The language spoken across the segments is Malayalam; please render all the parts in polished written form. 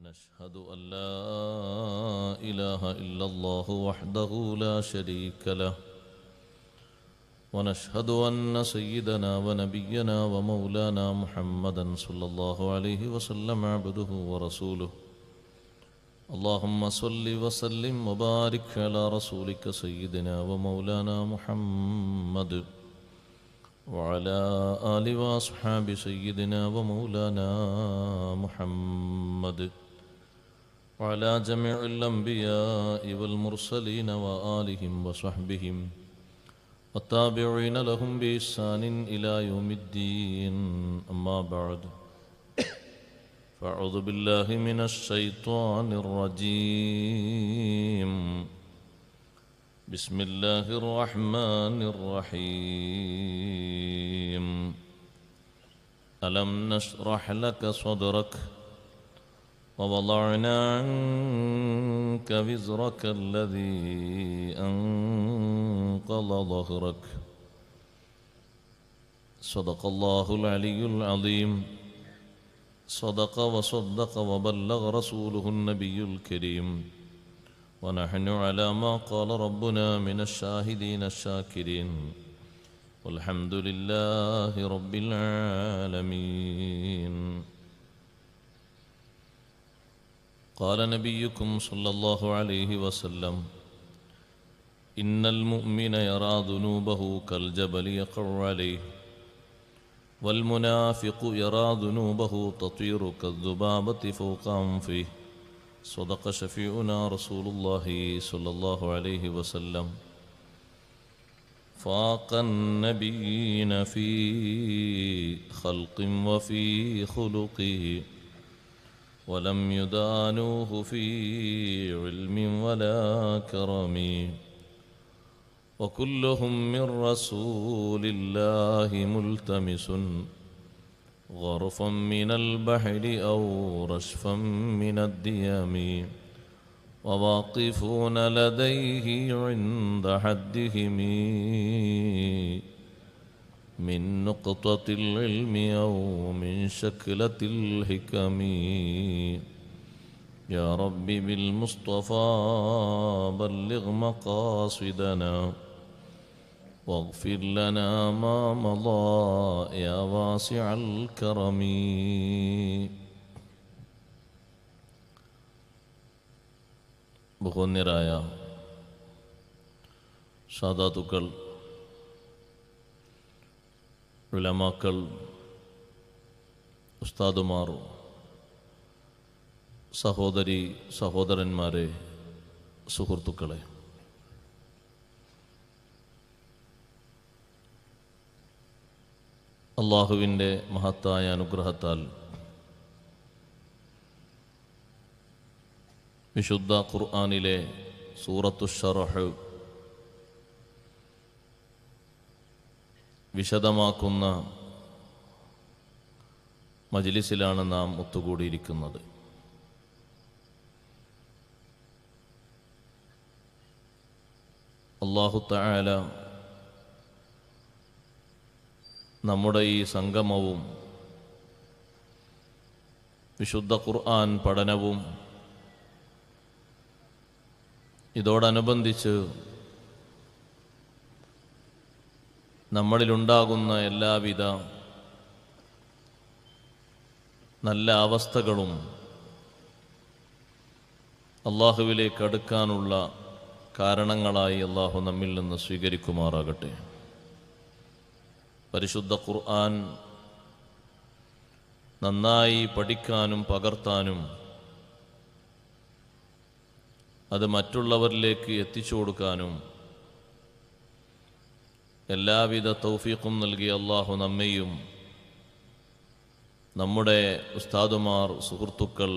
ونشهد أن لا إله إلا الله وحده لا شريك له ونشهد أن سيدنا ونبينا ومولانا محمدا صلى الله عليه وسلم عبده ورسوله اللهم صل وسلم وبارك على رسولك سيدنا ومولانا محمد وعلى آل وأصحاب سيدنا ومولانا محمد وعلى جميع الأنبياء والمرسلين وآلهم وصحبهم والتابعين لهم بإحسان إلى يوم الدين أما بعد فأعوذ بالله من الشيطان الرجيم بسم الله الرحمن الرحيم ألم نشرح لك صدرك ووضعنا عنك وزرك الذي أنقض ظهرك صدق الله العلي العظيم صدق وصدق وبلغ رسوله النبي الكريم ونحن على ما قال ربنا من الشاهدين الشاكرين والحمد لله رب العالمين قال نبيكم صلى الله عليه وسلم إن المؤمن يرى ذنوبه كالجبل يقع عليه والمنافق يرى ذنوبه تطير كالذبابة فوق أنفه صدق شفيعنا رسول الله صلى الله عليه وسلم فاق النبيين في خلق وفي خلقه ولم يدانوه في علم ولا كرم وكلهم من رسول الله ملتمس غرفا من البحر أو رشفا من الديم وواقفون لديه عند حدهم من نقطة العلم أو من شكلة الحكم يا رب بالمصطفى بلغ مقاصدنا واغفر لنا ما مضى يا واسع الكرم ബഹുവന്യരായ സാദാത്തുക്കൾ, ഉലമാക്കൾ, ഉസ്താദുമാർ, സഹോദരി സഹോദരന്മാരെ, സുഹൃത്തുക്കളെ, അള്ളാഹുവിൻ്റെ മഹത്തായ അനുഗ്രഹത്താൽ വിശുദ്ധ ഖുർആനിലെ സൂറത്തു ശറഹ് വിശദമാക്കുന്ന മജ്ലിസിലാണ് നാം ഒത്തുകൂടിയിരിക്കുന്നത്. അല്ലാഹു തആല നമ്മുടെ ഈ സംഗമവും വിശുദ്ധ ഖുർആൻ പഠനവും ഇതോടനുബന്ധിച്ച് നമ്മളിലുണ്ടാകുന്ന എല്ലാവിധ നല്ല അവസ്ഥകളും അള്ളാഹുവിലേക്ക് അടുക്കാനുള്ള കാരണങ്ങളായി അള്ളാഹു നമ്മിൽ നിന്ന് സ്വീകരിക്കുമാറാകട്ടെ. പരിശുദ്ധ ഖുർആൻ നന്നായി പഠിക്കാനും പകർത്താനും അത് മറ്റുള്ളവരിലേക്ക് എത്തിച്ചു കൊടുക്കാനും എല്ലാവിധ തൗഫീഖും നൽകി അള്ളാഹു നമ്മെയും നമ്മുടെ ഉസ്താദുമാർ, സുഹൃത്തുക്കൾ,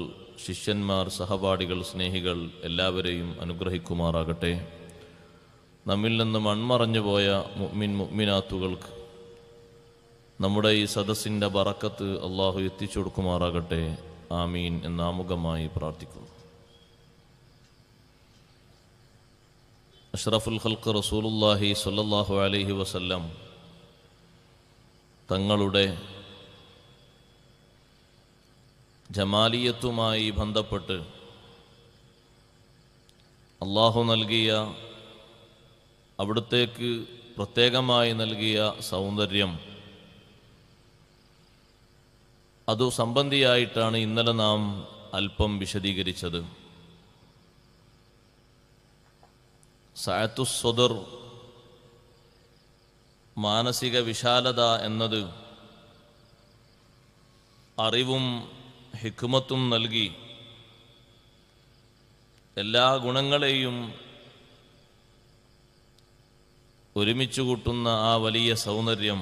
ശിഷ്യന്മാർ, സഹപാഠികൾ, സ്നേഹികൾ എല്ലാവരെയും അനുഗ്രഹിക്കുമാറാകട്ടെ. നമ്മിൽ നിന്ന് മൺമറഞ്ഞു പോയ മുഅ്മിൻ മുഅ്മിനാത്തുകൾക്ക് നമ്മുടെ ഈ സദസ്സിൻ്റെ ബറക്കത്ത് അള്ളാഹു എത്തിച്ചു കൊടുക്കുമാറാകട്ടെ. ആമീൻ എന്ന് ആമുഖമായി പ്രാർത്ഥിക്കുന്നു. അഷ്റഫുൽ ഖൽഖ് റസൂലുള്ളാഹി സ്വല്ലല്ലാഹു അലൈഹി വസല്ലം തങ്ങളുടെ ജമാലിയത്തുമായി ബന്ധപ്പെട്ട് അള്ളാഹു നൽകിയ, അവിടുത്തേക്ക് പ്രത്യേകമായി നൽകിയ സൗന്ദര്യം, അതു സംബന്ധിയായിട്ടാണ് ഇന്നലെ നാം അല്പം വിശദീകരിച്ചത്. സഅത്തുസ് സ്വദർ, മാനസിക വിശാലത എന്നത് അറിവും ഹിക്മത്തും നൽകി എല്ലാ ഗുണങ്ങളെയും ഒരുമിച്ച് കൂട്ടുന്ന ആ വലിയ സൗന്ദര്യം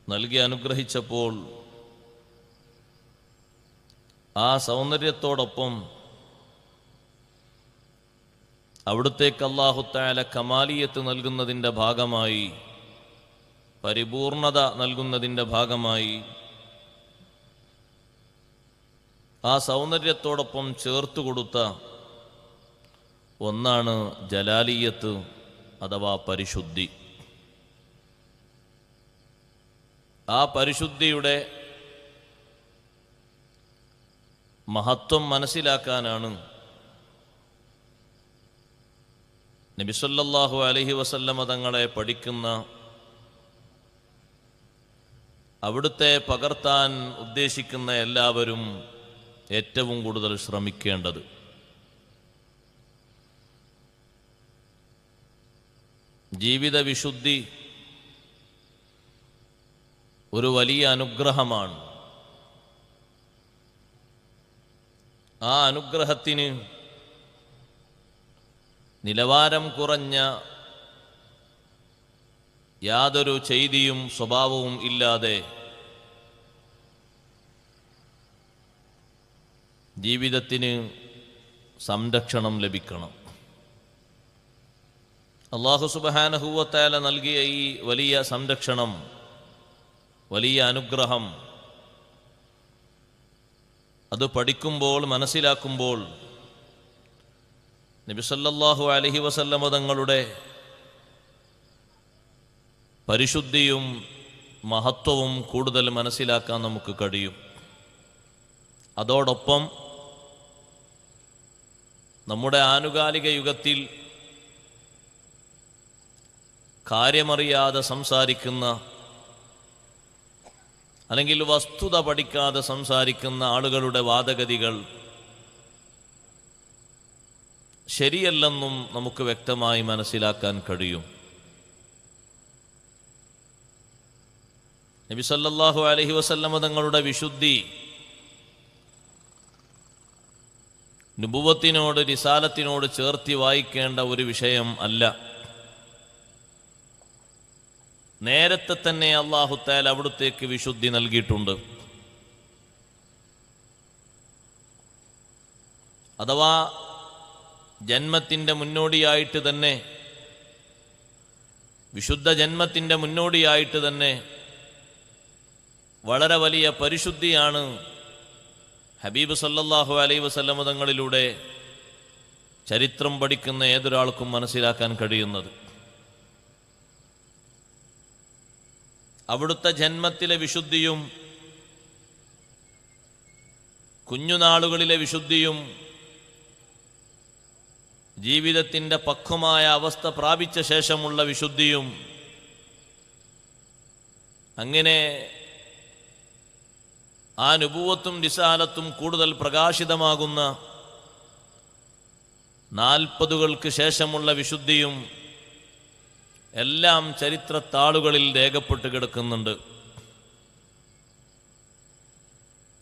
നൽകി അനുഗ്രഹിച്ചപ്പോൾ ആ സൗന്ദര്യത്തോടൊപ്പം അവിടുത്തേക്ക് അല്ലാഹു തആല കമാലിയത്ത് നൽകുന്നതിൻ്റെ ഭാഗമായി, പരിപൂർണത നൽകുന്നതിൻ്റെ ഭാഗമായി ആ സൗന്ദര്യത്തോടൊപ്പം ചേർത്തു കൊടുത്ത ഒന്നാണ് ജലാലിയത്ത് അഥവാ പരിശുദ്ധി. ആ പരിശുദ്ധിയുടെ മഹത്വം മനസ്സിലാക്കാനാണ് നബി സല്ലല്ലാഹു അലൈഹി വസല്ലമ തങ്ങളെ പഠിക്കുന്ന, അവിടുത്തെ പകർത്താൻ ഉദ്ദേശിക്കുന്ന എല്ലാവരും ഏറ്റവും കൂടുതൽ ശ്രമിക്കേണ്ടത്. ജീവിത വിശുദ്ധി ഒരു വലിയ അനുഗ്രഹമാണ്. ആ അനുഗ്രഹത്തിന് നിലവാരം കുറഞ്ഞ യാതൊരു ചെയ്തിയും സ്വഭാവവും ഇല്ലാതെ ജീവിതത്തിന് സംരക്ഷണം ലഭിക്കണം. അല്ലാഹു സുബ്ഹാനഹു വ തആല നൽകിയ ഈ വലിയ സംരക്ഷണം, വലിയ അനുഗ്രഹം, അത് പഠിക്കുമ്പോൾ, മനസ്സിലാക്കുമ്പോൾ നബി സല്ലല്ലാഹു അലൈഹി വസല്ലമ തങ്ങളുടെ പരിശുദ്ധിയും മഹത്വവും കൂടുതൽ മനസ്സിലാക്കാൻ നമുക്ക് കഴിയും. അതോടൊപ്പം നമ്മുടെ ആനുകാലിക യുഗത്തിൽ കാര്യമറിയാതെ സംസാരിക്കുന്ന, അല്ലെങ്കിൽ വസ്തുത പഠിക്കാതെ സംസാരിക്കുന്ന ആളുകളുടെ വാദഗതികൾ ശരിയല്ലെന്നും നമുക്ക് വ്യക്തമായി മനസ്സിലാക്കാൻ കഴിയും. നബി സല്ലല്ലാഹു അലൈഹി വസല്ലമ തങ്ങളുടെ വിശുദ്ധി നുബുവത്തിനോട്, റിസാലത്തിനോട് ചേർത്തി വായിക്കേണ്ട ഒരു വിഷയം അല്ല. നേരത്തെ തന്നെ അല്ലാഹു തആല അവിടുത്തേക്ക് വിശുദ്ധി നൽകിയിട്ടുണ്ട്. അഥവാ ജന്മത്തിൻ്റെ മുന്നോടിയായിട്ട് തന്നെ, വിശുദ്ധ ജന്മത്തിൻ്റെ മുന്നോടിയായിട്ട് തന്നെ വളരെ വലിയ പരിശുദ്ധിയാണ് ഹബീബ് സല്ലല്ലാഹു അലൈഹി വസല്ലമ തങ്ങളിലൂടെ ചരിത്രം പഠിക്കുന്ന ഏതൊരാൾക്കും മനസ്സിലാക്കാൻ കഴിയുന്നത്. അവിടുത്തെ ജന്മത്തിലെ വിശുദ്ധിയും കുഞ്ഞുനാളുകളിലെ വിശുദ്ധിയും ജീവിതത്തിൻ്റെ പക്വമായ അവസ്ഥ പ്രാപിച്ച ശേഷമുള്ള വിശുദ്ധിയും, അങ്ങനെ ആ നുബുവത്തും റിസാലത്തും കൂടുതൽ പ്രകാശിതമാകുന്ന 40 ശേഷമുള്ള വിശുദ്ധിയും എല്ലാം ചരിത്രത്താളുകളിൽ രേഖപ്പെട്ട് കിടക്കുന്നുണ്ട്.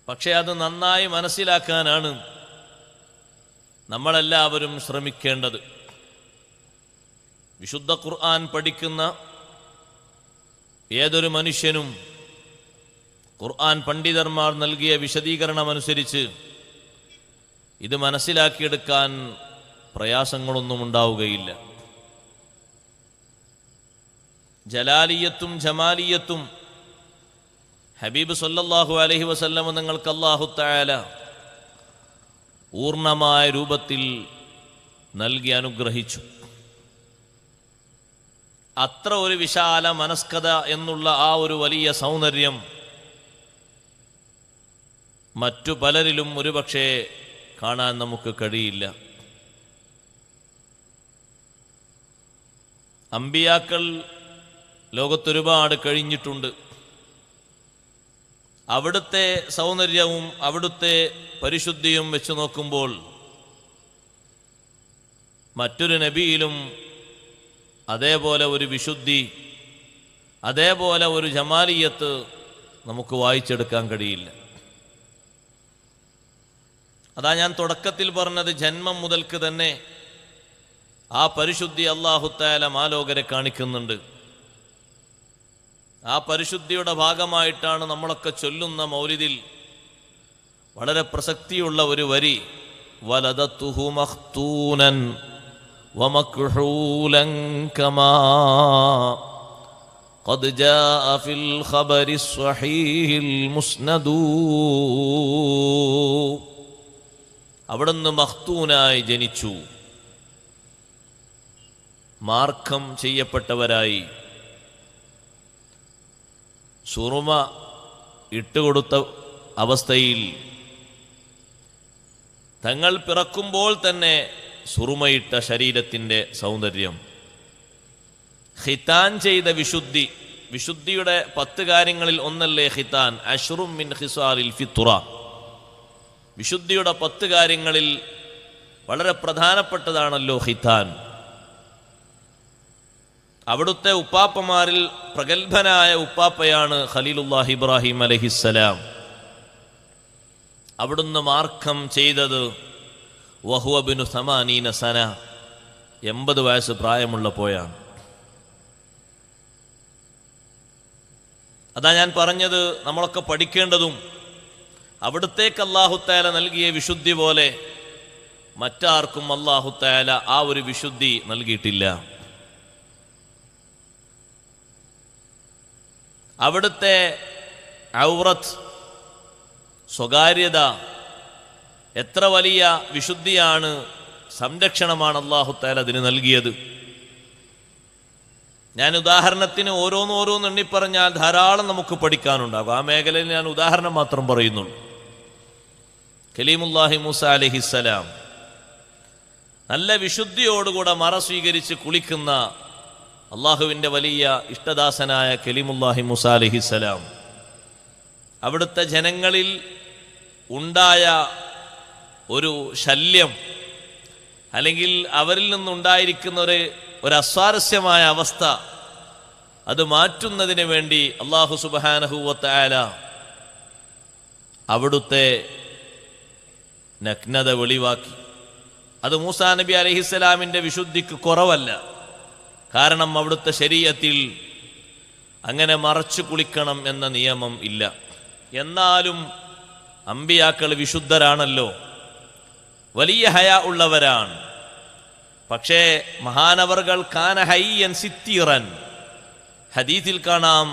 പക്ഷേ അത് നന്നായി മനസ്സിലാക്കാനാണ് നമ്മളെല്ലാവരും ശ്രമിക്കേണ്ടത്. വിശുദ്ധ ഖുർആൻ പഠിക്കുന്ന ഏതൊരു മനുഷ്യനും ഖുർആൻ പണ്ഡിതന്മാർ നൽകിയ വിശദീകരണമനുസരിച്ച് ഇത് മനസ്സിലാക്കിയെടുക്കാൻ പ്രയാസങ്ങളൊന്നും ഉണ്ടാവുകയില്ല. ജലാലിയത്തും ജമാലിയത്തും ഹബീബ് സല്ലല്ലാഹു അലൈഹി വസല്ലമ നിങ്ങൾക്ക് അല്ലാഹു തആല പൂർണ്ണമായ രൂപത്തിൽ നൽകി അനുഗ്രഹിച്ചു. അത്ര ഒരു വിശാല മനസ്കത എന്നുള്ള ആ ഒരു വലിയ സൗന്ദര്യം മറ്റു പലരിലും ഒരുപക്ഷെ കാണാൻ നമുക്ക് കഴിയില്ല. അമ്പിയാക്കൾ ലോകത്തൊരുപാട് കഴിഞ്ഞിട്ടുണ്ട്. അവിടുത്തെ സൗന്ദര്യവും അവിടുത്തെ പരിശുദ്ധിയും വെച്ച് നോക്കുമ്പോൾ മറ്റൊരു നബിയിലും അതേപോലെ ഒരു വിശുദ്ധി, അതേപോലെ ഒരു ജമാലിയത്ത് നമുക്ക് വായിച്ചെടുക്കാൻ കഴിയില്ല. അതാ ഞാൻ തുടക്കത്തിൽ പറഞ്ഞത്, ജന്മം മുതൽക്ക് തന്നെ ആ പരിശുദ്ധി അല്ലാഹു തആല മാലോകരെ കാണിക്കുന്നുണ്ട്. ആ പരിശുദ്ധിയുടെ ഭാഗമായിട്ടാണ് നമ്മളൊക്കെ ചൊല്ലുന്ന മൗലിദിൽ വളരെ പ്രസക്തിയുള്ള ഒരു വരി, വലദത്തുഹു മഖ്തൂനൻ വമക്ഹൂലൻ കമാ ഖദ് ജാഅ ഫിൽ ഖബരി സ്വഹീഹിൽ മുസ്നദൂ. അവിടുന്ന് മഖ്തൂനായി ജനിച്ചു, മാർക്കം ചെയ്യപ്പെട്ടവരായി, സുറുമ ഇട്ടുകൊടുത്ത അവസ്ഥയിൽ, തങ്ങൾ പിറക്കുമ്പോൾ തന്നെ സുറുമയിട്ട ശരീരത്തിൻ്റെ സൗന്ദര്യം, ഖിതാൻ ചെയ്ത വിശുദ്ധി. വിശുദ്ധിയുടെ 10 കാര്യങ്ങളിൽ ഒന്നല്ലേ ഖിതാൻ? അശ്റും മിൻ ഖിസാലിൽ ഫിത്ര. വിശുദ്ധിയുടെ 10 കാര്യങ്ങളിൽ വളരെ പ്രധാനപ്പെട്ടതാണല്ലോ ഖിതാൻ. അവിടുത്തെ ഉപ്പാപ്പമാരിൽ പ്രഗത്ഭനായ ഉപ്പാപ്പയാണ് ഖലീലുല്ലാഹി ഇബ്രാഹിം അലൈഹിസ്സലാം. അവിടുന്ന് മാർക്കം ചെയ്തത് വഹുവ ബിനു 80 സന, 80 വയസ്സ് പ്രായമുള്ളപ്പോഴാണ്. അതാ ഞാൻ പറഞ്ഞത്, നമ്മളൊക്കെ പഠിക്കേണ്ടതും അവിടുത്തേക്ക് അല്ലാഹു തആല നൽകിയ വിശുദ്ധി പോലെ മറ്റാർക്കും അല്ലാഹു തആല ആ ഒരു വിശുദ്ധി നൽകിയിട്ടില്ല. അവിടുത്തെ ഔറത്ത്, സ്വകാര്യത, എത്ര വലിയ വിശുദ്ധിയാണ്, സംരക്ഷണമാണ് അല്ലാഹു തആല അതിന് നൽകിയത്. ഞാൻ ഉദാഹരണത്തിന് ഓരോന്നോരോന്ന് എണ്ണിപ്പറഞ്ഞാൽ ധാരാളം നമുക്ക് പഠിക്കാനുണ്ടാകും. ആ മേഖലയിൽ ഞാൻ ഉദാഹരണം മാത്രം പറയുന്നുള്ളൂ. കലീമുല്ലാഹി മൂസ അലൈഹിസ്സലാം നല്ല വിശുദ്ധിയോടുകൂടെ മറ സ്വീകരിച്ച് കുളിക്കുന്ന അള്ളാഹുവിൻ്റെ വലിയ ഇഷ്ടദാസനായ കലീമുല്ലാഹി മൂസ അലൈഹിസ്സലാം, അവിടുത്തെ ജനങ്ങളിൽ ഉണ്ടായ ഒരു ശല്യം, അല്ലെങ്കിൽ അവരിൽ നിന്നുണ്ടായിരിക്കുന്ന ഒരു അസ്വാരസ്യമായ അവസ്ഥ, അത് മാറ്റുന്നതിന് വേണ്ടി അല്ലാഹു സുബ്ഹാനഹു വ തആല അവിടുത്തെ നഗ്നത വെളിവാക്കി. അത് മൂസാ നബി അലൈഹിസ്സലാമിൻ്റെ വിശുദ്ധിക്ക് കുറവല്ല. കാരണം അവിടുത്തെ ശരീഅത്തിൽ അങ്ങനെ മറച്ചു കുളിക്കണം എന്ന നിയമം ഇല്ല. എന്നാലും അമ്പിയാക്കൾ വിശുദ്ധരാണല്ലോ, വലിയ ഹയാ ഉള്ളവരാണ്. പക്ഷേ മഹാനവറുകൾ കാന ഹയ്യൻ സിത്തീറൻ, ഹദീസിൽ കാണാം,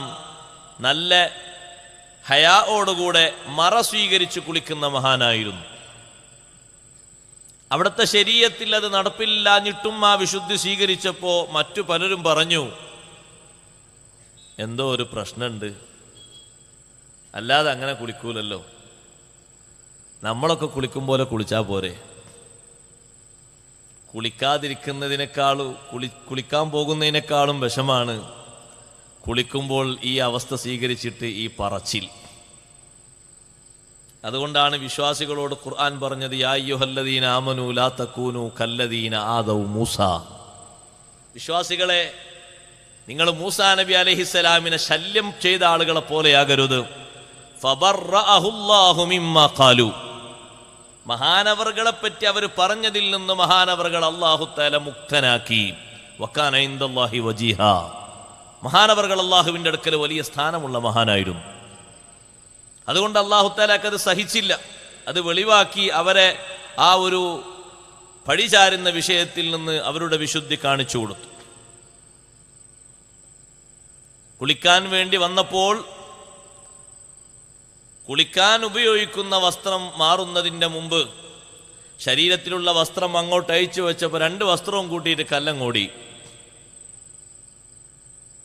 നല്ല ഹയാഓടുകൂടെ മറ സ്വീകരിച്ച് കുളിക്കുന്ന മഹാനായിരുന്നു. അവിടുത്തെ ശരീഅത്തിൽ അത് നടപ്പില്ലാഞ്ഞിട്ടും ആ വിശുദ്ധി സ്വീകരിച്ചപ്പോൾ മറ്റു പലരും പറഞ്ഞു, എന്തോ ഒരു പ്രശ്നമുണ്ട്, അല്ലാതെ അങ്ങനെ കുളിക്കൂലല്ലോ, നമ്മളൊക്കെ കുളിക്കും പോലെ കുളിച്ചാൽ പോരെ. കുളിക്കാതിരിക്കുന്നതിനേക്കാളും കുളിക്കാൻ പോകുന്നതിനേക്കാളും വിഷമാണ് കുളിക്കുമ്പോൾ ഈ അവസ്ഥ സ്വീകരിച്ചിട്ട് ഈ പറച്ചിൽ. അതുകൊണ്ടാണ് വിശ്വാസികളോട് ഖുർആൻ പറഞ്ഞത്, യാ അയ്യുഹല്ലദീന ആമനൂ ലാ തകൂനൂ കല്ലദീന ആദൗ മൂസ. വിശ്വാസികളെ, നിങ്ങൾ മൂസാ നബി അലൈഹിസ്സലാമിനെ ശല്യം ചെയ്ത ആളുകളെ പോലെയാകരുത്. ഫബറഅഹുല്ലാഹു മിമ്മാ ഖാലു. മഹാനവറുകളെ പറ്റി അവർ പറഞ്ഞതിൽ നിന്ന് മഹാനവറുകൾ അല്ലാഹു തആല മുക്തനാക്കി. വകാന ഇൻദല്ലാഹി വജീഹ. മഹാനവറുകൾ അല്ലാഹുവിൻ്റെ അടുക്കൽ വലിയ സ്ഥാനമുള്ള മഹാനായിരുന്നു. അതുകൊണ്ട് അല്ലാഹു തആലക്ക് അത് സഹിച്ചില്ല, അത് വെളിവാക്കി അവരെ ആ ഒരു പഴിചാരുന്ന വിഷയത്തിൽ നിന്ന് അവരുടെ വിശുദ്ധി കാണിച്ചു കൊടുത്തു. കുളിക്കാൻ വേണ്ടി വന്നപ്പോൾ കുളിക്കാൻ ഉപയോഗിക്കുന്ന വസ്ത്രം മാറുന്നതിൻ്റെ മുമ്പ് ശരീരത്തിലുള്ള വസ്ത്രം അങ്ങോട്ട് അയച്ചു വെച്ചപ്പോൾ 2 വസ്ത്രവും കൂട്ടിയിട്ട് കല്ലങ്ങോടി.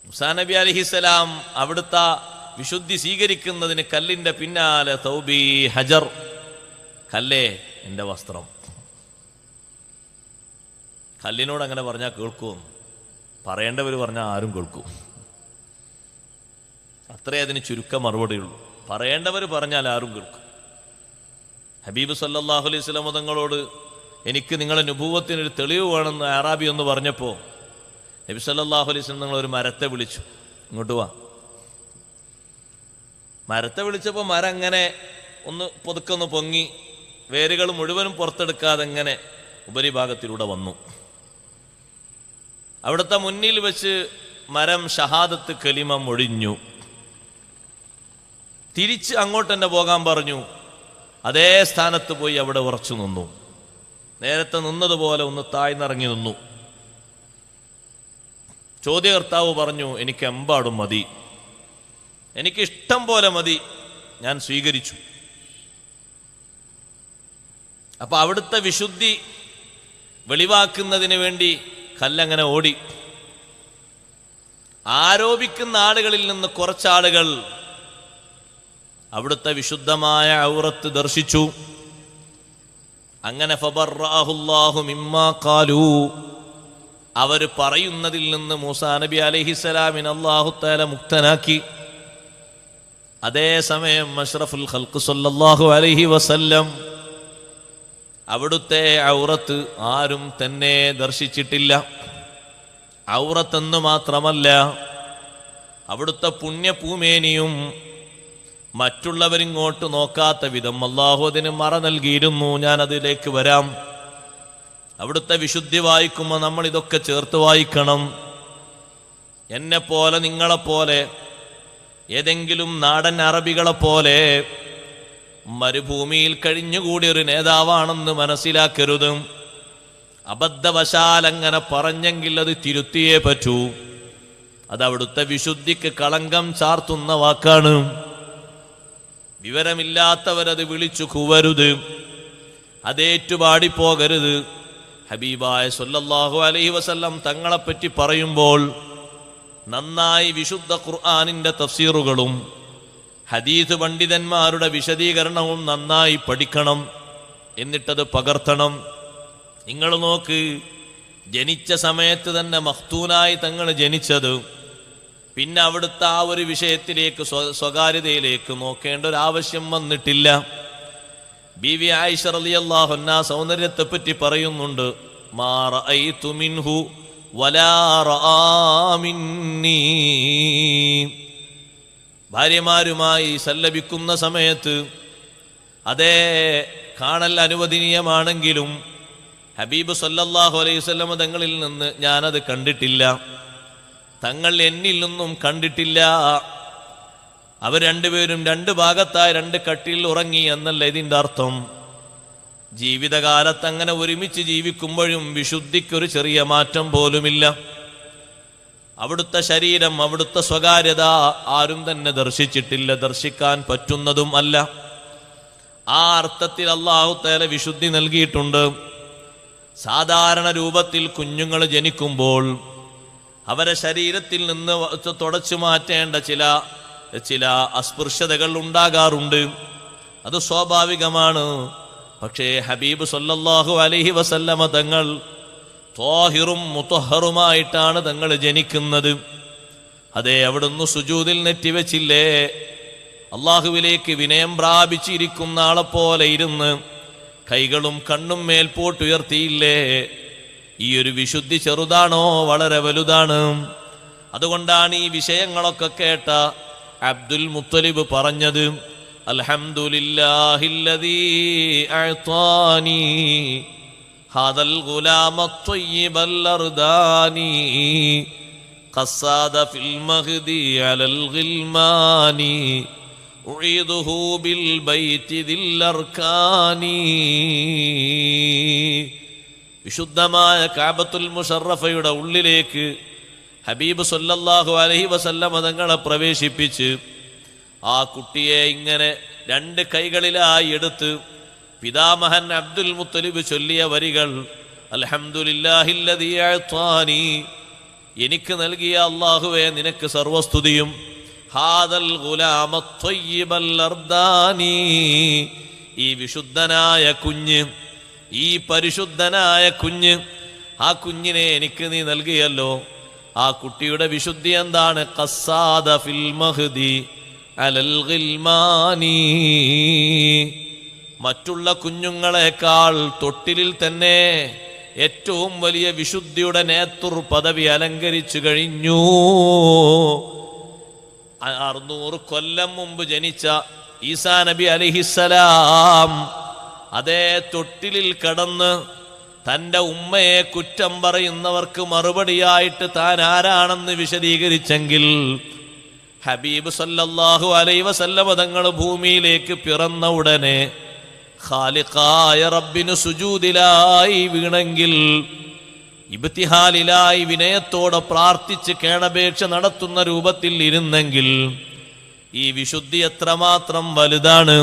മൂസാ നബി അലൈഹിസ്സലാം അവിടുത്തെ വിശുദ്ധി സ്വീകരിക്കുന്നതിന് കല്ലിന്റെ പിന്നാലെ തൗബി ഹജർ, കല്ലേ എൻ്റെ വസ്ത്രം. കല്ലിനോട് അങ്ങനെ പറഞ്ഞാൽ കേൾക്കും, പറയേണ്ടവർ പറഞ്ഞാൽ ആരും കേൾക്കും. അത്രേ അതിന് ചുരുക്കം മറുപടിയുള്ളൂ. പറയേണ്ടവർ പറഞ്ഞാൽ ആരും കേൾക്കും. ഹബീബ് സല്ലല്ലാഹു അലൈഹി വസല്ലം തങ്ങളോട് എനിക്ക് നിങ്ങളെ നുബുവത്തിനൊരു തെളിവ് വേണമെന്ന് അറാബി ഒന്ന് പറഞ്ഞപ്പോൾ നബി സല്ലല്ലാഹു അലൈഹി വസല്ലം നിങ്ങൾ ഒരു മരത്തെ വിളിച്ചു, ഇങ്ങോട്ട് വാ. മരത്തെ വിളിച്ചപ്പോൾ മരം അങ്ങനെ ഒന്ന് പൊതുക്കൊന്ന് പൊങ്ങി, വേരുകൾ മുഴുവനും പുറത്തെടുക്കാതെ എങ്ങനെ ഉപരിഭാഗത്തിലൂടെ വന്നു. അവിടുത്തെ മുന്നിൽ വെച്ച് മരം ഷഹാദത്ത് കലിമ മൊഴിഞ്ഞു. തിരിച്ച് അങ്ങോട്ട് തന്നെ പോകാൻ പറഞ്ഞു. അതേ സ്ഥാനത്ത് പോയി അവിടെ ഉറച്ചു നിന്നു. നേരത്തെ നിന്നതുപോലെ ഒന്ന് താഴ്ന്നിറങ്ങി നിന്നു. ചോദ്യകർത്താവ് പറഞ്ഞു, എനിക്ക് എമ്പാടും മതി, എനിക്കിഷ്ടം പോലെ മതി, ഞാൻ സ്വീകരിച്ചു. അപ്പൊ അവിടുത്തെ വിശുദ്ധി വെളിവാക്കുന്നതിന് വേണ്ടി കല്ലങ്ങനെ ഓടി. ആരോപിക്കുന്ന ആളുകളിൽ നിന്ന് കുറച്ചാളുകൾ അവിടുത്തെ വിശുദ്ധമായ ഔറത്ത് ദർശിച്ചു. അങ്ങനെ ഫബറഅഹുല്ലാഹു മിമ്മാ ഖാലൂ, അവർ പറയുന്നതിൽ നിന്ന് മൂസാ നബി അലൈഹിസ്സലാമിനെ അല്ലാഹു തആല മുക്തനാക്കി. അതേസമയം അഷ്റഫുൽ ഖൽഖ് സല്ലല്ലാഹു അലൈഹി വസല്ലം അവിടുത്തെ ഔറത്ത് ആരും തന്നെ ദർശിച്ചിട്ടില്ല. ഔറത്തെന്ന് മാത്രമല്ല, അവിടുത്തെ പുണ്യപൂമേനിയും മറ്റുള്ളവരിങ്ങോട്ട് നോക്കാത്ത വിധം അല്ലാഹു അതിന് മറ നൽകിയിരുന്നു. ഞാൻ അതിലേക്ക് വരാം. അവിടുത്തെ വിശുദ്ധി വായിക്കുമ്പോൾ നമ്മൾ ഇതൊക്കെ ചേർത്ത് വായിക്കണം. എന്നെപ്പോലെ നിങ്ങളെപ്പോലെ ഏതെങ്കിലും നാടൻ അറബികളെപ്പോലെ മരുഭൂമിയിൽ കഴിഞ്ഞുകൂടിയ ഒരു നേതാവാണെന്ന് മനസ്സിലാക്കരുത്. അബദ്ധവശാൽ അങ്ങനെ പറഞ്ഞെങ്കിൽ അത് തിരുത്തിയേ പറ്റൂ. അതവിടുത്തെ വിശുദ്ധിക്ക് കളങ്കം ചാർത്തുന്ന വാക്കാണ്. വിവരമില്ലാത്തവരത് വിളിച്ചു കൂവരുത്, അതേറ്റുപാടിപ്പോകരുത്. ഹബീബായ സല്ലല്ലാഹു അലൈഹി വസല്ലം തങ്ങളെപ്പറ്റി പറയുമ്പോൾ നന്നായി വിശുദ്ധ ഖുർആനിന്റെ തഫ്സീറുകളും ഹദീസ് പണ്ഡിതന്മാരുടെ വിശദീകരണവും നന്നായി പഠിക്കണം. എന്നിട്ടത് പകർത്തണം. നിങ്ങൾ നോക്ക്, ജനിച്ച സമയത്ത് തന്നെ മഖ്തൂനായി തങ്ങൾ ജനിച്ചത്, പിന്നെ അവിടുത്തെ ആ ഒരു വിഷയത്തിലേക്ക് സ്വകാര്യതയിലേക്ക് നോക്കേണ്ട ഒരു ആവശ്യം വന്നിട്ടില്ല. ബീവി ആയിഷ റളിയല്ലാഹു അൻഹാ സൗന്ദര്യത്തെ പറ്റി പറയുന്നുണ്ട്, മാ റഅയ്തു മിൻഹു വലാ റആ മിന്നീ. ഭാര്യമാരുമായി സല്ലപിക്കുന്ന സമയത്ത് അതേ കാണൽ അനുവദനീയമാണെങ്കിലും ഹബീബ് സല്ലല്ലാഹു അലൈഹി വസല്ലം തങ്ങളിൽ നിന്ന് ഞാനത് കണ്ടിട്ടില്ല, തങ്ങൾ എന്നിൽ നിന്നും കണ്ടിട്ടില്ല. അവർ രണ്ടുപേരും രണ്ട് ഭാഗത്തായി രണ്ട് കട്ടിൽ ഉറങ്ങി എന്നല്ല ഇതിൻ്റെ അർത്ഥം. ജീവിതകാലത്ത് അങ്ങനെ ഒരുമിച്ച് ജീവിക്കുമ്പോഴും വിശുദ്ധിക്കൊരു ചെറിയ മാറ്റം പോലുമില്ല. അവിടുത്തെ ശരീരം, അവിടുത്തെ സ്വകാര്യത ആരും തന്നെ ദർശിച്ചിട്ടില്ല, ദർശിക്കാൻ പറ്റുന്നതും അല്ല. ആ അർത്ഥത്തിൽ അല്ലാഹു തആല വിശുദ്ധി നൽകിയിട്ടുണ്ട്. സാധാരണ രൂപത്തിൽ കുഞ്ഞുങ്ങൾ ജനിക്കുമ്പോൾ അവരെ ശരീരത്തിൽ നിന്ന് തുടച്ചു മാറ്റേണ്ട ചില അസ്പൃശ്യതകൾ ഉണ്ടാകാറുണ്ട്. അത് സ്വാഭാവികമാണ്. പക്ഷേ ഹബീബ് സല്ലല്ലാഹു അലൈഹി വസല്ലമ തങ്ങൾ ത്വാഹിറും മുതഹറുമായിട്ടാണ് തങ്ങൾ ജനിക്കുന്നത്. അതേ, അവിടുന്ന് സുജൂദിൽ നെറ്റിവെച്ചില്ലേ, അള്ളാഹുവിലേക്ക് വിനയം പ്രാപിച്ചിരിക്കുന്ന ആളെപ്പോലെ ഇരുന്ന് കൈകളും കണ്ണും മേൽപോട്ടുയർത്തിയില്ലേ. ഈ ഒരു വിശുദ്ധി ചെറുതാണോ? വളരെ വലുതാണ്. അതുകൊണ്ടാണ് ഈ വിഷയങ്ങളൊക്കെ കേട്ട അബ്ദുൽ മുത്തലിബ് പറഞ്ഞത്, അൽഹംദുലില്ലാഹില്ലദീ അഅ്താനി ഹാദൽ ഗുലാമ ത്വയ്യിബൽ അർദാനി ഖസ്സാദ ഫിൽ മഹ്ദി അലൽ ഗിൽമാനി ഉഈദുഹു ബിൽ ബൈതി ദിൽ അർകാനി. വിശുദ്ധമായ കഅബത്തുൽ മുശറഫയുടെ ഉള്ളിലേക്ക് ഹബീബ് സല്ലല്ലാഹു അലൈഹി വസല്ലം തങ്ങളെ പ്രവേശിപ്പിച്ച് ആ കുട്ടിയെ ഇങ്ങനെ രണ്ട് കൈകളിലായി എടുത്ത് പിതാമഹൻ അബ്ദുൽ മുത്തലിബ് ചൊല്ലിയ വരികൾ, അൽഹംദുലില്ലാഹില്ലദീ അഅ്താനി, എനിക്ക് നൽകിയ അല്ലാഹുവേ നിനക്ക് സർവസ്തുതിയും, ഹാദൽ ഗുലാമ ത്വയ്യിബൽ അർദാനി, ഈ വിശുദ്ധനായ കുഞ്ഞ്, ഈ പരിശുദ്ധനായ കുഞ്ഞ്, ആ കുഞ്ഞിനെ എനിക്ക് നീ നൽകിയല്ലോ. ആ കുട്ടിയുടെ വിശുദ്ധി എന്താണ്? ഖസ്സാദ ഫിൽ മഹ്ദി അലൽ ഗിൽമാനി, മറ്റുള്ള കുഞ്ഞുങ്ങളെക്കാൾ തൊട്ടിലിൽ തന്നെ ഏറ്റവും വലിയ വിശുദ്ധിയുടെ നേതൃ പദവി അലങ്കരിച്ചു കഴിഞ്ഞു. 600 കൊല്ലം മുമ്പ് ജനിച്ച ഈസാ നബി അലൈഹിസ്സലാം അതേ തൊട്ടിലിൽ കടന്ന് തൻ്റെ ഉമ്മയെ കുറ്റം പറയുന്നവർക്ക് മറുപടിയായിട്ട് താൻ ആരാണെന്ന് വിശദീകരിച്ചെങ്കിൽ, ഹബീബ് സല്ലല്ലാഹു അലൈഹി വസല്ലമ തങ്ങൾ ഭൂമിയിലേക്ക് പിറന്ന ഉടനെ ഖാലിഖായ റബ്ബിന് സുജൂദിലായി വീണെങ്കിൽ, ഇബ്തിഹാലിലായി വിനയത്തോടെ പ്രാർത്ഥിച്ച് കേണപേക്ഷ നടത്തുന്ന രൂപത്തിൽ ഇരുന്നെങ്കിൽ, ഈ വിശുദ്ധി എത്രമാത്രം വലുതാണ്!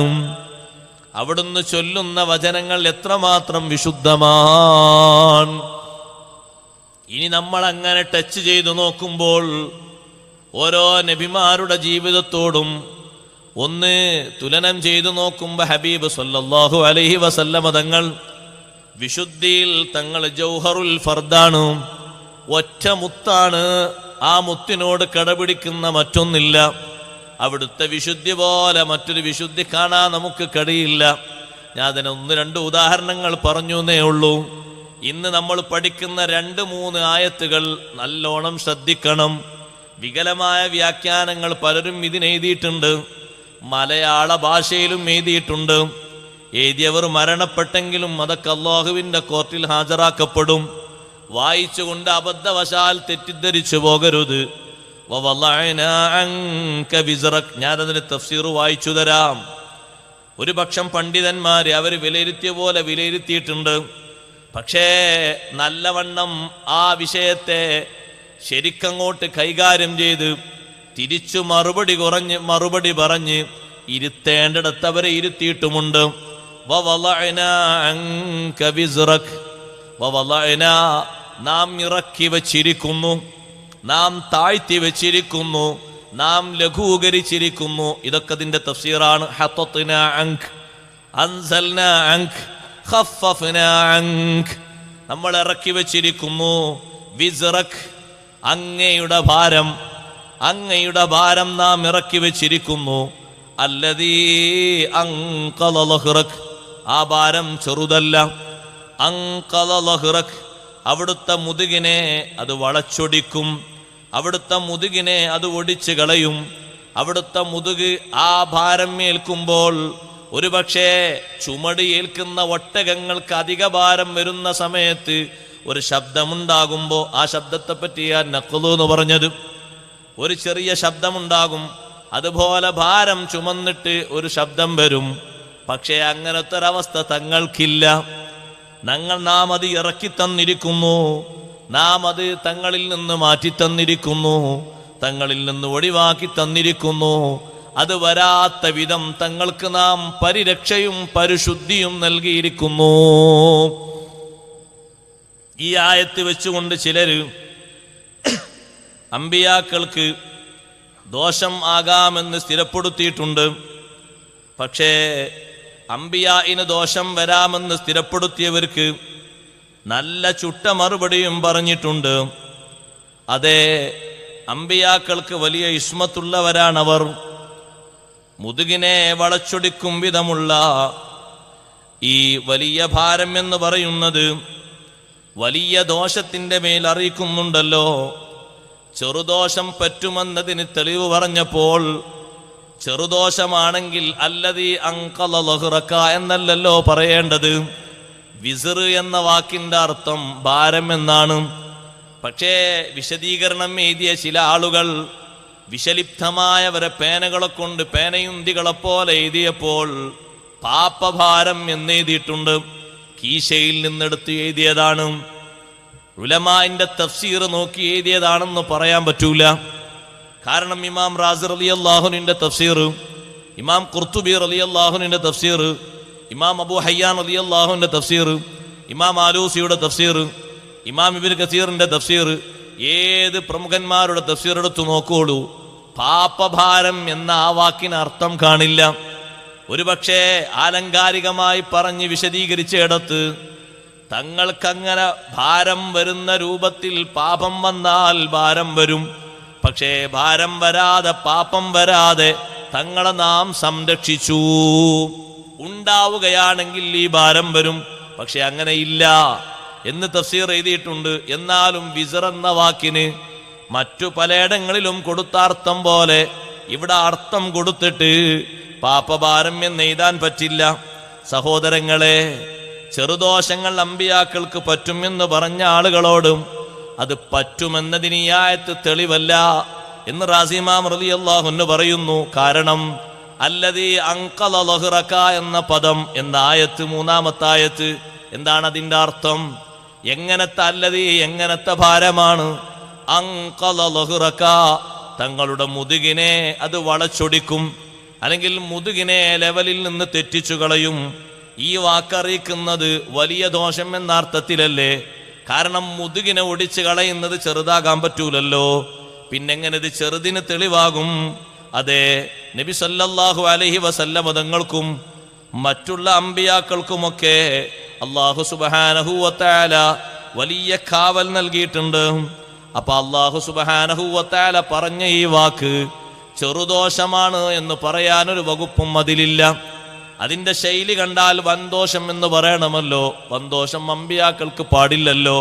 അവിടുന്ന് ചൊല്ലുന്ന വചനങ്ങൾ എത്രമാത്രം വിശുദ്ധമാണ്! ഇനി നമ്മൾ അങ്ങനെ ടച്ച് ചെയ്തു നോക്കുമ്പോൾ ഓരോ നബിമാരുടെ ജീവിതത്തോടും ഒന്ന് തുലനം ചെയ്തു നോക്കുമ്പോൾ ഹബീബ് സല്ലല്ലാഹു അലൈഹി വസല്ലമ തങ്ങൾ വിശുദ്ധിയിൽ തങ്ങൾ ജൗഹറുൽ ഫർദാണ്, ഒറ്റ മുത്താണ്. ആ മുത്തിനോട് കടപിടിക്കുന്ന മറ്റൊന്നില്ല. അവിടുത്തെ വിശുദ്ധി പോലെ മറ്റൊരു വിശുദ്ധി കാണാൻ നമുക്ക് കഴിയില്ല. ഞാൻ അതിന് 1-2 ഉദാഹരണങ്ങൾ പറഞ്ഞു എന്നേ ഉള്ളൂ. ഇന്ന് നമ്മൾ പഠിക്കുന്ന 2-3 ആയത്തുകൾ നല്ലോണം ശ്രദ്ധിക്കണം. വികലമായ വ്യാഖ്യാനങ്ങൾ പലരും ഇതിനെഴുതിയിട്ടുണ്ട്, മലയാള ഭാഷയിലും എഴുതിയിട്ടുണ്ട്. എഴുതിയവർ മരണപ്പെട്ടെങ്കിലും അതൊക്കെ അല്ലാഹുവിൻ്റെ കോർട്ടിൽ ഹാജരാക്കപ്പെടും. വായിച്ചുകൊണ്ട് അബദ്ധവശാൽ തെറ്റിദ്ധരിച്ചു പോകരുത്. ഞാനതിന് തഫ്സീർ വായിച്ചു തരാം. ഒരു പക്ഷം പണ്ഡിതന്മാര് അവർ വിലയിരുത്തിയ പോലെ വിലയിരുത്തിയിട്ടുണ്ട്. പക്ഷേ നല്ലവണ്ണം ആ വിഷയത്തെ ശരിക്കങ്ങോട്ട് കൈകാര്യം ചെയ്ത് തിരിച്ചു മറുപടി പറഞ്ഞ് ഇരുത്തേണ്ടിടത്ത് അവരെ ഇരുത്തിയിട്ടുമുണ്ട്. നാം ഇറക്കി വച്ചിരിക്കുന്നു, നാം താഴ്ത്തി വെച്ചിരിക്കുന്നു, നാം ലഘൂകരിച്ചിരിക്കുന്നു. ഇതൊക്കെ അതിന്റെ തഫ്സീറാണ്. ഹത്തത്നാ അൻക, അൻസൽനാ അൻക, ഖഫഫനാ അൻക, നമ്മൾ ഇറക്കി വെച്ചിരിക്കുന്നു. വിസ്റക്, അങ്ങയുടെ ഭാരം, അങ്ങയുടെ ഭാരം നാം ഇറക്കി വെച്ചിരിക്കുന്നു. അല്ലദീ അൻഖള ലഹ്റക്, ആ ഭാരം ചെറുതല്ല. അൻഖള ലഹ്റക്, അവിടുത്തെ മുതുകിനെ അത് വളച്ചൊടിക്കും, അവിടുത്തെ മുതുകിനെ അത് ഒടിച്ചു കളയും. അവിടുത്തെ മുതുക് ആ ഭാരം ഏൽക്കുമ്പോൾ, ഒരുപക്ഷെ ചുമട് ഏൽക്കുന്ന ഒട്ടകങ്ങൾക്ക് അധിക ഭാരം വരുന്ന സമയത്ത് ഒരു ശബ്ദമുണ്ടാകുമ്പോൾ, ആ ശബ്ദത്തെ പറ്റിയാ നഖ്ലു എന്ന് പറഞ്ഞത്. ഒരു ചെറിയ ശബ്ദമുണ്ടാകും, അതുപോലെ ഭാരം ചുമന്നിട്ട് ഒരു ശബ്ദം വരും. പക്ഷേ അങ്ങനത്തെ ഒരവസ്ഥ തങ്ങൾക്കില്ല. നാം അത് ഇറക്കി തന്നിരിക്കുന്നു, നാം അത് തങ്ങളിൽ നിന്ന് മാറ്റി തന്നിരിക്കുന്നു, തങ്ങളിൽ നിന്ന് ഒഴിവാക്കി തന്നിരിക്കുന്നു. അത് വരാത്ത വിധം തങ്ങൾക്ക് നാം പരിരക്ഷയും പരിശുദ്ധിയും നൽകിയിരിക്കുന്നു. ഈ ആയത്ത് വെച്ചുകൊണ്ട് ചിലര് അമ്പിയാക്കൾക്ക് ദോഷം ആകാമെന്ന് സ്ഥിരപ്പെടുത്തിയിട്ടുണ്ട്. പക്ഷേ അമ്പിയായിന് ദോഷം വരാമെന്ന് സ്ഥിരപ്പെടുത്തിയവർക്ക് നല്ല ചുട്ട മറുപടിയും പറഞ്ഞിട്ടുണ്ട്. അതെ, അമ്പിയാക്കൾക്ക് വലിയ ഇസ്മത്തുള്ളവരാണവർ. മുതുകിനെ വളച്ചൊടിക്കും വിധമുള്ള ഈ വലിയ ഭാരം എന്ന് പറയുന്നത് വലിയ ദോഷത്തിന്റെ മേൽ അറിയിക്കുന്നുണ്ടല്ലോ. ചെറുദോഷം പറ്റുമെന്നതിന് തെളിവ് പറഞ്ഞപ്പോൾ, ചെറുദോഷമാണെങ്കിൽ അല്ലദീ അൻഖള ലഹ്റക എന്നല്ലല്ലോ പറയേണ്ടത്. വിസ്ർ എന്ന വാക്കിന്റെ അർത്ഥം ഭാരം എന്നാണ്. പക്ഷേ വിശദീകരണം എഴുതിയ ചില ആളുകൾ വിഷലിപ്തമായവരെ പേനകളെ കൊണ്ട് പേനയുന്തികളെ പോലെ എഴുതിയപ്പോൾ പാപഭാരം എന്നെഴുതിയിട്ടുണ്ട്. കീശയിൽ നിന്നെടുത്ത് എഴുതിയതാണ്. ഉലമാഇന്റെ തഫ്സീർ നോക്കി എഴുതിയതാണെന്ന് പറയാൻ പറ്റൂല. കാരണം ഇമാം റാസി റളിയല്ലാഹുവിന്റെ തഫ്സീർ, ഇമാം ഖുർത്തുബി റളിയല്ലാഹുവിന്റെ തഫ്സീർ, ഇമാം അബൂ ഹയ്യാൻ റളിയല്ലാഹുവിന്റെ തഫ്സീർ, ഇമാം ആലൂസിയുടെ തഫ്സീർ, ഇമാം ഇബ്നു കസീറിന്റെ തഫ്സീർ, ഏത് പ്രമുഖന്മാരുടെ തഫ്സീർ എടുത്തു നോക്കോളൂ, പാപഭാരം എന്ന ആ വാക്കിന് അർത്ഥം കാണില്ല. ഒരുപക്ഷെ ആലങ്കാരികമായി പറഞ്ഞ് വിശദീകരിച്ചിടത്ത് തങ്ങൾക്കങ്ങനെ ഭാരം വരുന്ന രൂപത്തിൽ പാപം വന്നാൽ ഭാരം വരും. പക്ഷേ ഭാരം വരാതെ പാപം വരാതെ തങ്ങളെ നാം സംരക്ഷിച്ചു. ഉണ്ടാവുകയാണെങ്കിൽ ഈ ഭാരം വരും, പക്ഷെ അങ്ങനെയില്ല എന്ന് തഫ്സീർ എഴുതിയിട്ടുണ്ട്. എന്നാലും വിസർ എന്ന വാക്കിന് മറ്റു പലയിടങ്ങളിലും കൊടുത്ത അർത്ഥം പോലെ ഇവിടെ അർത്ഥം കൊടുത്തിട്ട് പാപഭാരം എന്ന് എഴുതാൻ പറ്റില്ല. സഹോദരങ്ങളെ, ചെറുദോഷങ്ങൾ അമ്പിയാക്കൾക്ക് പറ്റുമെന്ന് പറഞ്ഞ ആളുകളോടും അത് പറ്റുമെന്നതിന് ഈ ആയത്ത് തെളിവല്ല എന്ന് റാസി ഇമാം റളിയല്ലാഹു അൻഹു പറയുന്നു. കാരണം അല്ലദീ അൻഖള ലഹ്റക എന്ന പദം എന്ന ആയത്ത്, മൂന്നാമത്തെ ആയത്ത്, എന്താണ് അതിൻ്റെ അർത്ഥം? എങ്ങനത്തെ അല്ലദീ, എങ്ങനത്തെ ഭാരമാണ്? അൻഖള ലഹ്റക, തങ്ങളുടെ മുതുകിനെ അത് വളച്ചൊടിക്കും, അല്ലെങ്കിൽ മുതുകിനെ ലെവലിൽ നിന്ന് തെറ്റിച്ചു കളയും. ഈ വാക്കറിയിക്കുന്നത് വലിയ ദോഷം എന്ന അർത്ഥത്തിലല്ലേ? കാരണം മുതുകിനെ ഒടിച്ചു കളയുന്നത് ചെറുതാകാൻ പറ്റൂലല്ലോ, പിന്നെങ്ങനെ ഇത് ചെറുതിന് തെളിവാകും? അതെ, നബി സല്ലല്ലാഹു അലൈഹി വസല്ലം തങ്ങൾക്കും മറ്റുള്ള അമ്പിയാക്കൾക്കുമൊക്കെ അല്ലാഹു സുബ്ഹാനഹു വ തആല വലിയ കാവൽ നൽകിയിട്ടുണ്ട്. അപ്പൊ അല്ലാഹു സുബ്ഹാനഹു വ തആല പറഞ്ഞ ഈ വാക്ക് ചെറുദോഷമാണ് എന്ന് പറയാനൊരു വകുപ്പും അതിലില്ല. അതിന്റെ ശൈലി കണ്ടാൽ വൻദോഷം എന്ന് പറയണമല്ലോ. വൻദോഷം അമ്പിയാക്കൾക്ക് പാടില്ലല്ലോ.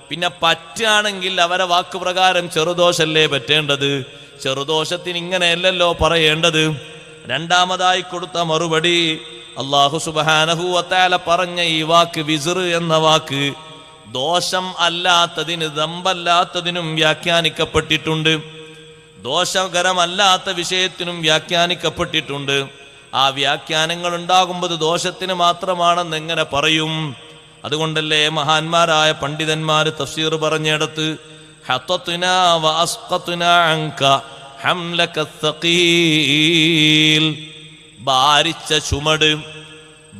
പിന്നെ പറ്റാണെങ്കിൽ അവരെ വാക്കുപ്രകാരം ചെറുദോഷല്ലേ പറ്റേണ്ടത്. ചെറുദോഷത്തിന് ഇങ്ങനെയല്ലല്ലോ പറയേണ്ടത്. രണ്ടാമതായി കൊടുത്ത മറുപടി, അല്ലാഹു സുബ്ഹാനഹു വ തആല പറഞ്ഞ ഈ വാക്ക് വിസ്ർ എന്ന വാക്ക് ദോഷം അല്ലാത്തതിന്, ദമ്പല്ലാത്തതിനും വ്യാഖ്യാനിക്കപ്പെട്ടിട്ടുണ്ട്. ദോഷകരമല്ലാത്ത വിഷയത്തിനും വ്യാഖ്യാനിക്കപ്പെട്ടിട്ടുണ്ട്. ആ വ്യാഖ്യാനങ്ങൾ ഉണ്ടാകുമ്പോൾ ദോഷത്തിന് മാത്രമാണെന്ന് എങ്ങനെ പറയും? അതുകൊണ്ടല്ലേ മഹാന്മാരായ പണ്ഡിതന്മാര് തഫ്സീർ പറഞ്ഞിടത്ത് ഹത്തത്നാ വഅസ്ഖത്നാ അൻക ഹംലക സഖീൽ, ഭാരിച്ച ചുമട്,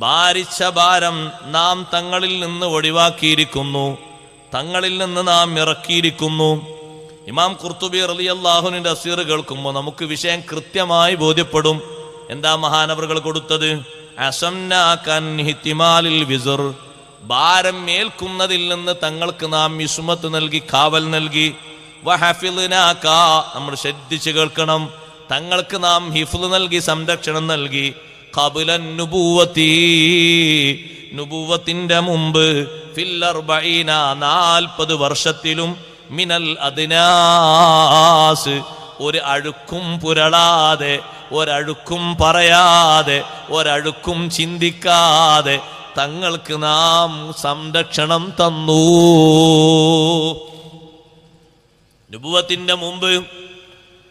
ഭാരിച്ച ഭാരം നാം തങ്ങളിൽ നിന്ന് ഒഴിവാക്കിയിരിക്കുന്നു, തങ്ങളിൽ നിന്ന് നാം ഇറക്കിയിരിക്കുന്നു. ഇമാം ഖുർത്തുബി റളിയല്ലാഹു അൻഹുവിന്റെ തഫ്സീർ കേൾക്കുമ്പോൾ നമുക്ക് വിഷയം കൃത്യമായി ബോധ്യപ്പെടും. എന്താ മഹാനവറുകൾ കൊടുത്തത്? അസംനാകൻ ഇഹ്തിമാലിൽ വിസ്ർ, ഭാരം ഏൽക്കുന്നതിൽ നിന്ന് തങ്ങൾക്ക് നാം ഇസ്മത്ത് നൽകി, കാവൽ നൽകി. വഹഫിൾനാക, നമ്മൾ ശ്രദ്ധിച്ച് കേൾക്കണം, തങ്ങൾക്ക് നാം ഹിഫ്ള് നൽകി, സംരക്ഷണം നൽകി. ഖബ്ലൻ നുബുവതി, നുബുവത്തിന്റെ മുമ്പ്, ഫിൽ 40 വർഷത്തിലും, മിനൽ അദ്നാസ്, ഒരു അഴുക്കും പുരളാതെ, ഒരഴുക്കും പറയാതെ, ഒരഴുക്കും ചിന്തിക്കാതെ തങ്ങൾക്ക് നാം സംരക്ഷണം തന്നു. നുബുവത്തിന്റെ മുമ്പ്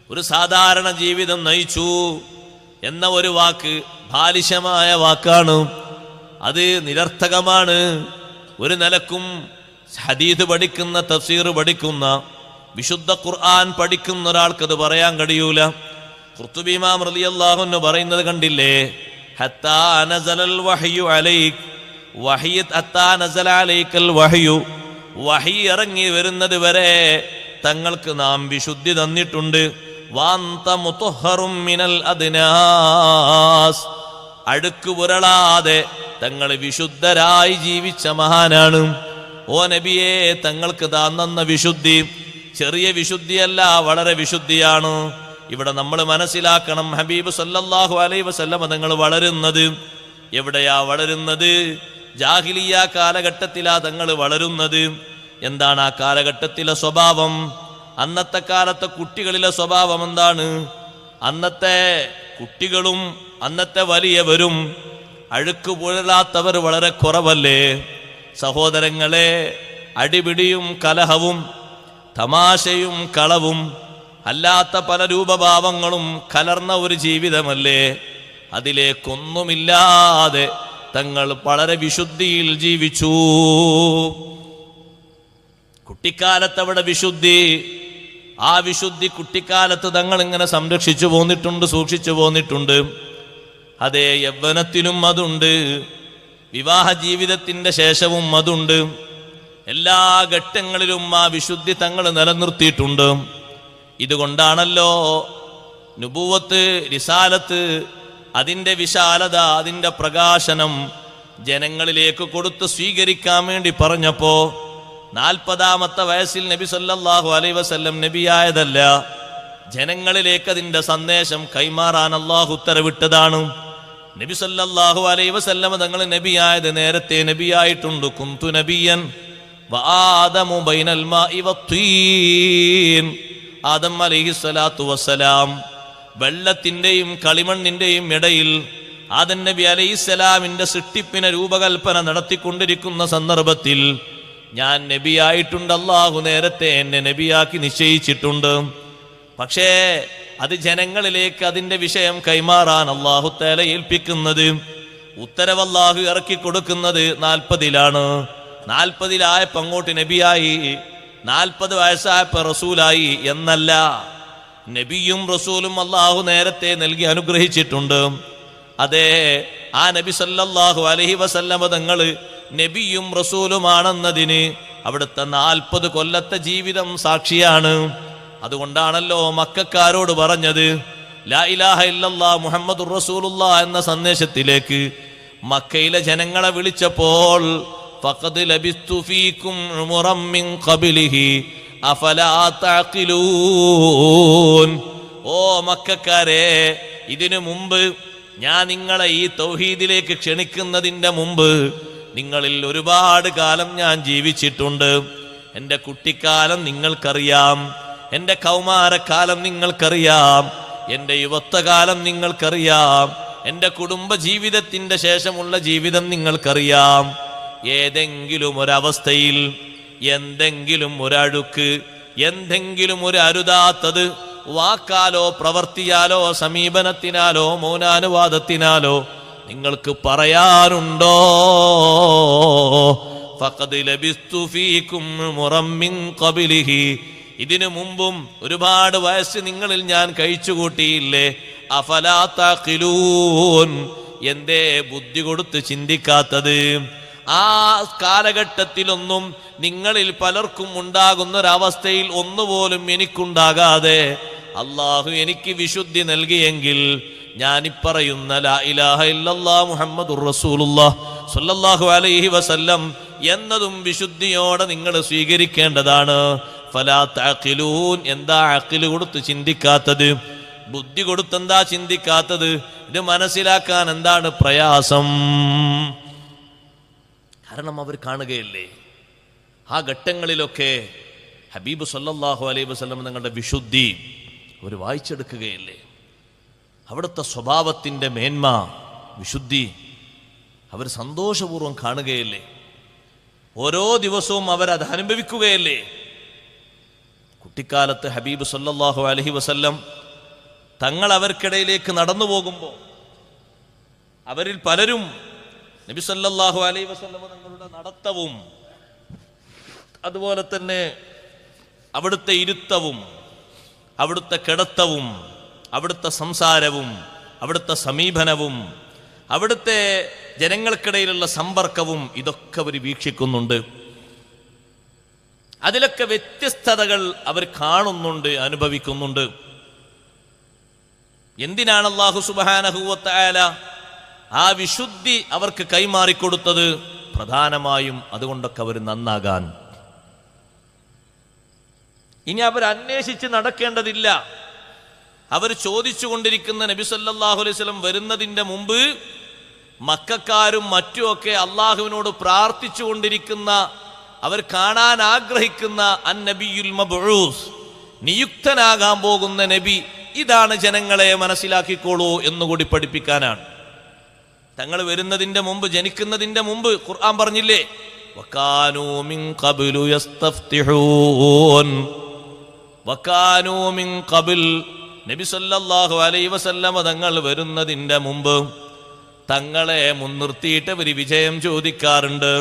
ഒരു സാധാരണ ജീവിതം നയിച്ചു എന്ന ഒരു വാക്ക് ബാലിശമായ വാക്കാണ്. അത് നിരർത്ഥകമാണ്. ഒരു നിലക്കും ഹദീസ് പഠിക്കുന്ന, തഫ്സീർ പഠിക്കുന്ന, വിശുദ്ധ ഖുർആൻ പഠിക്കുന്ന ഒരാൾക്കത് പറയാൻ കഴിയൂല. ഖുർത്തുബി ഇമാം റളിയല്ലാഹു അൻഹു പറയുന്നത് കണ്ടില്ലേ? ഹത്താ നസലൽ വഹ്യു അലൈക്, വഹ്യ ഹത്താ നസല അലൈക്കൽ വഹ്യു, വഹി ഇറങ്ങി വരുന്നത് വരെ തങ്ങൾക്ക് നാം വിശുദ്ധി തന്നിട്ടുണ്ട്. വാന്ത മുതഹറും മിനൽ അദ്നാസ്, അഴുക്ക് പുരളാതെ തങ്ങൾ വിശുദ്ധരായി ജീവിച്ച മഹാനാണ്. ഓ നബിയെ, തങ്ങൾക്ക് തന്ന വിശുദ്ധി ചെറിയ വിശുദ്ധിയല്ല, വളരെ വിശുദ്ധിയാണ്. ഇവിടെ നമ്മൾ മനസ്സിലാക്കണം, ഹബീബ് സല്ലല്ലാഹു അലൈഹി വസല്ലം തങ്ങൾ വളരുന്നത് എവിടെയാ വളരുന്നത്? ജാഹിലിയ്യ കാലഘട്ടത്തിലാ തങ്ങൾ വളരുന്നത്. എന്താണ് ആ കാലഘട്ടത്തിലെ സ്വഭാവം? അന്നത്തെ കാലത്തെ കുട്ടികളിലെ സ്വഭാവം എന്താണ്? അന്നത്തെ കുട്ടികളും അന്നത്തെ വലിയവരും അഴുക്ക് പുരളാത്തവർ വളരെ കുറവല്ലേ സഹോദരങ്ങളെ? അടിപിടിയും കലഹവും തമാശയും കളവും അല്ലാത്ത പല രൂപഭാവങ്ങളും കലർന്ന ഒരു ജീവിതമല്ലേ? അതിലേക്കൊന്നുമില്ലാതെ തങ്ങൾ വളരെ വിശുദ്ധിയിൽ ജീവിച്ചു. കുട്ടിക്കാലത്ത് അവിടെ വിശുദ്ധി, ആ വിശുദ്ധി കുട്ടിക്കാലത്ത് തങ്ങൾ ഇങ്ങനെ സംരക്ഷിച്ചു പോന്നിട്ടുണ്ട്, സൂക്ഷിച്ചു പോന്നിട്ടുണ്ട്. അതേ, യൗവനത്തിലും അതുണ്ട്, വിവാഹ ജീവിതത്തിന്റെ ശേഷവും അതുണ്ട്. എല്ലാ ഘട്ടങ്ങളിലും ആ വിശുദ്ധി തങ്ങൾ നിലനിർത്തിയിട്ടുണ്ട്. ഇതുകൊണ്ടാണല്ലോ നുബുവത്ത്, റിസാലത്ത്, അതിൻ്റെ വിശാലത, അതിൻ്റെ പ്രകാശനം ജനങ്ങളിലേക്ക് കൊടുത്ത് സ്വീകരിക്കാൻ വേണ്ടി പറഞ്ഞപ്പോ 40-ാമത്തെ വയസ്സിൽ നബി സല്ലല്ലാഹു അലൈഹി വസല്ലം നബിയായതല്ല, ജനങ്ങളിലേക്ക് അതിൻ്റെ സന്ദേശം കൈമാറാൻ അല്ലാഹു ഉത്തരവിട്ടതാണ്. നബി സല്ലല്ലാഹു അലൈഹി വസല്ലം തങ്ങൾ നബിയായത് നേരത്തെ നബിയായിട്ടുണ്ട്. കുന്തു നബിയൻ വആദമു ബൈനൽ മാഇ വത്തീൻ. ആദം അലൈഹിസ്സലാത്തു വസ്സലാം വെള്ളത്തിൻ്റെയും കളിമണ്ണിൻ്റെയും ഇടയിൽ ആദം നബി അലൈഹിസ്സലാമിൻ്റെ സൃഷ്ടിപ്പിനെ രൂപകൽപ്പന നടത്തിക്കൊണ്ടിരിക്കുന്ന സന്ദർഭത്തിൽ ഞാൻ നബിയായിട്ടുണ്ട്. അല്ലാഹു നേരത്തെ എന്നെ നബിയാക്കി നിശ്ചയിച്ചിട്ടുണ്ട്. പക്ഷേ അത് ജനങ്ങളിലേക്ക് അതിൻ്റെ വിഷയം കൈമാറാൻ അല്ലാഹു തആല ഏൽപ്പിക്കുന്നത്, ഉത്തരവ് അല്ലാഹു ഇറക്കി കൊടുക്കുന്നത് 40-ലാണ്. 40-ലായപ്പോൾ അങ്ങോട്ട് നബിയായി, 40 വയസ്സായപ്പോൾ റസൂലായി എന്നല്ല. നബിയും റസൂലും അല്ലാഹു നേരത്തെ നൽകി അനുഗ്രഹിച്ചിട്ടുണ്ട്. അതെ, ആ നബി സല്ലല്ലാഹു അലൈഹി വസല്ലമ തങ്ങൾ നബിയും റസൂലുമാണെന്നതിന് അവിടുത്തെ 40 കൊല്ലത്തെ ജീവിതം സാക്ഷിയാണ്. അതുകൊണ്ടാണല്ലോ മക്കക്കാരോട് പറഞ്ഞത് ലാ ഇലാഹ ഇല്ലല്ലാഹ് മുഹമ്മദുർ റസൂലുള്ളാഹ് എന്ന സന്ദേശത്തിലേക്ക് മക്കയിലെ ജനങ്ങളെ വിളിച്ചപ്പോൾ ഫഖദ് ലബിസ്തു ഫീകും ഉമറൻ മിൻ ഖബ്ലിഹി അഫലാ തഅഖിലൂൻ. ഓ മക്കക്കാരെ, ഇതിനു മുമ്പ് ഞാൻ നിങ്ങളെ ഈ തൗഹീദിലേക്ക് ക്ഷണിക്കുന്നതിൻ്റെ മുമ്പ് നിങ്ങളിൽ ഒരുപാട് കാലം ഞാൻ ജീവിച്ചിട്ടുണ്ട്. എൻ്റെ കുട്ടിക്കാലം നിങ്ങൾക്കറിയാം, എൻ്റെ കൗമാരക്കാലം നിങ്ങൾക്കറിയാം, എൻ്റെ യുവത്വകാലം നിങ്ങൾക്കറിയാം, എൻ്റെ കുടുംബ ജീവിതത്തിൻ്റെ ശേഷമുള്ള ജീവിതം നിങ്ങൾക്കറിയാം. ഏതെങ്കിലും ഒരവസ്ഥയിൽ എന്തെങ്കിലും ഒരഴുക്ക്, എന്തെങ്കിലും ഒരു അരുതാത്തത് വാക്കാലോ പ്രവർത്തിയാലോ സമീപനത്തിനാലോ മൗനാനുവാദത്തിനാലോ നിങ്ങൾക്ക് പറയാനുണ്ടോ? ഫഖദ് ലബിസ്തു ഫീകും ഉമറൻ മിൻ ഖബ്ലിഹി. ഇതിനു മുമ്പും ഒരുപാട് വയസ്സ് നിങ്ങളിൽ ഞാൻ കഴിച്ചുകൂട്ടിയില്ലേ? അഫലാ തഖിലൂൻ. എന്തേ ബുദ്ധി കൊടുത്ത് ചിന്തിക്കാത്തത്? ആ കാലഘട്ടത്തിലൊന്നും നിങ്ങളിൽ പലർക്കും ഉണ്ടാകുന്നൊരവസ്ഥയിൽ ഒന്നുപോലും എനിക്കുണ്ടാകാതെ അള്ളാഹു എനിക്ക് വിശുദ്ധി നൽകിയെങ്കിൽ ഞാനിപ്പറയുന്ന ലാ ഇലാഹ ഇല്ലല്ലാഹ് മുഹമ്മദുർ റസൂലുള്ളാഹ് സ്വല്ലല്ലാഹു അലൈഹി വസല്ലം എന്നതും വിശുദ്ധിയോടെ നിങ്ങൾ സ്വീകരിക്കേണ്ടതാണ്. ഫലാ തഅഖിലൂൻ. എന്താ അഖിൽ കൊടുത്ത് ചിന്തിക്കാത്തത്? ബുദ്ധി കൊടുത്തെന്താ ചിന്തിക്കാത്തത്? ഇത് മനസ്സിലാക്കാൻ എന്താണ് പ്രയാസം? കാരണം അവർ കാണുകയല്ലേ ആ ഘട്ടങ്ങളിലൊക്കെ ഹബീബ് സല്ലല്ലാഹു അലൈഹി വസല്ലം തങ്ങളുടെ വിശുദ്ധി അവർ വായിച്ചെടുക്കുകയല്ലേ? അവിടുത്തെ സ്വഭാവത്തിൻ്റെ മേന്മ, വിശുദ്ധി അവർ സന്തോഷപൂർവ്വം കാണുകയല്ലേ? ഓരോ ദിവസവും അവരത് അനുഭവിക്കുകയല്ലേ? കുട്ടിക്കാലത്ത് ഹബീബ് സല്ലല്ലാഹു അലൈഹി വസല്ലം തങ്ങൾ അവർക്കിടയിലേക്ക് നടന്നു പോകുമ്പോൾ അവരിൽ പലരും നബി സല്ലല്ലാഹു അലൈഹി വസല്ലം തങ്ങളുടെ നടത്തവും അതുപോലെ തന്നെ അവിടുത്തെ ഇരുത്തവും അവിടുത്തെ കിടത്തവും അവിടുത്തെ സംസാരവും അവിടുത്തെ സമീപനവും അവിടുത്തെ ജനങ്ങൾക്കിടയിലുള്ള സമ്പർക്കവും ഇതൊക്കെ അവർ വീക്ഷിക്കുന്നുണ്ട്. അതിലൊക്കെ വ്യത്യസ്തതകൾ അവർ കാണുന്നുണ്ട്, അനുഭവിക്കുന്നുണ്ട്. എന്തിനാണ് അല്ലാഹു സുബ്ഹാനഹു വ തആല ആ വിശുദ്ധി അവർക്ക് കൈമാറിക്കൊടുത്തത്? പ്രധാനമായും അതുകൊണ്ടൊക്കെ അവർ നന്നാകാൻ. ഇനി അവർ അന്വേഷിച്ച് നടക്കേണ്ടതില്ല. അവർ ചോദിച്ചുകൊണ്ടിരിക്കുന്ന നബി സല്ലല്ലാഹു അലൈഹി വസല്ലം വരുന്നതിൻ്റെ മുമ്പ് മക്കക്കാരും മറ്റുമൊക്കെ അള്ളാഹുവിനോട് പ്രാർത്ഥിച്ചു കൊണ്ടിരിക്കുന്ന, അവർ കാണാൻ ആഗ്രഹിക്കുന്ന അന്നബിയുൽ മബ്ഊസ്, നിയുക്തനാകാൻ പോകുന്ന നബി, ഇതാണ് ജനങ്ങളെ മനസ്സിലാക്കിക്കോളൂ എന്നുകൂടി പഠിപ്പിക്കാനാണ്. തങ്ങൾ വരുന്നതിൻ്റെ മുമ്പ്, ജനിക്കുന്നതിൻ്റെ മുമ്പ് ഖുർആൻ പറഞ്ഞില്ലേ, വകാനൂ മിൻ ഖബ്ലു യസ്തഫ്തിഹൂൻ. വകാനൂ മിൻ ഖബ്ൽ, നബി സല്ലല്ലാഹു അലൈഹി വസല്ലമ തങ്ങൾ വരുന്നതിൻ്റെ മുമ്പ് തങ്ങളെ മുൻനിർത്തിയിട്ട് അവർ വിജയം ചോദിക്കാറുണ്ട്.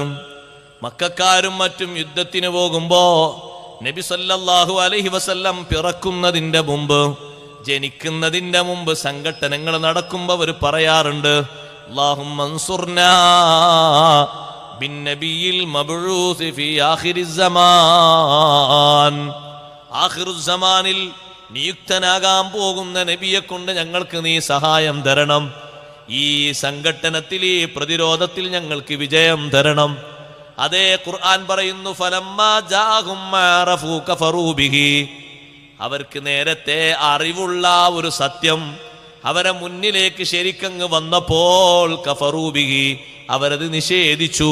മക്കക്കാരും മറ്റും യുദ്ധത്തിന് പോകുമ്പോ നബി സല്ലല്ലാഹു അലൈഹി വസല്ലം പിറക്കുന്നതിൻ്റെ മുമ്പ്, ജനിക്കുന്നതിൻ്റെ മുമ്പ് സംഘട്ടനങ്ങൾ നടക്കുമ്പോൾ അവർ പറയാറുണ്ട്, അല്ലാഹുമ്മ അൻസുർനാ ബിന്നബിയിൽ മബ്ഊസ് ഫീ ആഖിരിസ് സമാൻ. ആഖിറുസ് സമാനിൽ നിയുക്തനാകാൻ പോകുന്ന നബിയെ കൊണ്ട് ഞങ്ങൾക്ക് നീ സഹായം തരണം. ഈ സംഘട്ടനത്തിൽ, ഈ പ്രതിരോധത്തിൽ ഞങ്ങൾക്ക് വിജയം തരണം. അതേ ഖുർആൻ പറയുന്നു, ഫലമ്മാ ജാഅഹും മാ അറഫൂ കഫറൂ ബിഹി. അവർക്ക് നേരത്തെ അറിവുള്ള ഒരു സത്യം അവരെ മുന്നിലേക്ക് ശരിക്കങ്ങ് വന്നപ്പോൾ കഫറൂ ബിഹി, അവരത് നിഷേധിച്ചു.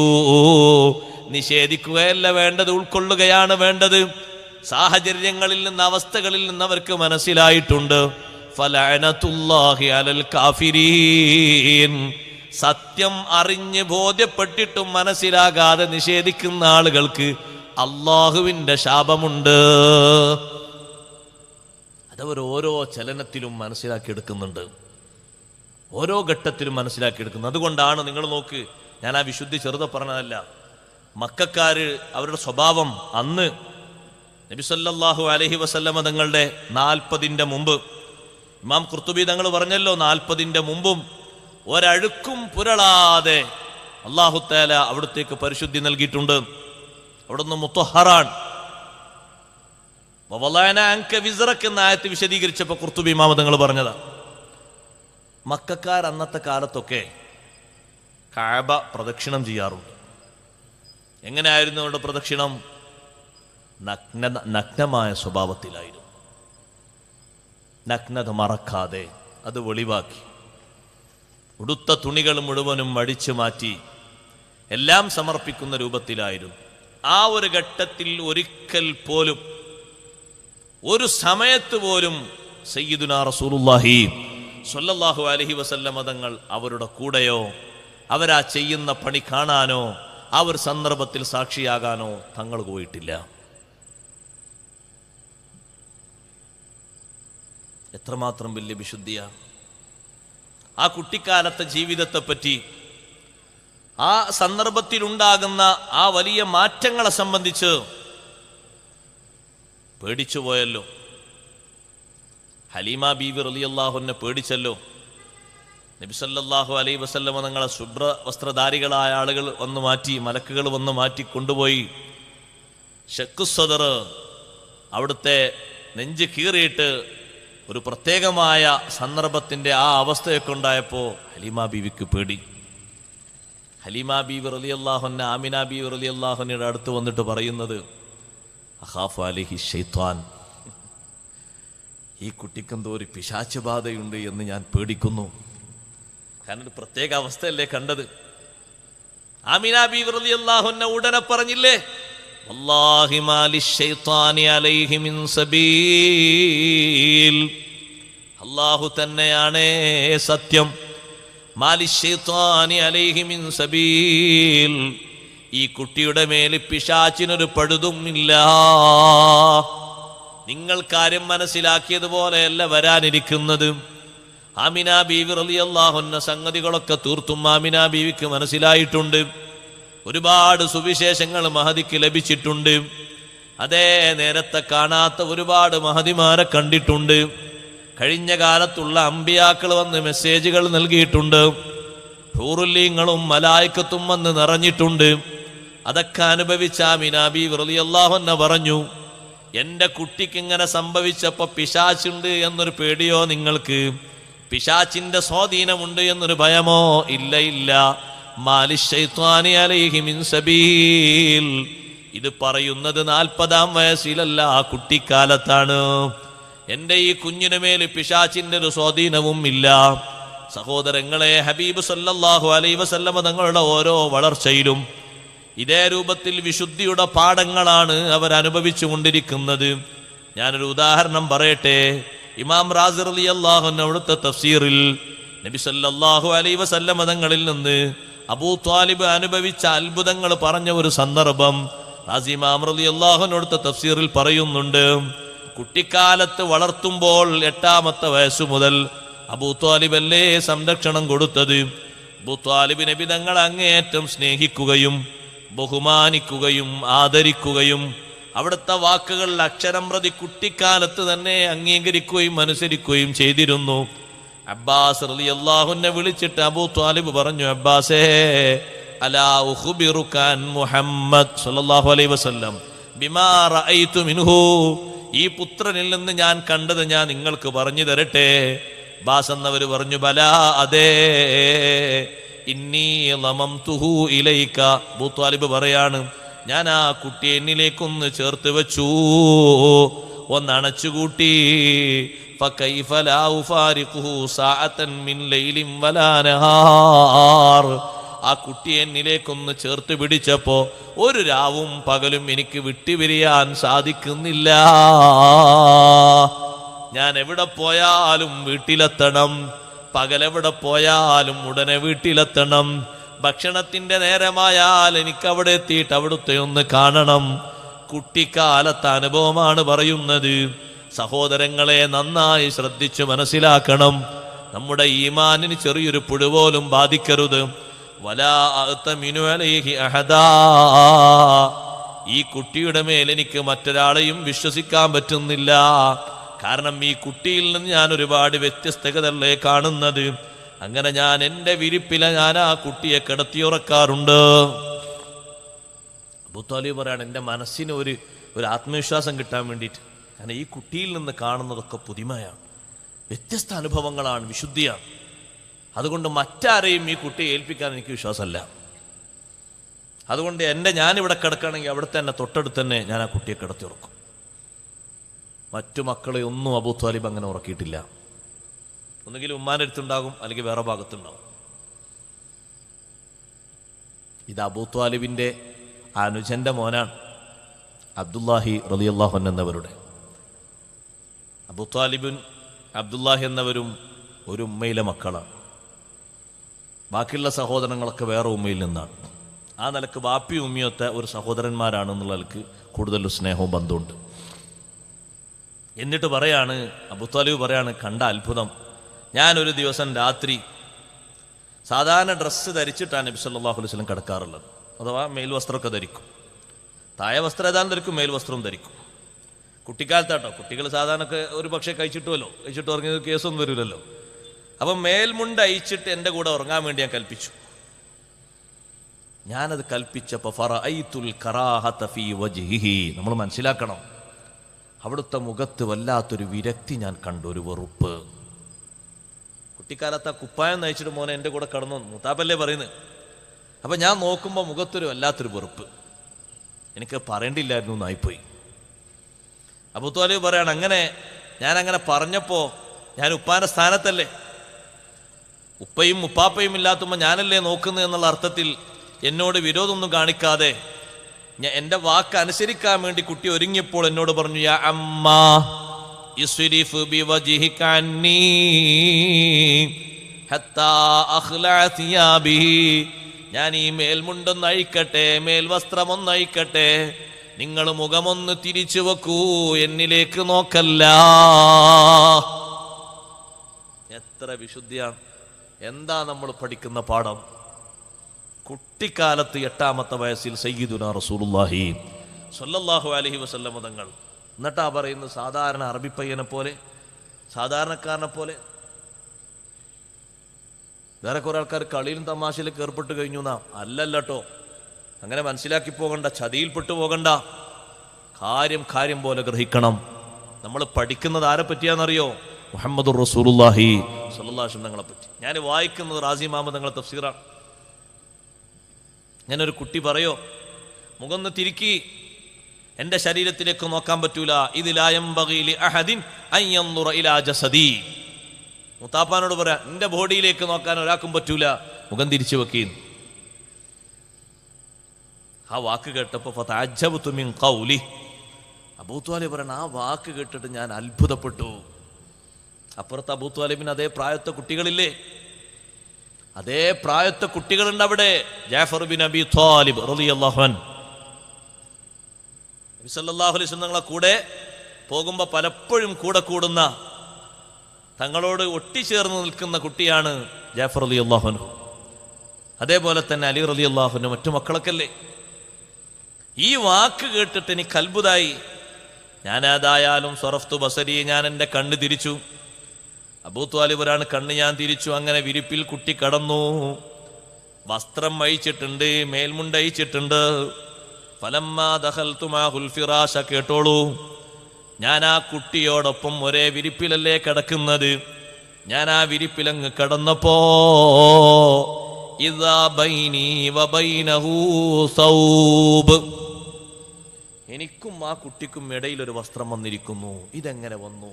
നിഷേധിക്കുകയല്ല വേണ്ടത്, ഉൾക്കൊള്ളുകയാണ് വേണ്ടത്. സാഹചര്യങ്ങളിൽ നിന്ന്, അവസ്ഥകളിൽ നിന്ന് അവർക്ക് മനസ്സിലായിട്ടുണ്ട്. ഫലഅനതുല്ലാഹി അലൽ കാഫിരീൻ. സത്യം അറിഞ്ഞ് ബോധ്യപ്പെട്ടിട്ടും മനസ്സിലാകാതെ നിഷേധിക്കുന്ന ആളുകൾക്ക് അള്ളാഹുവിന്റെ ശാപമുണ്ട്. അതവർ ഓരോ ചലനത്തിലും മനസ്സിലാക്കിയെടുക്കുന്നുണ്ട്, ഓരോ ഘട്ടത്തിലും മനസ്സിലാക്കിയെടുക്കുന്നു. അതുകൊണ്ടാണ് നിങ്ങൾ നോക്ക്, ഞാൻ ആ വിശുദ്ധി ചെറുതെ പറഞ്ഞതല്ല. മക്കക്കാര് അവരുടെ സ്വഭാവം അന്ന് നബി സല്ലല്ലാഹു അലൈഹി വസല്ലമ തങ്ങളുടെ 40ന്റെ മുമ്പ്, ഇമാം ഖുർത്തുബി തങ്ങൾ പറഞ്ഞല്ലോ, 40ന്റെ മുമ്പും ഒരഴുക്കും പുരളാതെ അല്ലാഹു തആല അവിടത്തേക്ക് പരിശുദ്ധി നൽകിയിട്ടുണ്ട്. അവിടുന്ന് മുത്തഹറാൻ. വവളഅന അൻക വിസ്റക എന്ന ആയത്ത് വിശദീകരിച്ചപ്പോൾ ഖുർത്തുബി ഇമാം തങ്ങൾ പറഞ്ഞതാ, മക്കക്കാർ അന്നത്തെ കാലത്തൊക്കെ കഅബ പ്രദക്ഷിണം ചെയ്യാറുണ്ട്. എങ്ങനെയായിരുന്നു അവരുടെ പ്രദക്ഷിണം? നഗ്നമായ സ്വഭാവത്തിലായിരുന്നു. നഗ്നത മറക്കാതെ അത് വെളിവാക്കി, ഉടുത്ത തുണികൾ മുഴുവനും അടിച്ചു മാറ്റി എല്ലാം സമർപ്പിക്കുന്ന രൂപത്തിലായിരുന്നു. ആ ഒരു ഘട്ടത്തിൽ ഒരിക്കൽ പോലും, ഒരു സമയത്ത് പോലും സയ്യിദുനാ റസൂലുള്ളാഹി സ്വല്ലല്ലാഹു അലൈഹി വസല്ലമ തങ്ങൾ അവരുടെ കൂടെയോ അവരാ ചെയ്യുന്ന പണി കാണാനോ ആ ഒരു സന്ദർഭത്തിൽ സാക്ഷിയാകാനോ തങ്ങൾ പോയിട്ടില്ല. എത്രമാത്രം വലിയ വിശുദ്ധിയാണ്! ആ കുട്ടിക്കാലത്തെ ജീവിതത്തെപ്പറ്റി, ആ സന്ദർഭത്തിലുണ്ടാകുന്ന ആ വലിയ മാറ്റങ്ങളെ സംബന്ധിച്ച് പേടിച്ചു പോയല്ലോ. ഹലീമ ബീവി റളിയല്ലാഹു അൻഹ പേടിച്ചല്ലോ. നബി സല്ലല്ലാഹു അലൈഹി വസല്ലമ തങ്ങളെ ശുഭ്ര വസ്ത്രധാരികളായ ആളുകൾ വന്ന് മാറ്റി, മലക്കുകൾ വന്ന് മാറ്റി കൊണ്ടുപോയി. ശഖ്ഖുസ്സദർ, അവിടുത്തെ നെഞ്ച് കീറിയിട്ട് ഒരു പ്രത്യേകമായ സന്ദർഭത്തിന്റെ ആ അവസ്ഥയൊക്കെ ഉണ്ടായപ്പോൾ ഹലീമ ബീവിക്ക് പേടി. ഹലീമ ബീവി റളിയല്ലാഹു അൻഹ ആമിന ബീവി റളിയല്ലാഹു അൻഹയുടെ അടുത്ത് വന്നിട്ട് പറയുന്നത്, അഖാഫു അലൈഹി ശൈത്വാൻ, ഈ കുട്ടിക്കെന്തോ ഒരു പിശാച് ബാധയുണ്ട് എന്ന് ഞാൻ പേടിക്കുന്നു. കാരണം ഒരു പ്രത്യേക അവസ്ഥയല്ലേ കണ്ടത്. ആമിന ബീവി റളിയല്ലാഹു അൻഹ ഉടനെ പറഞ്ഞില്ലേ, വല്ലാഹി മാ ലിശ്ശൈത്വാനി അലൈഹി മിൻ സബീൽ, അല്ലാഹു തന്നെയാണ് സത്യം. മാ ലിശ്ശൈത്വാനി അലൈഹി മിൻ സബീൽ, ഈ കുട്ടിയുടെ മേൽ പിശാചിനൊരു പഴുതും ഇല്ല. നിങ്ങൾ കാര്യം മനസ്സിലാക്കിയതുപോലെയല്ല വരാനിരിക്കുന്നത്. ആമിന ബീവി റളിയല്ലാഹു അൻഹ സംഗതികളൊക്കെ തീർത്തും ആമിന ബീവിക്ക് മനസ്സിലായിട്ടുണ്ട്. ഒരുപാട് സുവിശേഷങ്ങൾ മഹദിക്ക് ലഭിച്ചിട്ടുണ്ട്. അതേ നേരത്തെ കാണാത്ത ഒരുപാട് മഹദിമാരെ കണ്ടിട്ടുണ്ട്. കഴിഞ്ഞ കാലത്തുള്ള അമ്പിയാക്കൾ വന്ന് മെസ്സേജുകൾ നൽകിയിട്ടുണ്ട്. ഹൂറുല്ലീങ്ങളും മലായിക്കത്തും വന്ന് നിറഞ്ഞിട്ടുണ്ട്. അതൊക്കെ അനുഭവിച്ച ആമിന ബീവി റളിയല്ലാഹു അൻഹ പറഞ്ഞു, എന്റെ കുട്ടിക്ക് ഇങ്ങനെ സംഭവിച്ചപ്പോ പിശാചുണ്ട് എന്നൊരു പേടിയോ നിങ്ങൾക്ക്? പിശാചിന്റെ സ്വാധീനമുണ്ട് എന്നൊരു ഭയമോ? ഇല്ല ഇല്ല. മാലിശ്ശൈത്വാനി അലൈഹി മിൻ സബീൽ, ഇത് പറയുന്നത് 40-ാം വയസ്സിലല്ല, ആ കുട്ടിക്കാലത്താണ്. എന്റെ ഈ കുഞ്ഞിനു മേൽ പിശാചിന്റെ ഒരു സ്വാധീനവും ഇല്ല. സഹോദരങ്ങളെ, ഹബീബ് സല്ലല്ലാഹു അലൈഹി വസല്ലമ തങ്ങളുടെ ഓരോ വളർച്ചയിലും ഇതേ രൂപത്തിൽ വിശുദ്ധിയുടെ പാഠങ്ങളാണ് അവർ അനുഭവിച്ചു കൊണ്ടിരിക്കുന്നത്. ഞാനൊരു ഉദാഹരണം പറയട്ടെ. ഇമാം റാസി റളിയല്ലാഹു അൻഹു അവിടുത്തെ തഫ്സീറിൽ നബി സല്ലല്ലാഹു അലൈഹി വസല്ലമ തങ്ങളിൽ നിന്ന് അബൂ ത്വാലിബ് അനുഭവിച്ച അത്ഭുതങ്ങൾ പറഞ്ഞ ഒരു സന്ദർഭം റാസി ഇമാം റളിയല്ലാഹു അൻഹു അവിടുത്തെ തഫ്സീറിൽ പറയുന്നുണ്ട്. കുട്ടിക്കാലത്ത് വളർത്തുമ്പോൾ 8-ാമത്തെ വയസ്സു മുതൽ അബൂ ത്വാലിബ് അല്ലേ സംരക്ഷണം കൊടുത്തത്. അബൂ ത്വാലിബ് നബി തങ്ങളെ അങ്ങേയറ്റം സ്നേഹിക്കുകയും ബഹുമാനിക്കുകയും ആദരിക്കുകയും അവിടുത്തെ വാക്കുകൾ അക്ഷരം പ്രതി കുട്ടിക്കാലത്ത് തന്നെ അംഗീകരിക്കുകയും അനുസരിക്കുകയും ചെയ്തിരുന്നു. അബ്ബാസ് റളിയല്ലാഹു അൻഹു വിളിച്ചിട്ട് അബൂ ത്വാലിബ് പറഞ്ഞു, അബ്ബാസേ, അലാ ഉഖ്ബിറുക അൻ മുഹമ്മദ് സ്വല്ലല്ലാഹു അലൈഹി വസല്ലം ബിമാ റഅയ്തു മിൻഹു, ഈ പുത്രനിൽ നിന്ന് ഞാൻ കണ്ടത് ഞാൻ നിങ്ങൾക്ക് പറഞ്ഞു തരട്ടെ. ബാസ് എന്നവര് പറഞ്ഞു, ബലാ, അതെ. ഇന്നി ലമംതുഹു ഇലൈക. അബൂ ത്വാലിബ് പറയാണ്, ഞാൻ ആ കുട്ടിയെ എന്നിലേക്കൊന്ന് ചേർത്ത് വെച്ചു, ഒന്നണച്ചുകൂട്ടി. ഫകൈഫ ലാ ഉഫാരിഖുഹു സഅതൻ മിൻ ലൈലിൻ വലാ നഹാർ. ആ കുട്ടിയെ എന്നിലേക്കൊന്ന് ചേർത്ത് പിടിച്ചപ്പോ ഒരു രാവും പകലും എനിക്ക് വിട്ടുപിരിയാൻ സാധിക്കുന്നില്ല. ഞാൻ എവിടെ പോയാലും വീട്ടിലെത്തണം, പകലെവിടെ പോയാലും ഉടനെ വീട്ടിലെത്തണം. ഭക്ഷണത്തിന്റെ നേരമായാൽ എനിക്ക് അവിടെ എത്തിയിട്ട് അവിടുത്തെ ഒന്ന് കാണണം. കുട്ടിക്കാലത്തെ അനുഭവമാണ് പറയുന്നത്. സഹോദരങ്ങളെ, നന്നായി ശ്രദ്ധിച്ച് മനസ്സിലാക്കണം. നമ്മുടെ ഈമാനിന് ചെറിയൊരു പുഴുപോലും ബാധിക്കരുത്. വലാ അഅ്തമിനു അലൈഹി അഹദാ. ഈ കുട്ടിയുടെ മേൽ എനിക്ക് മറ്റൊരാളെയും വിശ്വസിക്കാൻ പറ്റുന്നില്ല. കാരണം ഈ കുട്ടിയിൽ നിന്ന് ഞാൻ ഒരുപാട് വ്യത്യസ്തതകളെ കാണുന്നത്. അങ്ങനെ ഞാൻ എൻ്റെ വിരിപ്പിലെ ഞാൻ ആ കുട്ടിയെ കിടത്തിയുറക്കാറുണ്ട്. അബൂ ത്വാലിബ് പറയാണ്, എൻ്റെ മനസ്സിന് ഒരു ആത്മവിശ്വാസം കിട്ടാൻ വേണ്ടിയിട്ട്. കാരണം ഈ കുട്ടിയിൽ നിന്ന് കാണുന്നതൊക്കെ പുതുമയാണ്, വ്യത്യസ്ത അനുഭവങ്ങളാണ്, വിശുദ്ധിയാണ്. അതുകൊണ്ട് മറ്റാരെയും ഈ കുട്ടിയെ ഏൽപ്പിക്കാൻ എനിക്ക് വിശ്വാസമല്ല. അതുകൊണ്ട് ഞാനിവിടെ കിടക്കുകയാണെങ്കിൽ അവിടുത്തെ തന്നെ തൊട്ടടുത്ത് തന്നെ ഞാൻ ആ കുട്ടിയെ കിടത്തിയുറക്കും. മറ്റു മക്കളെ ഒന്നും അബൂ ത്വാലിബ് അങ്ങനെ ഉറക്കിയിട്ടില്ല. ഒന്നുകിൽ ഉമ്മാൻ്റെ അടുത്തുണ്ടാകും, അല്ലെങ്കിൽ വേറെ ഭാഗത്തുണ്ടാകും. ഇത് അബൂ ത്വാലിബിൻ്റെ അനുജന്റെ മോനാണ്, അബ്ദുല്ലാഹി റളിയല്ലാഹു അൻഹു എന്നവരുടെ. അബൂ ത്വാലിബും അബ്ദുല്ലാഹി എന്നവരും ഒരു ഉമ്മയിലെ മക്കളാണ്. ബാക്കിയുള്ള സഹോദരങ്ങളൊക്കെ വേറെ ഉമ്മയിൽ നിന്നാണ്. ആ നിലക്ക് ബാപ്പി ഉമ്മിയൊത്തെ ഒരു സഹോദരന്മാരാണെന്നുള്ള നിലക്ക് കൂടുതൽ സ്നേഹവും ബന്ധമുണ്ട്. എന്നിട്ട് പറയാണ്, അബൂ ത്വാലിബ് പറയാണ്, കണ്ട അത്ഭുതം. ഞാനൊരു ദിവസം രാത്രി സാധാരണ ഡ്രസ്സ് ധരിച്ചിട്ടാണ് നബി സല്ലല്ലാഹു അലൈഹി വസല്ലം കിടക്കാറുള്ളത്. അഥവാ മേൽവസ്ത്രമൊക്കെ ധരിക്കും. താഴെ വസ്ത്രം ഏതാണ്ട് ധരിക്കും, മേൽവസ്ത്രവും ധരിക്കും. കുട്ടിക്കാലത്താട്ടോ, കുട്ടികൾ സാധാരണ ഒരു പക്ഷേ കഴിച്ചിട്ട് ഉറങ്ങിയത് കേസൊന്നും വരില്ലല്ലോ. അപ്പം മേൽമുണ്ട് അയച്ചിട്ട് എൻ്റെ കൂടെ ഉറങ്ങാൻ വേണ്ടി ഞാൻ കൽപ്പിച്ചു. ഞാനത് കൽപ്പിച്ചപ്പോൾ ഫറഅയ്തുൽ കറാഹത ഫീ വജ്ഹിഹി. നമ്മൾ മനസ്സിലാക്കണം, അവിടുത്തെ മുഖത്ത് വല്ലാത്തൊരു വിരക്തി ഞാൻ കണ്ടു, ഒരു വെറുപ്പ്. കുട്ടിക്കാലത്ത് ആ കുപ്പായം നയിച്ചിട്ട് മോനെ എൻ്റെ കൂടെ കടന്നു, മുത്താപ്പല്ലേ പറയുന്നത്. അപ്പം ഞാൻ നോക്കുമ്പോൾ മുഖത്തൊരു വല്ലാത്തൊരു വെറുപ്പ്. എനിക്ക് പറയേണ്ടില്ലായിരുന്നു എന്നായിപ്പോയി. അബൂ ത്വാലിബ് പറയാണ്, ഞാനങ്ങനെ പറഞ്ഞപ്പോൾ ഞാൻ ഉപ്പാൻ്റെ സ്ഥാനത്തല്ലേ, ഉപ്പയും ഉപ്പാപ്പയും ഇല്ലാത്തുമ്പോൾ ഞാനല്ലേ നോക്കുന്നത് എന്നുള്ള അർത്ഥത്തിൽ എന്നോട് വിരോധമൊന്നും കാണിക്കാതെ എൻ്റെ വാക്ക് അനുസരിക്കാൻ വേണ്ടി കുട്ടി ഒരുങ്ങിയപ്പോൾ എന്നോട് പറഞ്ഞു, യാ അമ്മാ ഇസ്രിഫ് ബിവജ്ഹിക അന്നീ ഹത്താ അഖ്ലഅ സിയാബിഹി. ഞാൻ ഈ മേൽമുണ്ടൊന്ന് അഴിക്കട്ടെ, മേൽവസ്ത്രമൊന്ന് അഴിക്കട്ടെ, നിങ്ങൾ മുഖമൊന്ന് തിരിച്ചു വെക്കൂ, എന്നിലേക്ക് നോക്കല്ല. എത്ര വിശുദ്ധിയാണ്! എന്താ നമ്മൾ പഠിക്കുന്ന പാഠം? കുട്ടിക്കാലത്ത് 8ാമത്തെ വയസ്സിൽ സയ്യിദുനാ റസൂലുള്ളാഹി സ്വല്ലല്ലാഹു അലൈഹി വസല്ലം തങ്ങൾ എന്നിട്ടാ പറയുന്നത്, സാധാരണ അറബിപ്പയ്യനെ പോലെ, സാധാരണക്കാരനെ പോലെ. വേറെ കുറെ ആൾക്കാർ കളിയിലും തമാശയിലൊക്കെ ഏർപ്പെട്ട് കഴിഞ്ഞു എന്നാ. അല്ലല്ലോ, അങ്ങനെ മനസ്സിലാക്കി പോകണ്ട, ചതിയിൽപ്പെട്ടു പോകണ്ട. കാര്യം പോലെ ഗ്രഹിക്കണം. നമ്മൾ പഠിക്കുന്നത് ആരെ പറ്റിയാണെന്നറിയോ? മുഹമ്മദുർ റസൂലുള്ളാഹി സ്വല്ലല്ലാഹു അലൈഹി വസല്ലം തങ്ങളെ പറ്റി. ഞാൻ വായിക്കുന്നത് റാസി മുഹമ്മദ് തങ്ങളെ തഫ്സീറാണ്. ഞാനൊരു കുട്ടി പറയോ, മുഖം തിരുക്കി, എൻ്റെ ശരീരത്തിലേക്ക് നോക്കാൻ പറ്റൂല. ഇത് ലാ യംബഗി ലി അഹദിൻ അൻ യൻദുറ ഇലാ ജസദി. മുത്താപ്പാനോട് പറയാം, എൻ്റെ ബോഡിയിലേക്ക് നോക്കാൻ ഒരാൾക്കും പറ്റൂല, മുഖം തിരിച്ചു വെക്കീൻ. ആ വാക്ക് കേട്ടപ്പോൾ ഫതഅജ്ജബ്തു മിൻ ഖൗലി. അബൂ ത്വാലിബ് പറയണ, ആ വാക്ക് കേട്ടിട്ട് ഞാൻ അത്ഭുതപ്പെട്ടു. അപ്പുറത്ത് അബൂ ത്വാലിബിന് അതേ പ്രായത്തെ കുട്ടികളില്ലേ, അതേ പ്രായത്തെ കുട്ടികളുണ്ട് അവിടെ. ജാഫർ ബിൻ അബി ത്വാലിബ് റളിയല്ലാഹു അൻഹു നബി സല്ലല്ലാഹു അലൈഹി വസല്ലം കൂടെ പോകുമ്പോൾ പലപ്പോഴും കൂടെ കൂടുന്ന, തങ്ങളോട് ഒട്ടിച്ചേർന്ന് നിൽക്കുന്ന കുട്ടിയാണ് ജാഫർ റളിയല്ലാഹു അൻഹു. അതേപോലെ തന്നെ അലി റളിയല്ലാഹു അൻഹു, മറ്റു മക്കളൊക്കെ അല്ലേ. ഈ വാക്ക് കേട്ടിട്ട് എനിക്ക് അത്ഭുതമായി. ഞാനതായാലും സ്വറഫ്തു ബസരി, ഞാൻ എൻ്റെ കണ്ണ് തിരിച്ചു. അബൂ ത്വാലിബ് ഒരാണ്, കണ്ണ് ഞാൻ തിരിച്ചു. അങ്ങനെ വിരിപ്പിൽ കുട്ടി കടന്നു. വസ്ത്രം അഴിച്ചിട്ടുണ്ട്, മേൽമുണ്ട് അഴിച്ചിട്ടുണ്ട്. ഫലമ്മാ ദഖൽതു മാഹുൽ ഫിറാശ, കേട്ടോളൂ, ഞാൻ ആ കുട്ടിയോടൊപ്പം ഒരേ വിരിപ്പിലല്ലേ കിടക്കുന്നത്. ഞാൻ ആ വിരിപ്പിലങ്ങ് കിടന്നപ്പോ ഇദാ ബൈനി വബൈനഹു സൗബ്, എനിക്കും ആ കുട്ടിക്കും ഇടയിൽ ഒരു വസ്ത്രം വന്നിരിക്കുന്നു. ഇതെങ്ങനെ വന്നു?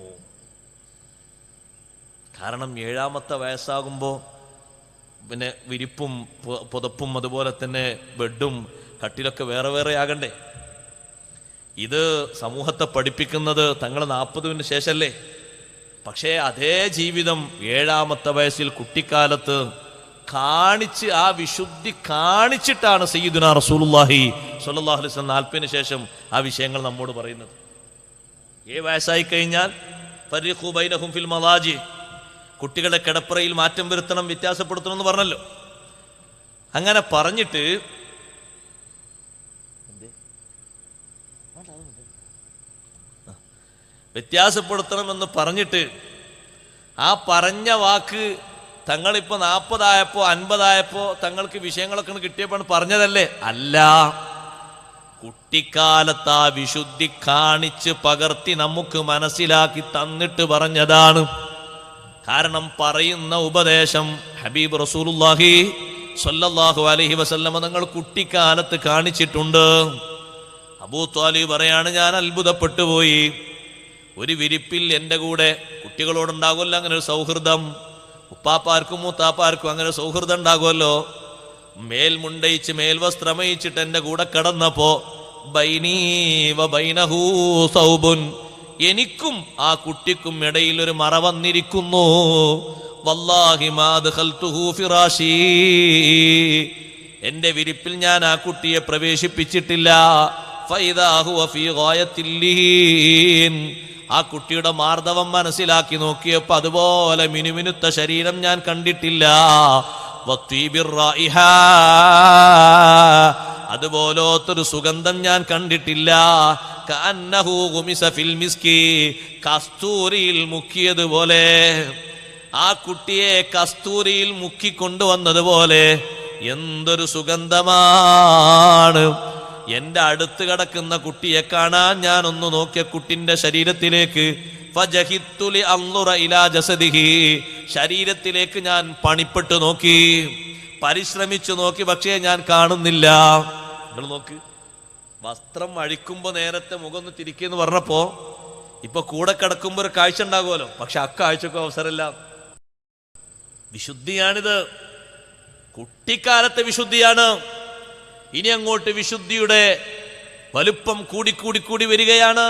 കാരണം 7ാമത്തെ വയസ്സാകുമ്പോൾ പിന്നെ വിരിപ്പും പുതപ്പും അതുപോലെ തന്നെ ബെഡും കട്ടിലൊക്കെ വേറെ വേറെ ആകണ്ടേ. ഇത് സമൂഹത്തെ പഠിപ്പിക്കുന്നത് തങ്ങൾ 40-ന് ശേഷമല്ലേ. പക്ഷേ അതേ ജീവിതം 7ാമത്തെ വയസ്സിൽ കുട്ടിക്കാലത്ത് കാണിച്ച്, ആ വിശുദ്ധി കാണിച്ചിട്ടാണ് സയ്യിദുനാ റസൂലുള്ളാഹി സ്വല്ലല്ലാഹു അലൈഹി വസല്ലം 40-ന് ശേഷം ആ വിഷയങ്ങൾ നമ്മോട് പറയുന്നത്. 7 വയസ്സായി കഴിഞ്ഞാൽ ഫരീഖു ബൈനഹും ഫിൽ മളാജി, കുട്ടികളുടെ കിടപ്പറയിൽ മാറ്റം വരുത്തണം, വ്യത്യാസപ്പെടുത്തണം എന്ന് പറഞ്ഞല്ലോ. അങ്ങനെ പറഞ്ഞിട്ട് വ്യത്യാസപ്പെടുത്തണമെന്ന് പറഞ്ഞിട്ട് ആ പറഞ്ഞ വാക്ക് തങ്ങളിപ്പോ 40 50 തങ്ങൾക്ക് വിഷയങ്ങളൊക്കെ കിട്ടിയപ്പോൾ പറഞ്ഞതല്ലേ? അല്ല, കുട്ടിക്കാലത്ത് ആ വിശുദ്ധി കാണിച്ച് പകർത്തി നമുക്ക് മനസ്സിലാക്കി തന്നിട്ട് പറഞ്ഞതാണ്. കാരണം പറയുന്ന ഉപദേശം ഹബീബ് റസൂലുള്ളാഹി സ്വല്ലല്ലാഹു അലൈഹി വസല്ലം തങ്ങൾ കുട്ടിക്കാലത്ത് കാണിച്ചിട്ടുണ്ട്. അബൂ ത്വാലിബ് പറയാണ്, ഞാൻ അത്ഭുതപ്പെട്ടു പോയി. ഒരു വിരിപ്പിൽ എൻ്റെ കൂടെ കുട്ടികളോടുണ്ടാകുമല്ലോ അങ്ങനെ ഒരു സൗഹൃദം, ഉപ്പാപ്പാർക്കും മൂത്താപ്പാർക്കും അങ്ങനെ സൗഹൃദം ഉണ്ടാകുമല്ലോ. മേൽമുണ്ടയിച്ച് മേൽവസ്ത്രമയിച്ചിട്ട് എൻ്റെ കൂടെ കിടന്നപ്പോ ബൈനീ വബൈനഹു സൗബുൻ, എനിക്കും ആ കുട്ടിക്കും ഇടയിൽ ഒരു മറ വന്നിരിക്കുന്നു. വല്ലാഹി മാ ദഖൽതുഹു ഫിറാശി, എൻ്റെ വിരിപ്പിൽ ഞാൻ ആ കുട്ടിയെ പ്രവേശിപ്പിച്ചിട്ടില്ല. ഫൈദാ ഹുവ ഫീ ഗായത്തിൽ ലീൻ, ആ കുട്ടിയുടെ മാർദ്ദവം മനസ്സിലാക്കി നോക്കിയപ്പോൾ അതുപോലെ മിനുമിനുത്ത ശരീരം ഞാൻ കണ്ടിട്ടില്ല. അതുപോലത്തൊരു സുഗന്ധം ഞാൻ കണ്ടിട്ടില്ല. കസ്തൂരിയിൽ മുക്കിയതുപോലെ, ആ കുട്ടിയെ കസ്തൂരിയിൽ മുക്കിക്കൊണ്ടുവന്നതുപോലെ എന്തൊരു സുഗന്ധമാണ്. എന്റെ അടുത്ത് കിടക്കുന്ന കുട്ടിയെ കാണാൻ ഞാൻ ഒന്ന് നോക്കിയ കുട്ടിന്റെ ശരീരത്തിലേക്ക്, ശരീരത്തിലേക്ക് ഞാൻ പണിപ്പെട്ടു നോക്കി, പരിശ്രമിച്ചു നോക്കി, പക്ഷേ ഞാൻ കാണുന്നില്ല. നിങ്ങൾ നോക്ക്, വസ്ത്രം അഴിക്കുമ്പോ നേരത്തെ മുഖം ഒന്ന് തിരിക്കെന്ന് പറഞ്ഞപ്പോ ഇപ്പൊ കൂടെ കിടക്കുമ്പോ ഒരു കാഴ്ച ഉണ്ടാകുമല്ലോ, പക്ഷെ അക്കാഴ്ചക്കും അവസരമില്ല. വിശുദ്ധിയാണിത്, കുട്ടിക്കാലത്തെ വിശുദ്ധിയാണ്. ഇനി അങ്ങോട്ട് വിശുദ്ധിയുടെ വലുപ്പം കൂടി വരികയാണ്,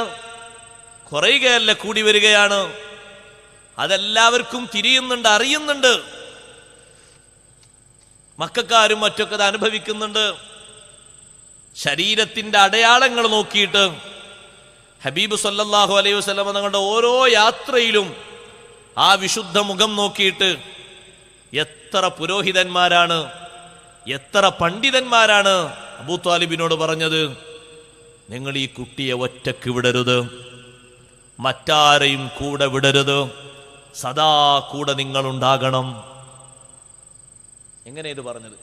കുറയുകയല്ല, കൂടി വരികയാണ്. അതെല്ലാവർക്കും തിരിയുന്നുണ്ട്, അറിയുന്നുണ്ട്. മക്കാരും മറ്റൊക്കെ അത് അനുഭവിക്കുന്നുണ്ട്. ശരീരത്തിന്റെ അടയാളങ്ങൾ നോക്കിയിട്ട് ഹബീബ് സല്ലല്ലാഹു അലൈഹി വസല്ലം തങ്ങളുടെ ഓരോ യാത്രയിലും ആ വിശുദ്ധ മുഖം നോക്കിയിട്ട് എത്ര പുരോഹിതന്മാരാണ്, എത്ര പണ്ഡിതന്മാരാണ് അബൂ ത്വാലിബിനോട് പറഞ്ഞത്, നിങ്ങൾ ഈ കുട്ടിയെ ഒറ്റക്ക് വിടരുത്, മറ്റാരെയും കൂടെ വിടരുത്, സദാ കൂടെ നിങ്ങൾ ഉണ്ടാകണം. എങ്ങനെ ഇത് പറഞ്ഞത്?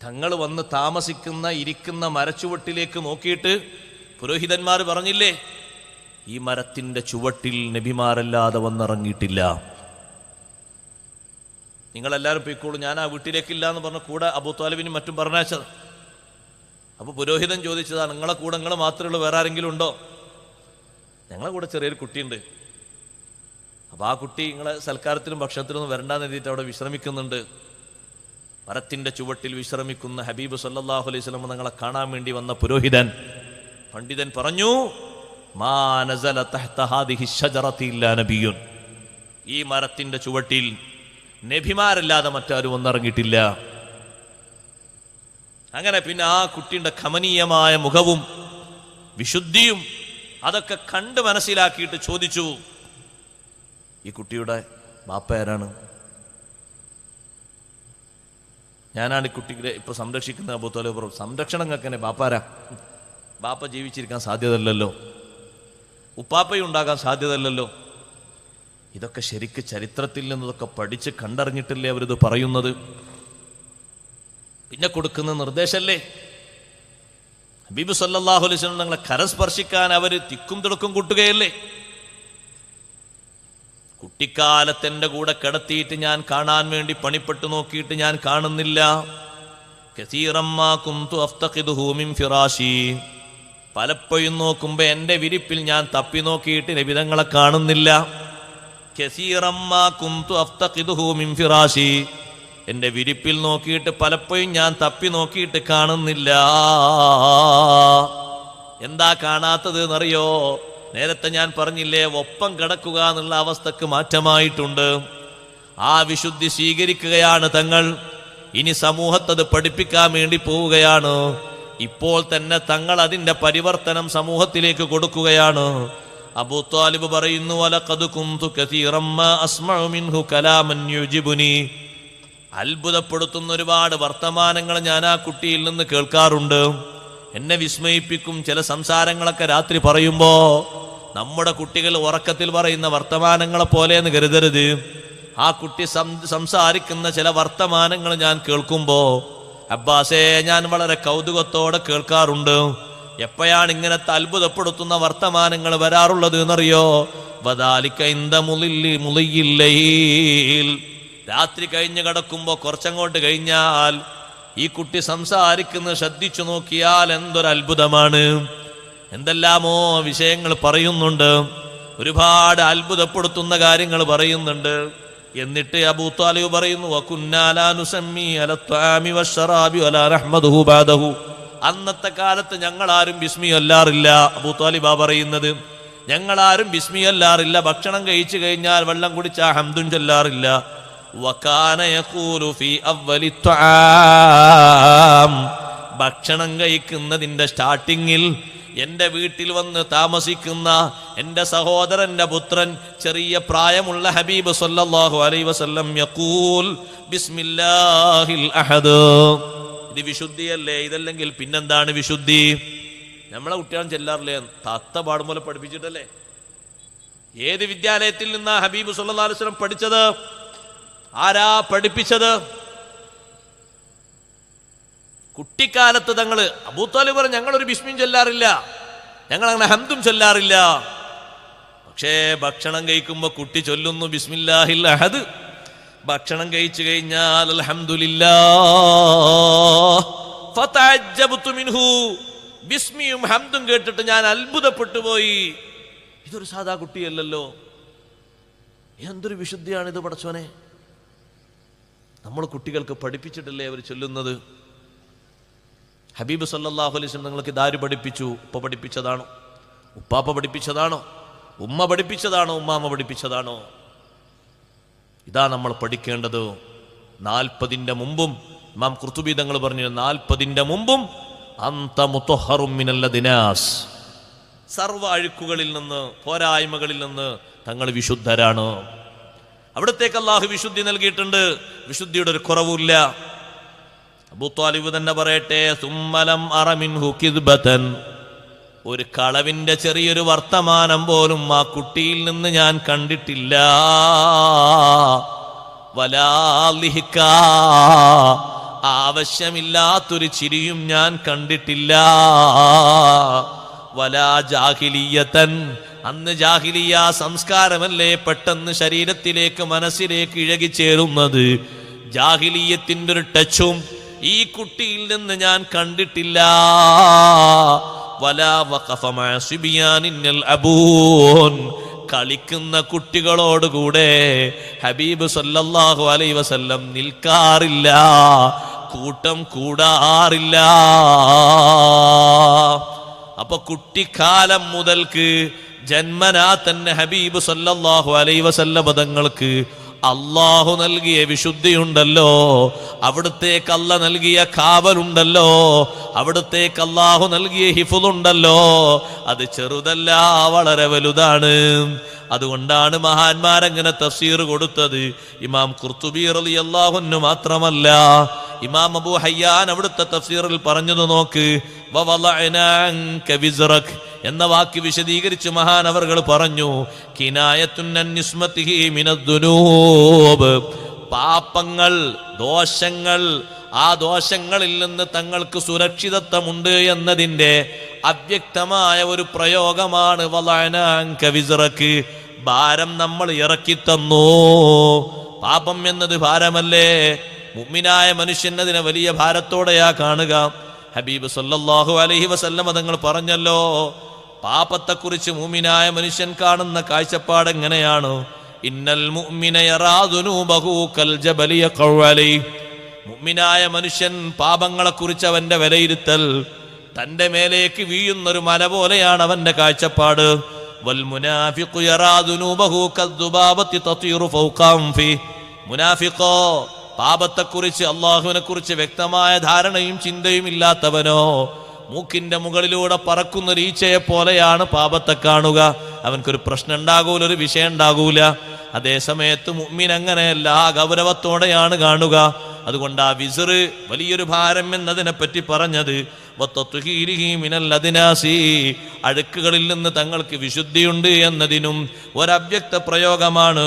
തങ്ങൾ വന്ന് താമസിക്കുന്ന ഇരിക്കുന്ന മരച്ചുവട്ടിലേക്ക് നോക്കിയിട്ട് പുരോഹിതന്മാർ പറഞ്ഞില്ലേ, ഈ മരത്തിന്റെ ചുവട്ടിൽ നബിമാരല്ലാതെ വന്നിറങ്ങിയിട്ടില്ല, നിങ്ങളെല്ലാവരും പോയിക്കോളൂ, ഞാൻ ആ വീട്ടിലേക്കില്ല എന്ന് പറഞ്ഞ കൂടെ അബൂ ത്വാലിബിനും മറ്റും പറഞ്ഞത്. അപ്പൊ പുരോഹിതൻ ചോദിച്ചതാണ്, നിങ്ങളെ കൂടെ നിങ്ങൾ മാത്രമേ ഉള്ളൂ, വേറെ ആരെങ്കിലും ഉണ്ടോ? ഞങ്ങളെ കൂടെ ചെറിയൊരു കുട്ടിയുണ്ട്. അപ്പൊ ആ കുട്ടി നിങ്ങളെ സൽക്കാരത്തിലും ഭക്ഷണത്തിലൊന്നും വരണ്ടാന്ന് എഴുതിയിട്ട് അവിടെ വിശ്രമിക്കുന്നുണ്ട്. മരത്തിന്റെ ചുവട്ടിൽ വിശ്രമിക്കുന്ന ഹബീബ് സല്ലല്ലാഹു അലൈഹി വസല്ലം തങ്ങളെ കാണാൻ വേണ്ടി വന്ന പുരോഹിതൻ പണ്ഡിതൻ പറഞ്ഞു, മാ നസല തഹ്ത ഹാദിഹി ശജറതി ഇല്ലാ നബിയ്യുൻ, ഈ മരത്തിന്റെ ചുവട്ടിൽ നബിമാരല്ലാതെ മറ്റാരും വന്നിറങ്ങിയിട്ടില്ല. അങ്ങനെ പിന്നെ ആ കുട്ടിയുടെ ഖമനീയമായ മുഖവും വിശുദ്ധിയും അതൊക്കെ കണ്ട് മനസ്സിലാക്കിയിട്ട് ചോദിച്ചു, ഈ കുട്ടിയുടെ ബാപ്പ ആരാണ്? ഞാനാണ് ഈ കുട്ടിയെ ഇപ്പൊ സംരക്ഷിക്കുന്ന അബൂ ത്വാലിബ്. സംരക്ഷണം കേൾക്കണേ, ബാപ്പാരാ? ബാപ്പ ജീവിച്ചിരിക്കാൻ സാധ്യതയല്ലല്ലോ, ഉപ്പാപ്പയും ഉണ്ടാകാൻ സാധ്യതയല്ലല്ലോ. ഇതൊക്കെ ശരിക്ക് ചരിത്രത്തിൽ നിന്നതൊക്കെ പഠിച്ച് കണ്ടറിഞ്ഞിട്ടില്ലേ അവരിത് പറയുന്നത്? പിന്നെ കൊടുക്കുന്ന നിർദ്ദേശല്ലേ? ഹബീബ് സല്ലല്ലാഹു അലൈഹി വസല്ലം തങ്ങളെ കരസ്പർശിക്കാൻ അവർ തിക്കും തിടക്കും കൂട്ടുകയല്ലേ. കുട്ടിക്കാലത്ത് എൻ്റെ കൂടെ കിടത്തിയിട്ട് ഞാൻ കാണാൻ വേണ്ടി പണിപ്പെട്ടു നോക്കിയിട്ട് ഞാൻ കാണുന്നില്ല. കസീറമ്മാ കുന്തു അഫ്തഖിദുഹു മിൻ ഫിറാശി, പലപ്പോഴും നോക്കുമ്പോൾ എൻ്റെ വിരിപ്പിൽ ഞാൻ തപ്പി നോക്കിയിട്ട് നബി തങ്ങളെ കാണുന്നില്ല. കസീറമ്മാ കുന്തു അഫ്തഖിദുഹു മിൻ ഫിറാശി, എൻ്റെ വിരിപ്പിൽ നോക്കിയിട്ട് പലപ്പോഴും ഞാൻ തപ്പി നോക്കിയിട്ട് കാണുന്നില്ല. എന്താ കാണാത്തത് എന്നറിയോ? നേരത്തെ ഞാൻ പറഞ്ഞില്ലേ, ഒപ്പം കിടക്കുക എന്നുള്ള അവസ്ഥക്ക് മാറ്റമായിട്ടുണ്ട്. ആ വിശുദ്ധി സ്വീകരിക്കുകയാണ് തങ്ങൾ. ഇനി സമൂഹത്തത് പഠിപ്പിക്കാൻ വേണ്ടി പോവുകയാണ്. ഇപ്പോൾ തന്നെ തങ്ങൾ അതിൻ്റെ പരിവർത്തനം സമൂഹത്തിലേക്ക് കൊടുക്കുകയാണ്. അബൂ ത്വാലിബ് പറയുന്നു, വലഖദ് കുന്തു കസീറൻ മാ അസ്മഉ മിൻഹു കലാമൻ യുജിബുനി, അത്ഭുതപ്പെടുത്തുന്ന ഒരുപാട് വർത്തമാനങ്ങൾ ഞാൻ ആ കുട്ടിയിൽ നിന്ന് കേൾക്കാറുണ്ട്. എന്നെ വിസ്മയിപ്പിക്കും ചില സംസാരങ്ങളൊക്കെ രാത്രി പറയുമ്പോ. നമ്മുടെ കുട്ടികൾ ഉറക്കത്തിൽ പറയുന്ന വർത്തമാനങ്ങളെ പോലെയെന്ന് കരുതരുത്. ആ കുട്ടി സംസാരിക്കുന്ന ചില വർത്തമാനങ്ങൾ ഞാൻ കേൾക്കുമ്പോ അബ്ബാസേ ഞാൻ വളരെ കൗതുകത്തോടെ കേൾക്കാറുണ്ട്. എപ്പോഴാണ് ഇങ്ങനത്തെ അത്ഭുതപ്പെടുത്തുന്ന വർത്തമാനങ്ങൾ വരാറുള്ളത് എന്നറിയോ? വദാലിക ഇന്ദ മുളിയിൽ ലൈൽ, രാത്രി കഴിഞ്ഞ് കിടക്കുമ്പോ കുറച്ചങ്ങോട്ട് കഴിഞ്ഞാൽ ഈ കുട്ടി സംസാരിക്കുന്നത് ശ്രദ്ധിച്ചു നോക്കിയാൽ എന്തൊരു അത്ഭുതമാണ്. എന്തെല്ലാമോ വിഷയങ്ങൾ പറയുന്നുണ്ട്, ഒരുപാട് അത്ഭുതപ്പെടുത്തുന്ന കാര്യങ്ങൾ പറയുന്നുണ്ട്. എന്നിട്ട് അബൂ ത്വാലിബ് പറയുന്നു, വകുന്നാ ലാ നുസമ്മി അല ത്വാമി വശറാബി വലാ റഹ്മദുഹു ബഅദഹു, അന്നത്തെ കാലത്ത് ഞങ്ങളാരും ബിസ്മി അല്ലാറില്ല. അബൂ ത്വാലിബാ പറയുന്നത്, ഞങ്ങളാരും ബിസ്മി അല്ലാറില്ല. ഭക്ഷണം കഴിച്ചു കഴിഞ്ഞാൽ വെള്ളം കുടിച്ചാൽ ഹംദുൻ ചൊല്ലാറില്ല. വകാന യഖൂലു ഫീ അവ്വലി ത്വആം, ഭക്ഷണം കഴിക്കുന്നതിൻ്റെ സ്റ്റാർട്ടിങ്ങിൽ എൻ്റെ വീട്ടിൽ വന്ന് താമസിക്കുന്ന എൻ്റെ സഹോദരൻ്റെ പുത്രൻ ചെറിയ പ്രായമുള്ള ഹബീബ് സല്ലല്ലാഹു അലൈഹി വസല്ലം യഖൂൽ ബിസ്മില്ലാഹിൽ അഹദ്. ഇത് വിശുദ്ധിയല്ലേ? ഇതല്ലെങ്കിൽ പിന്നെന്താണ് വിശുദ്ധി? നമ്മളെ കുട്ടികളും ചെല്ലാറില്ലേ? തത്ത പാടും പോലെ പഠിപ്പിച്ചിട്ടല്ലേ? ഏത് വിദ്യാലയത്തിൽ നിന്നാ ഹബീബ് സല്ലല്ലാഹു അലൈഹി വസല്ലം പഠിച്ചത്? ആരാ പഠിപ്പിച്ചത്? കുട്ടിക്കാലത്ത് തങ്ങള് അബൂ ത്വാലിബ് പറഞ്ഞു, ഞങ്ങളൊരു ബിസ്മിയും ചൊല്ലാറില്ല, ഞങ്ങൾ അങ്ങനെ ഹംദും ചൊല്ലാറില്ല. പക്ഷേ ഭക്ഷണം കഴിക്കുമ്പോ കുട്ടി ചൊല്ലുന്നു ബിസ്മില്ലാഹിൽ അഹദ്. ഭക്ഷണം കഴിച്ചു കഴിഞ്ഞാൽ അൽഹംദുലില്ലാഹ് ഫതഅജ്ജബ്തു മിൻഹു, ബിസ്മിയും ഹംദും കേട്ടിട്ട് ഞാൻ അത്ഭുതപ്പെട്ടു പോയി. ഇതൊരു സാധാ കുട്ടിയല്ലല്ലോ, എന്തൊരു വിശുദ്ധിയാണിത് പടച്ചോനെ. നമ്മൾ കുട്ടികൾക്ക് പഠിപ്പിച്ചിട്ടല്ലേ അവർ ചൊല്ലുന്നത്? ഹബീബ് സല്ലല്ലാഹു അലൈഹി വസല്ലം നിങ്ങൾക്ക് ഇതാര് പഠിപ്പിച്ചു? ഉപ്പ പഠിപ്പിച്ചതാണോ? ഉപ്പാപ്പ പഠിപ്പിച്ചതാണോ? ഉമ്മ പഠിപ്പിച്ചതാണോ? ഉമ്മാമ്മ പഠിപ്പിച്ചതാണോ? ഇതാ നമ്മൾ പഠിക്കേണ്ടത്. 40ന്റെ മുമ്പും ഇമാം ഖുർത്തുബി തങ്ങൾ പറഞ്ഞു, 40ന്റെ മുമ്പും അന്ത മുതഹറും മിനൽ ദിനാസ്, സർവ്വ അഴുക്കുകളിൽ നിന്ന് പോരായ്മകളിൽ നിന്ന് തങ്ങൾ വിശുദ്ധരാണ്. അവിടത്തേക്ക് അല്ലാഹു വിശുദ്ധി നൽകിയിട്ടുണ്ട്. വിശുദ്ധിയുടെ ഒരു കുറവുമില്ല. അബൂ ത്വാലിബ് തന്നെ പറയട്ടെ, സുമ്മലം അറ മിൻഹു കിദ്ബതൻ, ഒരു കളവിന്റെ ചെറിയൊരു വർത്തമാനം പോലും ആ കുട്ടിയിൽ നിന്ന് ഞാൻ കണ്ടിട്ടില്ല. വലാ ളിഹ്ക, ആവശ്യമില്ലാത്തൊരു ചിരിയും ഞാൻ കണ്ടിട്ടില്ല. വലാ ജാഹിലിയതൻ, അന്ന് ജാഹിലിയ സംസ്കാരമല്ലേ പെട്ടെന്ന് ശരീരത്തിലേക്ക് മനസ്സിലേക്ക് ഇഴകിച്ചേരുന്നത്. ജാഹിലിയത്തിന്റെ ഒരു ടച്ചും ഈ കുട്ടിയിൽ നിന്ന് ഞാൻ കണ്ടിട്ടില്ല. വലാ വഖഫ മഅ സിബിയാനിൽ അബൂൻ, കളിക്കുന്ന കുട്ടികളോടുകൂടെ ഹബീബ് സല്ലല്ലാഹു അലൈഹി വസല്ലം നിൽക്കാറില്ല, കൂട്ടം കൂടാറില്ല. അപ്പൊ കുട്ടിക്കാലം മുതൽക്ക് ജന്മനാ തന്നെ ഹബീബ് സല്ലല്ലാഹു അലൈഹി വസല്ലം തങ്ങൾക്ക് അള്ളാഹു നൽകിയ വിശുദ്ധിയുണ്ടല്ലോ, അവിടുത്തേക്ക് അല്ല നൽകിയ കാവലുണ്ടല്ലോ, അവിടുത്തേക്ക് അള്ളാഹു നൽകിയ ഹിഫുളുണ്ടല്ലോ, അത് ചെറുതല്ല, വളരെ വലുതാണ്. അതുകൊണ്ടാണ് മഹാന്മാരങ്ങനെ തഫ്സീർ കൊടുത്തത്. ഇമാം ഖുർത്തുബി റളിയല്ലാഹു അൻഹു മാത്രമല്ല, ഇമാം അബൂ ഹയ്യാൻ അവിടുത്തെ തഫ്സീറിൽ പറഞ്ഞത് നോക്ക്. വവളഅനാ അൻക വിസ്റക് എന്ന വാക്ക് വിശദീകരിച്ച് മഹാനവർകൾ പറഞ്ഞു, കിനായത്തുൻ അൻ നിസ്മതിഹി മിനദ്ദുനൂബ്, പാപങ്ങൾ ദോഷങ്ങൾ ആ ദോഷങ്ങളിൽ നിന്ന് തങ്ങൾക്ക് സുരക്ഷിതത്വമുണ്ട് എന്നതിൻ്റെ അവ്യക്തമായ ഒരു പ്രയോഗമാണ് വലഅനാക വിസ്റക, ഭാരം നമ്മൾ ഇറക്കി തന്നു. പാപം എന്നത് ഭാരമല്ലേ? മുഅ്മിനായ മനുഷ്യൻ അതിനെ വലിയ ഭാരത്തോടെയാ കാണുക. ഹബീബ് സല്ലല്ലാഹു അലൈഹി വസല്ലം തങ്ങൾ പറഞ്ഞല്ലോ, പാപത്തെക്കുറിച്ച് മുഅ്മിനായ മനുഷ്യൻ കാണുന്ന കാഴ്ചപ്പാട് എങ്ങനെയാണ്? ഇന്നൽ മുഅ്മിന യറാ ദുനൂബഹു കൽ ജബലി യഖഉ അലൈഹി. മുഅ്മിനായ മനുഷ്യൻ പാപങ്ങളെക്കുറിച്ച് അവന്റെ വിലയിരുത്തൽ തന്റെ മേലേക്ക് വീഴുന്നൊരു മല പോലെയാണ് അവന്റെ കാഴ്ചപ്പാട്. വൽ മുനാഫിഖു യറാ ദുനൂബഹു കദ്ദുബാബത്തി തതീറു ഫൗഖ അൻഫി. മുനാഫിഖോ, പാപത്തെക്കുറിച്ച് അള്ളാഹുവിനെ കുറിച്ച് വ്യക്തമായ ധാരണയും ചിന്തയും ഇല്ലാത്തവനോ, മൂക്കിന്റെ മുകളിലൂടെ പറക്കുന്ന ഒരു ഈച്ചയെ പോലെയാണ് പാപത്തെ കാണുക. അവൻക്കൊരു പ്രശ്നം ഉണ്ടാകൂല, ഒരു വിഷയം ഉണ്ടാകൂല. അതേ സമയത്ത് മുഅ്മിൻ അങ്ങനെയല്ല, ഗൗരവത്തോടെയാണ് കാണുക. അതുകൊണ്ട് ആ വിസ്ർ വലിയൊരു ഭാരം എന്നതിനെ പറ്റി പറഞ്ഞത് അഴുക്കുകളിൽ നിന്ന് തങ്ങൾക്ക് വിശുദ്ധിയുണ്ട് എന്നതിനും ഒരവ്യക്ത പ്രയോഗമാണ്.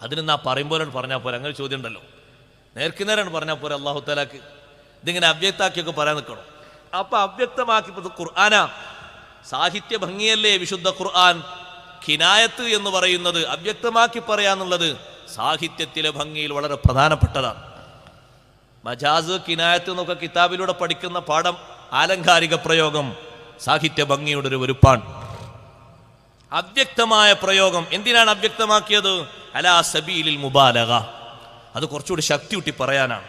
അതിന് നാ പറയുമ്പോൾ പറഞ്ഞാൽ പോരെ, അങ്ങനെ ചോദ്യം ഉണ്ടല്ലോ. നേർക്കുനേരാണ് പറഞ്ഞാൽ പോരെ അല്ലാഹു തആലാക്ക്. ഇതിങ്ങനെ അവ്യക്താക്കിയൊക്കെ പറയാൻ നിൽക്കണം. അപ്പൊ അവ്യക്തമാക്കിയത് ഖുർആനാ. സാഹിത്യ ഭംഗിയല്ലേ വിശുദ്ധ ഖുർആൻ. കിനായത്ത് എന്ന് പറയുന്നത് അവ്യക്തമാക്കി പറയാന്നുള്ളത് സാഹിത്യത്തിലെ ഭംഗിയിൽ വളരെ പ്രധാനപ്പെട്ടതാണ്. മജാസ്, കിനായത്ത് എന്നൊക്കെ കിതാബിലൂടെ പഠിക്കുന്ന പാഠം ആലങ്കാരിക പ്രയോഗം സാഹിത്യ ഭംഗിയുടെ ഒരു വെറുപ്പാണ്. അവ്യക്തമായ പ്രയോഗം എന്തിനാണ് അവ്യക്തമാക്കിയത്? അലാ സബീലിൽ മുബാലഗ, അത് കുറച്ചുകൂടി ശക്തി കൂട്ടി പറയാനാണ്.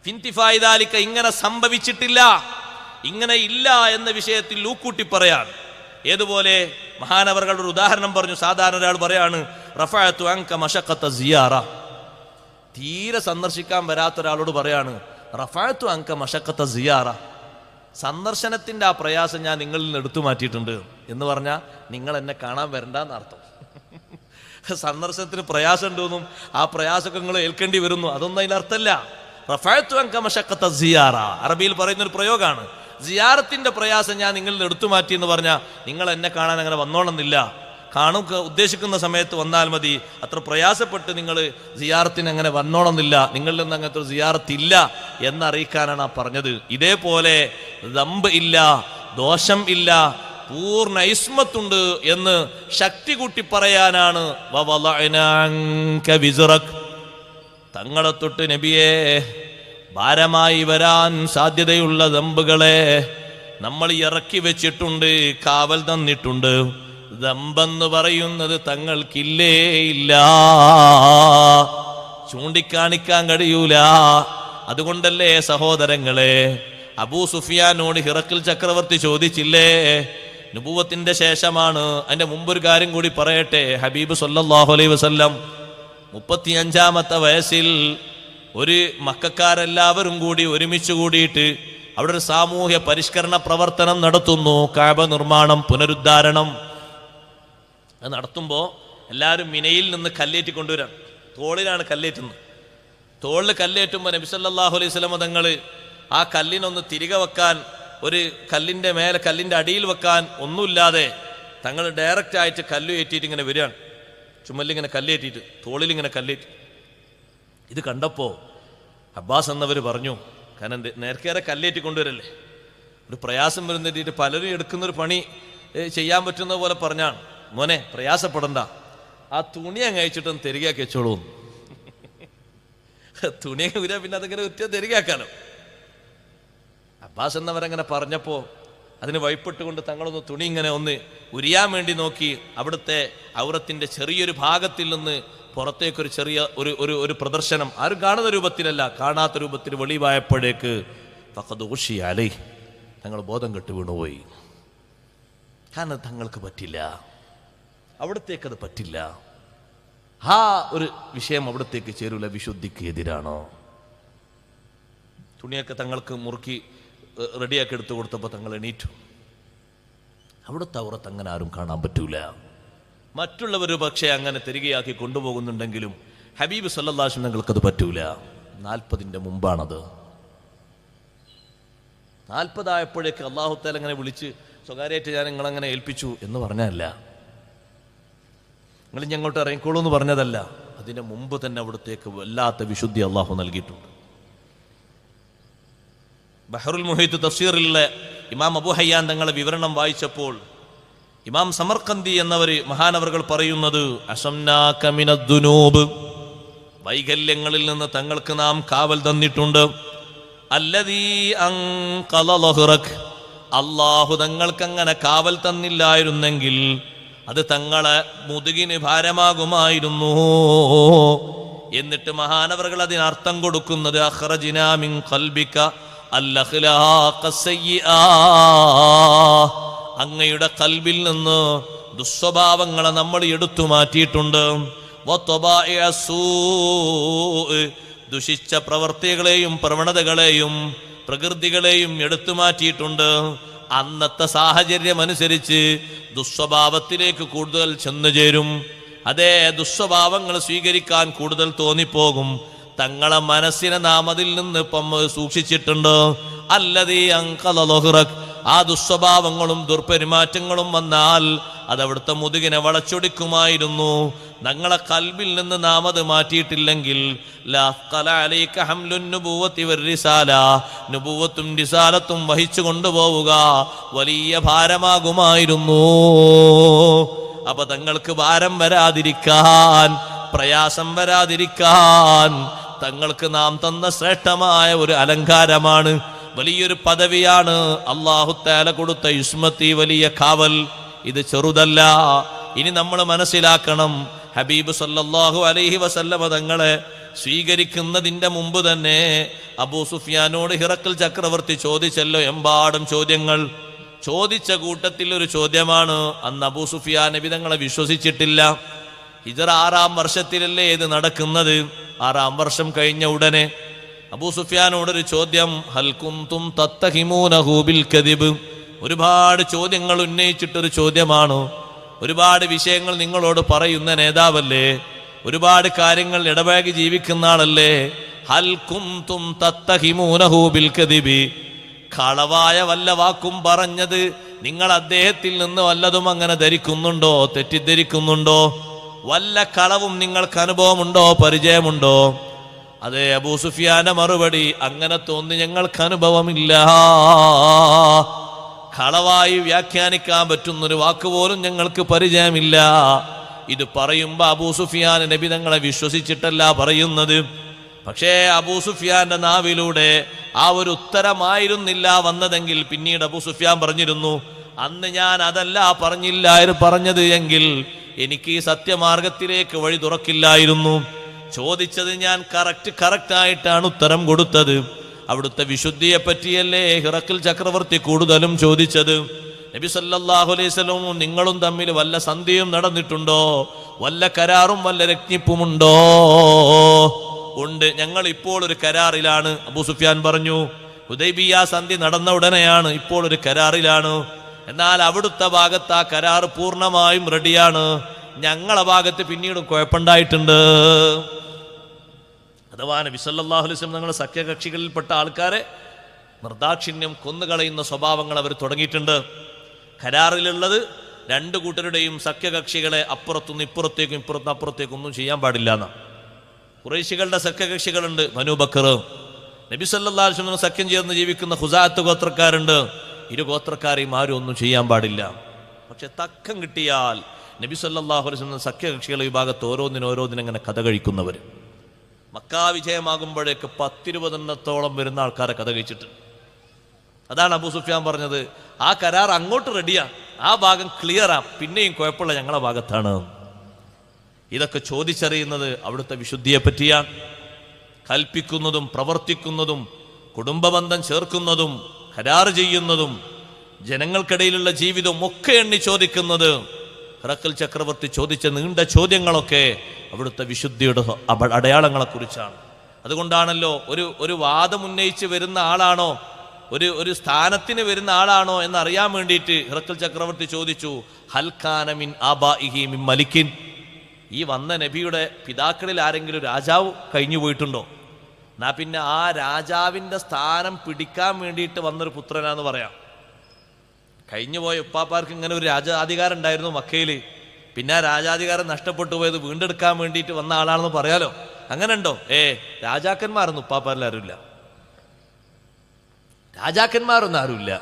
ഫിൻതിഫാഇ ദാലിക, ഇങ്ങനെ സംഭവിച്ചിട്ടില്ല, ഇങ്ങനെ ഇല്ല എന്ന വിഷയത്തിൽ ലൂക്കൂട്ടി പറയാൻ. ഏതുപോലെ മഹാനവറുകളുടെ ഒരു ഉദാഹരണം പറഞ്ഞു. സാധാരണ ഒരാൾ പറയാണ്, റഫഅതു അൻക മശഖത സിയാറ. തീരെ സന്ദർശിക്കാൻ വരാത്ത ഒരാളോട് പറയാണ്, റഫഅതു അൻക മശഖത സിയാറ, സന്ദർശനത്തിന്റെ ആ പ്രയാസം ഞാൻ നിങ്ങളിൽ നിന്ന് എടുത്തു മാറ്റിയിട്ടുണ്ട് എന്ന് പറഞ്ഞാൽ നിങ്ങൾ എന്നെ കാണാൻ വരണ്ടെന്ന് അർത്ഥം. സന്ദർശനത്തിന് പ്രയാസം ഉണ്ടെന്നും ആ പ്രയാസമൊക്കെ നിങ്ങൾ ഏൽക്കേണ്ടി വരുന്നു, അതൊന്നും അതിനർത്ഥമല്ല. റഫഅതു അൻക മശഖത സിയാറ അറബിയിൽ പറയുന്ന ഒരു പ്രയോഗമാണ്. സിയാറത്തിന്റെ പ്രയാസം ഞാൻ നിങ്ങളിൽ എടുത്തു മാറ്റി എന്ന് പറഞ്ഞാൽ നിങ്ങൾ എന്നെ കാണാൻ അങ്ങനെ വന്നോണമെന്നില്ല, ഉദ്ദേശിക്കുന്ന സമയത്ത് വന്നാൽ മതി, അത്ര പ്രയാസപ്പെട്ട് നിങ്ങൾ സിയാറത്തിന് അങ്ങനെ വന്നോണമെന്നില്ല, നിങ്ങളിൽ നിന്ന് അങ്ങനത്തെ ഒരു സിയാറത്ത് ഇല്ല എന്നറിയിക്കാനാണ് ആ പറഞ്ഞത്. ഇതേപോലെ ദമ്പ് ഇല്ല, ദോഷം ഇല്ല, പൂർണ്ണ ഇസ്മത്തുണ്ട് എന്ന് ശക്തി കൂട്ടി പറയാനാണ് തങ്ങളെ തൊട്ട് നബിയെ ഭാരമായി വരാൻ സാധ്യതയുള്ള ദമ്പുകളെ നമ്മൾ ഇറക്കി വെച്ചിട്ടുണ്ട്, കാവൽ തന്നിട്ടുണ്ട്. ദമ്പെന്ന് പറയുന്നത് തങ്ങൾക്കില്ലേ ഇല്ല, ചൂണ്ടിക്കാണിക്കാൻ കഴിയൂല. അതുകൊണ്ടല്ലേ സഹോദരങ്ങളെ അബൂ സുഫിയാനോട് ഹിറക്കിൽ ചക്രവർത്തി ചോദിച്ചില്ലേ, നുബുവത്തിന്റെ ശേഷമാണ്. അതിന്റെ മുമ്പൊരു കാര്യം കൂടി പറയട്ടെ. ഹബീബ് സല്ലല്ലാഹു അലൈഹി വസല്ലം 35-ാമത്തെ വയസ്സിൽ ഒരു മക്കക്കാരെല്ലാവരും കൂടി ഒരുമിച്ച് കൂടിയിട്ട് അവിടെ ഒരു സാമൂഹ്യ പരിഷ്കരണ പ്രവർത്തനം നടത്തുന്നു. കഅബ നിർമ്മാണം, പുനരുദ്ധാരണം. അത് നടത്തുമ്പോൾ എല്ലാവരും മിനയിൽ നിന്ന് കല്ലേറ്റി കൊണ്ടുവരാൻ. തോളിലാണ് കല്ലേറ്റുന്നത്. തോളിൽ കല്ലേറ്റുമ്പോൾ നബി സല്ലല്ലാഹു അലൈഹി വസല്ലം തങ്ങൾ ആ കല്ലിനൊന്ന് തിരികെ വെക്കാൻ, ഒരു കല്ലിൻ്റെ മേലെ കല്ലിൻ്റെ അടിയിൽ വെക്കാൻ ഒന്നുമില്ലാതെ തങ്ങൾ ഡയറക്റ്റ് ആയിട്ട് കല്ല് ഏറ്റിയിട്ട് ഇങ്ങനെ വരികയാണ്. ചുമലിങ്ങനെ കല്ലേറ്റിയിട്ട്, തോളിലിങ്ങനെ കല്ലേറ്റി. ഇത് കണ്ടപ്പോൾ അബ്ബാസ് എന്നവർ പറഞ്ഞു, കാരണം നേർക്കേറെ കല്ലേറ്റി കൊണ്ടുവരല്ലേ, ഒരു പ്രയാസം വരുന്നിട്ട് പലരും എടുക്കുന്നൊരു പണി ചെയ്യാൻ പറ്റുന്ന പോലെ പറഞ്ഞാണ്, മോനെ പ്രയാസപ്പെടണ്ട, ആ തുണി അങ്ങ് അയച്ചിട്ടൊന്ന് തിരികെയാക്കി വെച്ചോളൂ. തുണിയൊക്കെ വരിക, പിന്നെ അതിങ്ങനെ ഉറ്റ തിരികെയാക്കാനോ. അബ്ബാസ് എന്നവരങ്ങനെ പറഞ്ഞപ്പോൾ അതിന് വഴിപ്പെട്ടുകൊണ്ട് തങ്ങളൊന്ന് തുണി ഇങ്ങനെ ഒന്ന് ഉരിയാൻ വേണ്ടി നോക്കി. അവിടുത്തെ ഔറത്തിന്റെ ചെറിയൊരു ഭാഗത്തിൽ നിന്ന് പുറത്തേക്കൊരു ചെറിയ ഒരു പ്രദർശനം, ആരും കാണുന്ന രൂപത്തിലല്ല, കാണാത്ത രൂപത്തിൽ വെളിവായപ്പോഴേക്ക് ഫഖദ് ഉശിയ അലൈഹി, തങ്ങൾ ബോധം കെട്ട് വീണുപോയി. കാരണം തങ്ങൾക്ക് പറ്റില്ല, അവിടത്തേക്കത് പറ്റില്ല. ആ ഒരു വിഷയം അവിടത്തേക്ക് ചേരൂല, വിശുദ്ധിക്ക് എതിരാണോ. തുണിയൊക്കെ തങ്ങൾക്ക് മുറുക്കി റെഡിയാക്കി എടുത്തു കൊടുത്തപ്പോൾ തങ്ങൾ എണീറ്റു. അവിടുത്തെ ഔറത്ത് അങ്ങനെ ആരും കാണാൻ പറ്റൂല. മറ്റുള്ളവർ പക്ഷേ അങ്ങനെ തിരികെയാക്കി കൊണ്ടുപോകുന്നുണ്ടെങ്കിലും ഹബീബ് സല്ലല്ലാഹു അലൈഹി വസല്ലം തങ്ങൾക്കത് പറ്റൂല. 40ന്റെ മുമ്പാണത്. 40 ആയപ്പോഴേക്ക് അല്ലാഹു തആല അങ്ങനെ വിളിച്ച് സ്വകാര്യമായിട്ട് ഞാൻ നിങ്ങളങ്ങനെ ഏൽപ്പിച്ചു എന്ന് പറഞ്ഞതല്ല, നിങ്ങൾ ഞങ്ങോട്ട് ഇറങ്ങിക്കോളൂ എന്ന് പറഞ്ഞതല്ല. അതിന് മുമ്പ് തന്നെ അവിടത്തേക്ക് വല്ലാത്ത വിശുദ്ധി അള്ളാഹു നൽകിയിട്ടുണ്ട്. ബഹറുൽ മുഹീത്ത് തഫ്സീറിലെ ഇമാം അബൂ ഹയ്യാൻ തങ്ങളെ വിവരണം വായിച്ചപ്പോൾ ഇമാം സമർഖന്ദി എന്നവർ മഹാനവറുകൾ പറയുന്നത്, അശംനാക മിനദ്ദുനൂബ്, വൈകല്യങ്ങളിൽ നിന്ന് തങ്ങൾക്ക് നാം കാവൽ തന്നിട്ടുണ്ട്. അല്ലദീ അൻഖള ലഹ്റക്, അല്ലാഹു തങ്ങൾക്ക് അങ്ങനെ കാവൽ തന്നില്ലായിരുന്നെങ്കിൽ അത് തങ്ങളെ മുതുകിന് ഭാരമാകുമായിരുന്നു. എന്നിട്ട് മഹാനവറുകൾ അതിനർത്ഥം കൊടുക്കുന്നത്, അഖ്റജ്നാ മിൻ ഖൽബിക അൽ-അഖ്ലാഖ സയ്യിആ, അങ്ങയുടെ കൽബിൽ നിന്ന് ദുസ്വഭാവങ്ങളെ നമ്മൾ എടുത്തു മാറ്റിയിട്ടുണ്ട്. ദുഷിച്ച പ്രവർത്തികളെയും പ്രവണതകളെയും പ്രകൃതികളെയും എടുത്തു മാറ്റിയിട്ടുണ്ട്. അന്നത്തെ സാഹചര്യം അനുസരിച്ച് ദുസ്വഭാവത്തിലേക്ക് കൂടുതൽ ചെന്നു ചേരും. അതേ, ദുസ്വഭാവങ്ങൾ സ്വീകരിക്കാൻ കൂടുതൽ തോന്നിപ്പോകും. തങ്ങളെ മനസ്സിനെ നാം അതിൽ നിന്ന് സൂക്ഷിച്ചിട്ടുണ്ട്. അല്ലദീ അൻഖള ലഹ്റക്, ആ ദുസ്വഭാവങ്ങളും ദുർപെരുമാറ്റങ്ങളും വന്നാൽ അതവിടുത്തെ മുതുകിനെ വളച്ചൊടിക്കുമായിരുന്നു. ഞങ്ങളെ കൽബിൽ നിന്ന് നാം അത് മാറ്റിയിട്ടില്ലെങ്കിൽ നുബുവത്തും റിസാലത്തും വഹിച്ചു കൊണ്ടുപോവുക വലിയ ഭാരമാകുമായിരുന്നു. അപ്പൊ തങ്ങൾക്ക് ഭാരം വരാതിരിക്കാൻ, പ്രയാസം വരാതിരിക്കാൻ തങ്ങൾക്ക് നാം തന്ന ശ്രേഷ്ഠമായ ഒരു അലങ്കാരമാണ്, വലിയൊരു പദവിയാണ് അല്ലാഹു തആല കൊടുത്ത ഇസ്മത്തി, വലിയ കാവൽ. ഇത് ചെറുതല്ല. ഇനി നമ്മൾ മനസ്സിലാക്കണം, ഹബീബ് സല്ലല്ലാഹു അലൈഹി വസല്ലമ തങ്ങളെ സ്വീകരിക്കുന്നതിന്റെ മുമ്പ് തന്നെ അബൂ സുഫിയാനോട് ഹിറക്കൽ ചക്രവർത്തി ചോദിച്ചല്ലോ എമ്പാടും ചോദ്യങ്ങൾ. ചോദിച്ച കൂട്ടത്തിൽ ഒരു ചോദ്യമാണ്, അന്ന് അബൂ സുഫിയാൻ നബി തങ്ങളെ വിശ്വസിച്ചിട്ടില്ല. ഹിജ്റ 6-ാം വർഷത്തിലല്ലേ ഇത് നടക്കുന്നത്. 6-ാം വർഷം കഴിഞ്ഞ ഉടനെ അബൂ സുഫിയാനോടൊരു ചോദ്യം, ഹൽ കുന്തും തത്തഹിമൂനഹു ബിൽ കദിബ്. ഒരുപാട് ചോദ്യങ്ങൾ ഉന്നയിച്ചിട്ടൊരു ചോദ്യമാണ്. ഒരുപാട് വിഷയങ്ങൾ നിങ്ങളോട് പറയുന്ന നേതാവല്ലേ, ഒരുപാട് കാര്യങ്ങൾ ഇടപഴകി ജീവിക്കുന്ന ആളല്ലേ. ഹൽ കുന്തും തത്തഹിമൂനഹു ബിൽ കദിബ്, കളവായ വല്ല വാക്കും പറഞ്ഞത് നിങ്ങൾ അദ്ദേഹത്തിൽ നിന്ന് വല്ലതും അങ്ങനെ ധരിക്കുന്നുണ്ടോ, തെറ്റിദ്ധരിക്കുന്നുണ്ടോ? വല്ല കളവും നിങ്ങൾക്ക് അനുഭവമുണ്ടോ, പരിചയമുണ്ടോ? അതെ, അബൂ സുഫിയാന്റെ മറുപടി, അങ്ങനെ തോന്നി ഞങ്ങൾക്ക് അനുഭവമില്ല. കളവായി വ്യാഖ്യാനിക്കാൻ പറ്റുന്നൊരു വാക്കുപോലും ഞങ്ങൾക്ക് പരിചയമില്ല. ഇത് പറയുമ്പോ അബൂ സുഫിയാൻ നബി തങ്ങളെ വിശ്വസിച്ചിട്ടല്ല പറയുന്നത്. പക്ഷേ അബൂ സുഫിയാന്റെ നാവിലൂടെ ആ ഒരു ഉത്തരമായിരുന്നില്ല വന്നതെങ്കിൽ പിന്നീട് അബൂ സുഫിയാൻ പറഞ്ഞിരുന്നു, അന്ന് ഞാൻ അതല്ല പറഞ്ഞത് എങ്കിൽ എനിക്ക് ഈ സത്യമാർഗത്തിലേക്ക് വഴി തുറക്കില്ലായിരുന്നു. ചോദിച്ചത് ഞാൻ കറക്റ്റ് ആയിട്ടാണ് ഉത്തരം കൊടുത്തത്. അവിടുത്തെ വിശുദ്ധിയെ പറ്റിയല്ലേ ഹിറക്കൽ ചക്രവർത്തി കൂടുതലും ചോദിച്ചത്. നബി സല്ലല്ലാഹു അലൈഹി വസല്ലം നിങ്ങളും തമ്മിൽ വല്ല സന്ധിയും നടന്നിട്ടുണ്ടോ, വല്ല കരാറും വല്ല രജ്ഞിപ്പുമുണ്ടോ? ഉണ്ട്, ഞങ്ങൾ ഇപ്പോൾ ഒരു കരാറിലാണ്. അബൂ സുഫിയാൻ പറഞ്ഞു, ഹുദൈബിയ സന്ധി നടന്ന ഉടനെയാണ്, ഇപ്പോൾ ഒരു കരാറിലാണ്. എന്നാൽ അവിടുത്തെ ഭാഗത്ത് ആ കരാർ പൂർണ്ണമായും റെഡിയാണ്. ഞങ്ങളെ ഭാഗത്ത് പിന്നീട് കുഴപ്പമുണ്ടായിട്ടുണ്ട്. അഥവാ നബി സല്ലല്ലാഹു അലൈഹി വസല്ലം ഞങ്ങളുടെ സഖ്യകക്ഷികളിൽപ്പെട്ട ആൾക്കാരെ നിർദാക്ഷിണ്യം കൊന്നുകളയുന്ന സ്വഭാവങ്ങൾ അവർ തുടങ്ങിയിട്ടുണ്ട്. കരാറിലുള്ളത് രണ്ടു കൂട്ടരുടെയും സഖ്യകക്ഷികളെ അപ്പുറത്തുനിന്ന് ഇപ്പുറത്തേക്കും ഇപ്പുറത്തുനിന്ന് അപ്പുറത്തേക്കും ഒന്നും ചെയ്യാൻ പാടില്ല എന്നാണ്. ഖുറൈശികളുടെ സഖ്യകക്ഷികളുണ്ട്, ബനൂ ബക്കർ. നബി സല്ലല്ലാഹു അലൈഹി വസല്ലം സഖ്യം ചേർന്ന് ജീവിക്കുന്ന ഖുസാഅത്ത് ഗോത്രക്കാരുണ്ട്. ഇരു ഗോത്രക്കാരെയും ആരും ഒന്നും ചെയ്യാൻ പാടില്ല. പക്ഷെ തക്കം കിട്ടിയാൽ നബി സല്ലല്ലാഹു അലൈഹി വസല്ലം സഖ്യകക്ഷികളെ വിഭാഗത്ത് ഓരോന്നിനും അങ്ങനെ കഥ കഴിക്കുന്നവർ. മക്കാ വിജയമാകുമ്പോഴേക്ക് 10-20 വരുന്ന ആൾക്കാരെ കഥ കഴിച്ചിട്ടുണ്ട്. അതാണ് അബൂ സുഫിയാൻ പറഞ്ഞത്, ആ കരാർ അങ്ങോട്ട് റെഡിയാ, ആ ഭാഗം ക്ലിയറാ, പിന്നെയും കുഴപ്പമുള്ള ഞങ്ങളെ ഭാഗത്താണ്. ഇതൊക്കെ ചോദിച്ചറിയുന്നത് അവിടുത്തെ വിശുദ്ധിയെ പറ്റിയാണ്. കൽപ്പിക്കുന്നതും പ്രവർത്തിക്കുന്നതും കുടുംബബന്ധം ചേർക്കുന്നതും കരാർ ചെയ്യുന്നതും ജനങ്ങൾക്കിടയിലുള്ള ജീവിതവും ഒക്കെ എണ്ണി ചോദിക്കുന്നത്. ഹിറക്കൽ ചക്രവർത്തി ചോദിച്ച നീണ്ട ചോദ്യങ്ങളൊക്കെ അവിടുത്തെ വിശുദ്ധിയുടെ അടയാളങ്ങളെക്കുറിച്ചാണ്. അതുകൊണ്ടാണല്ലോ ഒരു വാദം ഉന്നയിച്ച് വരുന്ന ആളാണോ, ഒരു സ്ഥാനത്തിന് വരുന്ന ആളാണോ എന്നറിയാൻ വേണ്ടിയിട്ട് ഹിറക്കൽ ചക്രവർത്തി ചോദിച്ചു, ഹൽഖാന മിൻ ആബാഇഹി മിൻ മലിക്കിൻ, ഈ വന്ന നബിയുടെ പിതാക്കളിൽ ആരെങ്കിലും രാജാവ് കഴിഞ്ഞു പോയിട്ടുണ്ടോ? എന്നാ പിന്നെ ആ രാജാവിൻ്റെ സ്ഥാനം പിടിക്കാൻ വേണ്ടിയിട്ട് വന്നൊരു പുത്രനാന്ന് പറയാം. കഴിഞ്ഞുപോയ ഉപ്പാപ്പാർക്ക് ഇങ്ങനെ ഒരു രാജാധികാരം ഉണ്ടായിരുന്നു മക്കയിൽ. പിന്നെ ആ രാജാധികാരം നഷ്ടപ്പെട്ടു പോയത് വീണ്ടെടുക്കാൻ വേണ്ടിയിട്ട് വന്ന ആളാണെന്ന് പറയാലോ. അങ്ങനെ ഉണ്ടോ? രാജാക്കന്മാരൊന്നും ഉപ്പാപ്പാരിൽ ആരുമില്ല, രാജാക്കന്മാരൊന്നും ആരുമില്ല.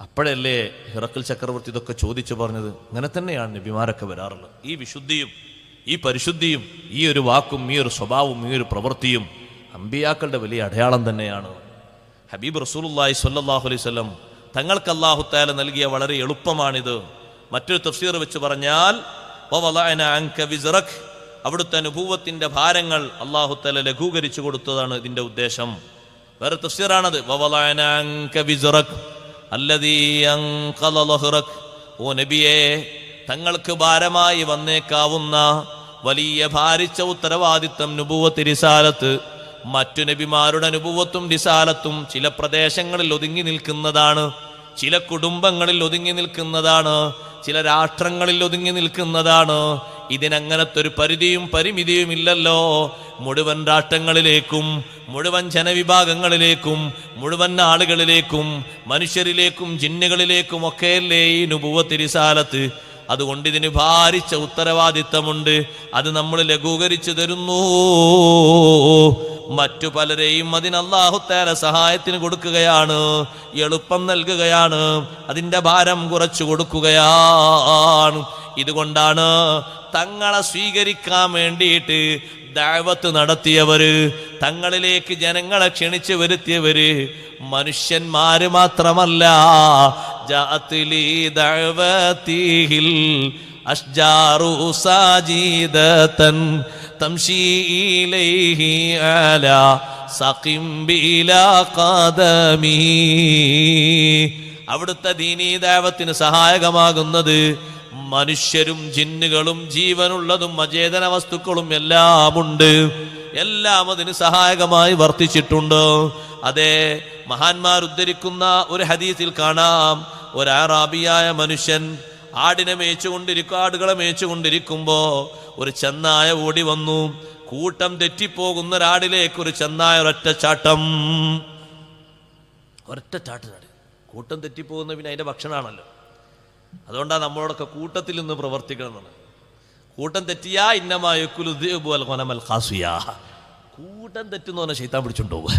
അപ്പോഴല്ലേ ഹിറക്കൽ ചക്രവർത്തി ഇതൊക്കെ ചോദിച്ചു പറഞ്ഞത്. അങ്ങനെ തന്നെയാണ് നബിമാരൊക്കെ വരാറുള്ളത്. ഈ വിശുദ്ധിയും ഈ പരിശുദ്ധിയും ഈ ഒരു വാക്കും ഈ ഒരു സ്വഭാവവും ഈ ഒരു പ്രവൃത്തിയും അമ്പിയാക്കളുടെ വലിയ അടയാളം തന്നെയാണ്. ഹബീബ് റസൂലുള്ളാഹി സ്വല്ലല്ലാഹു അലൈഹി വസല്ലം തങ്ങൾക്ക് അല്ലാഹു തആല നൽകിയ വളരെ എളുപ്പമാണിത്. മറ്റൊരു തഫ്സീർ വെച്ച് പറഞ്ഞാൽ വവളഅന അൻക വിസ്റക്, അവിടുത്തെ നുബുവത്തിന്റെ ഭാരങ്ങൾ അല്ലാഹു തആല ലഘൂകരിച്ചു കൊടുത്തതാണ് ഇതിന്റെ ഉദ്ദേശം. വേറെ തഫ്സീറാണത് വവളഅന അൻക വിസ്റക് അല്ലദീ അൻഖള ലഹ്റക്. ഓ നബിയേ, തങ്ങൾക്ക് ഭാരമായി വന്നേക്കാവുന്ന വലിയ ഭാരിച്ച ഉത്തരവാദിത്തം നുബുവത്ത് റിസാലത്ത്, മറ്റു നബിമാരുടെ നുബുവത്തും റിസാലത്തും ചില പ്രദേശങ്ങളിൽ ഒതുങ്ങി നിൽക്കുന്നതാണ്, ചില കുടുംബങ്ങളിൽ ഒതുങ്ങി നിൽക്കുന്നതാണ്, ചില രാഷ്ട്രങ്ങളിൽ ഒതുങ്ങി നിൽക്കുന്നതാണ്. ഇതിനങ്ങനത്തെ ഒരു പരിധിയും പരിമിതിയും ഇല്ലല്ലോ. മുഴുവൻ രാഷ്ട്രങ്ങളിലേക്കും മുഴുവൻ ജനവിഭാഗങ്ങളിലേക്കും മുഴുവൻ ആളുകളിലേക്കും മനുഷ്യരിലേക്കും ജിന്നുകളിലേക്കും ഒക്കെയല്ലേ ഈ നുബുവത്ത് റിസാലത്ത്. അതുകൊണ്ട് ഇതിന് ഭാരിച്ച ഉത്തരവാദിത്തമുണ്ട്. അത് നമ്മൾ ലഘൂകരിച്ചു തരുന്നു. മറ്റു പലരെയും അതിന് അല്ലാഹു തആല സഹായത്തിന് കൊടുക്കുകയാണ്, എളുപ്പം നൽകുകയാണ്, അതിൻ്റെ ഭാരം കുറച്ചു കൊടുക്കുകയാണ്. ഇതുകൊണ്ടാണ് തങ്ങളെ സ്വീകരിക്കാൻ വേണ്ടിയിട്ട് ദഅവത്ത് നടത്തിയവര്, തങ്ങളിലേക്ക് ജനങ്ങളെ ക്ഷണിച്ചു വരുത്തിയവര് മനുഷ്യന്മാര് മാത്രമല്ല. ജഅത്ലി ദഅവതിഹിൽ അഷ്ജാറു സാജിദതൻ തംശി ഇലൈഹി അലാ സഖിം ബിലാ ഖദമി. അവിടുത്തെ ദീനീ ദഅവത്തിന് സഹായകമാകുന്നത് മനുഷ്യരും ജിന്നുകളും ജീവനുള്ളതും അചേതന വസ്തുക്കളും എല്ലാം ഉണ്ട്. എല്ലാം അതിന് സഹായകമായി വർത്തിച്ചിട്ടുണ്ട്. അതെ, മഹാന്മാർ ഉദ്ധരിക്കുന്ന ഒരു ഹദീസിൽ കാണാം, ഒരു അറാബിയായ മനുഷ്യൻ ആടുകളെ മേച്ചുകൊണ്ടിരിക്കുമ്പോ ഒരു ചെന്നായ ഓടി വന്നു. കൂട്ടം തെറ്റിപ്പോകുന്ന ഒരാടിലേക്ക് ഒരു ചെന്നായ ഒരൊറ്റച്ചാട്ടം. കൂട്ടം തെറ്റിപ്പോകുന്ന പിന്നെ അതിന്റെ ഭക്ഷണമാണല്ലോ. അതുകൊണ്ടാണ് നമ്മളോടൊക്കെ കൂട്ടത്തിൽ നിന്ന് പ്രവർത്തിക്കണം എന്നാണ്. കൂട്ടം തെറ്റിയാ കൂട്ടം തെറ്റെന്ന് പറഞ്ഞാൽ ശൈത്താൻ പിടിച്ചുകൊണ്ടുപോകുക.